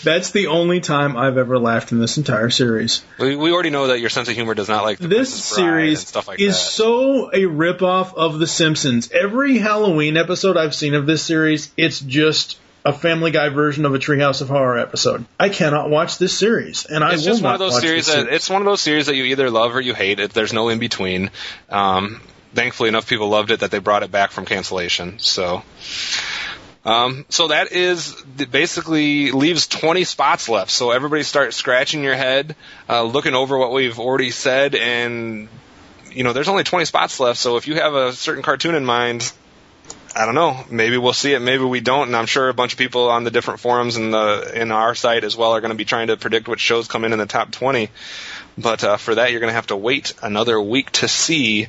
That's the only time I've ever laughed in this entire series. We already know that your sense of humor does not like this series and stuff like is that. So a ripoff of The Simpsons. Every Halloween episode I've seen of this series, it's just a Family Guy version of a Treehouse of Horror episode. I cannot watch this series, and I will not watch this series. It's one of those series that you either love or you hate. There's no in between. Thankfully, enough people loved it that they brought it back from cancellation. So that basically leaves 20 spots left. So everybody start scratching your head, looking over what we've already said, and there's only 20 spots left. So if you have a certain cartoon in mind, I don't know. Maybe we'll see it. Maybe we don't. And I'm sure a bunch of people on the different forums in our site as well are going to be trying to predict which shows come in the top 20. But for that, you're going to have to wait another week to see.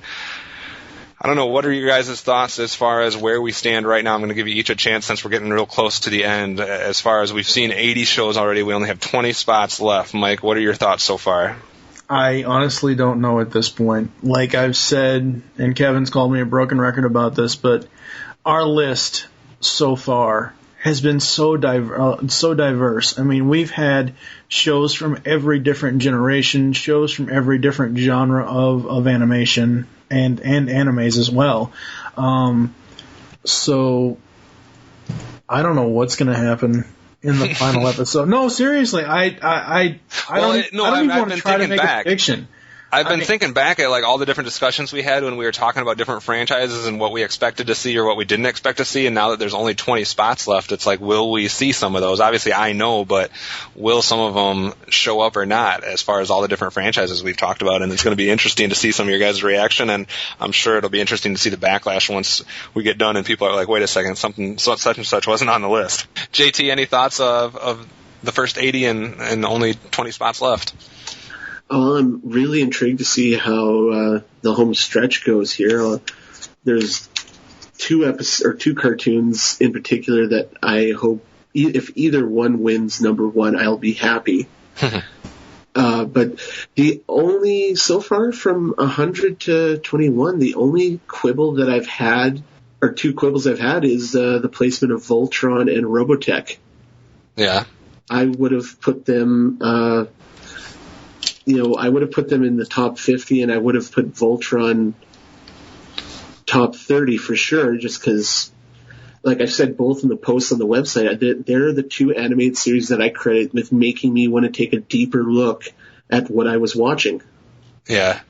I don't know. What are your guys' thoughts as far as where we stand right now? I'm going to give you each a chance since we're getting real close to the end. As far as we've seen 80 shows already, we only have 20 spots left. Mike, what are your thoughts so far? I honestly don't know at this point. Like I've said, and Kevin's called me a broken record about this, but our list so far has been so diverse. I mean, we've had shows from every different generation, shows from every different genre of animation and animes as well. So I don't know what's going to happen in the final episode. No, seriously, I don't even want to try to make a prediction. I've been thinking back at all the different discussions we had when we were talking about different franchises and what we expected to see or what we didn't expect to see, and now that there's only 20 spots left, it's will we see some of those? Obviously, I know, but will some of them show up or not as far as all the different franchises we've talked about? And it's going to be interesting to see some of your guys' reaction, and I'm sure it'll be interesting to see the backlash once we get done and people are like, wait a second, something such and such wasn't on the list. JT, any thoughts of the first 80 and only 20 spots left? I'm really intrigued to see how the home stretch goes here. There's two cartoons in particular that I hope, if either one wins number one, I'll be happy. But the only, so far from 100 to 21, the only quibble that I've had, or two quibbles I've had, is the placement of Voltron and Robotech. Yeah. I would have put them, I would have put them in the top 50, and I would have put Voltron top 30 for sure, just because, like I said, both in the posts on the website, they're the two animated series that I credit with making me want to take a deeper look at what I was watching. Yeah.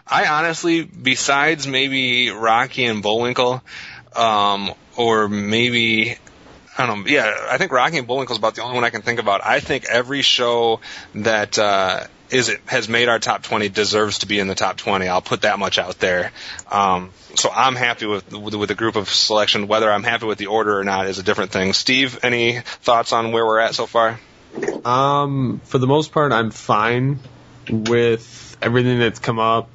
I honestly, besides maybe Rocky and Bullwinkle, or maybe, I don't know, yeah, I think Rocky and Bullwinkle is about the only one I can think about. I think every show that has made our top 20 deserves to be in the top 20. I'll put that much out there. So I'm happy with the group of selection. Whether I'm happy with the order or not is a different thing. Steve, any thoughts on where we're at so far? For the most part, I'm fine with everything that's come up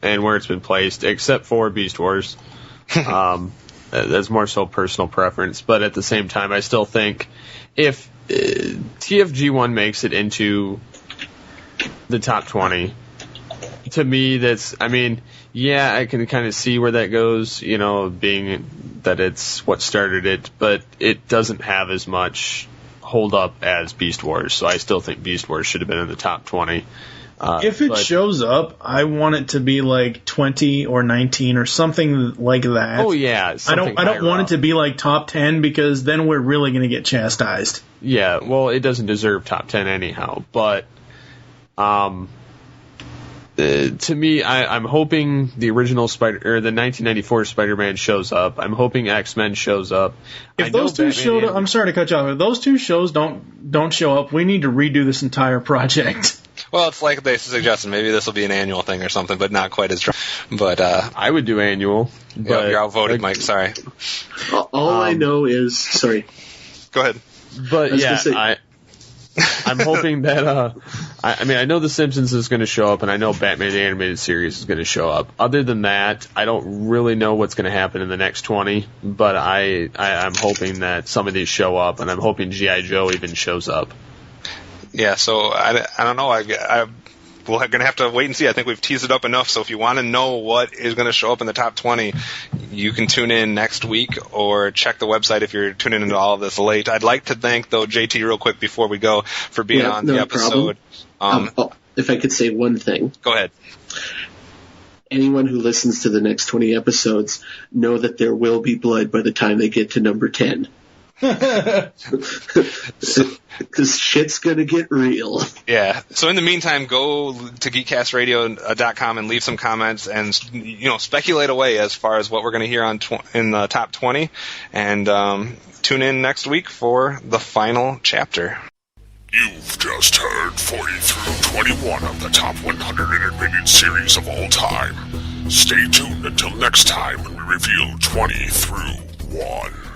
and where it's been placed, except for Beast Wars. That's more so personal preference, but at the same time, I still think if TFG1 makes it into the top 20, to me, that's, I mean, yeah, I can kind of see where that goes, being that it's what started it, but it doesn't have as much hold up as Beast Wars, so I still think Beast Wars should have been in the top 20. If it shows up, I want it to be like 20 or 19 or something like that. Oh yeah, I don't want it to be like top 10, because then we're really going to get chastised. Yeah, well, it doesn't deserve top 10 anyhow, but to me, I'm hoping the original the 1994 Spider-Man shows up. I'm hoping X-Men shows up. If those two showed up, I'm sorry to cut you off. If those two shows don't show up, we need to redo this entire project. Well, it's like they suggested. Maybe this will be an annual thing or something, but not quite as strong. But I would do annual. But you're outvoted, Mike. Sorry. All I know is, sorry. Go ahead. But yeah, I'm hoping that. I know The Simpsons is going to show up, and I know Batman the Animated Series is going to show up. Other than that, I don't really know what's going to happen in the next 20. But I'm hoping that some of these show up, and I'm hoping G.I. Joe even shows up. Yeah, so I don't know. We're going to have to wait and see. I think we've teased it up enough. So if you want to know what is going to show up in the top 20, you can tune in next week or check the website if you're tuning into all of this late. I'd like to thank, though, JT, real quick before we go, for being on the episode. If I could say one thing. Go ahead. Anyone who listens to the next 20 episodes know that there will be blood by the time they get to number 10. Because shit's gonna get real. Yeah. So in the meantime, go to GeekCastRadio.com and leave some comments and speculate away as far as what we're going to hear in the top 20, and tune in next week for the final chapter. You've just heard 40 through 21 of the top 100 animated series of all time. Stay tuned until next time when we reveal 20 through 1.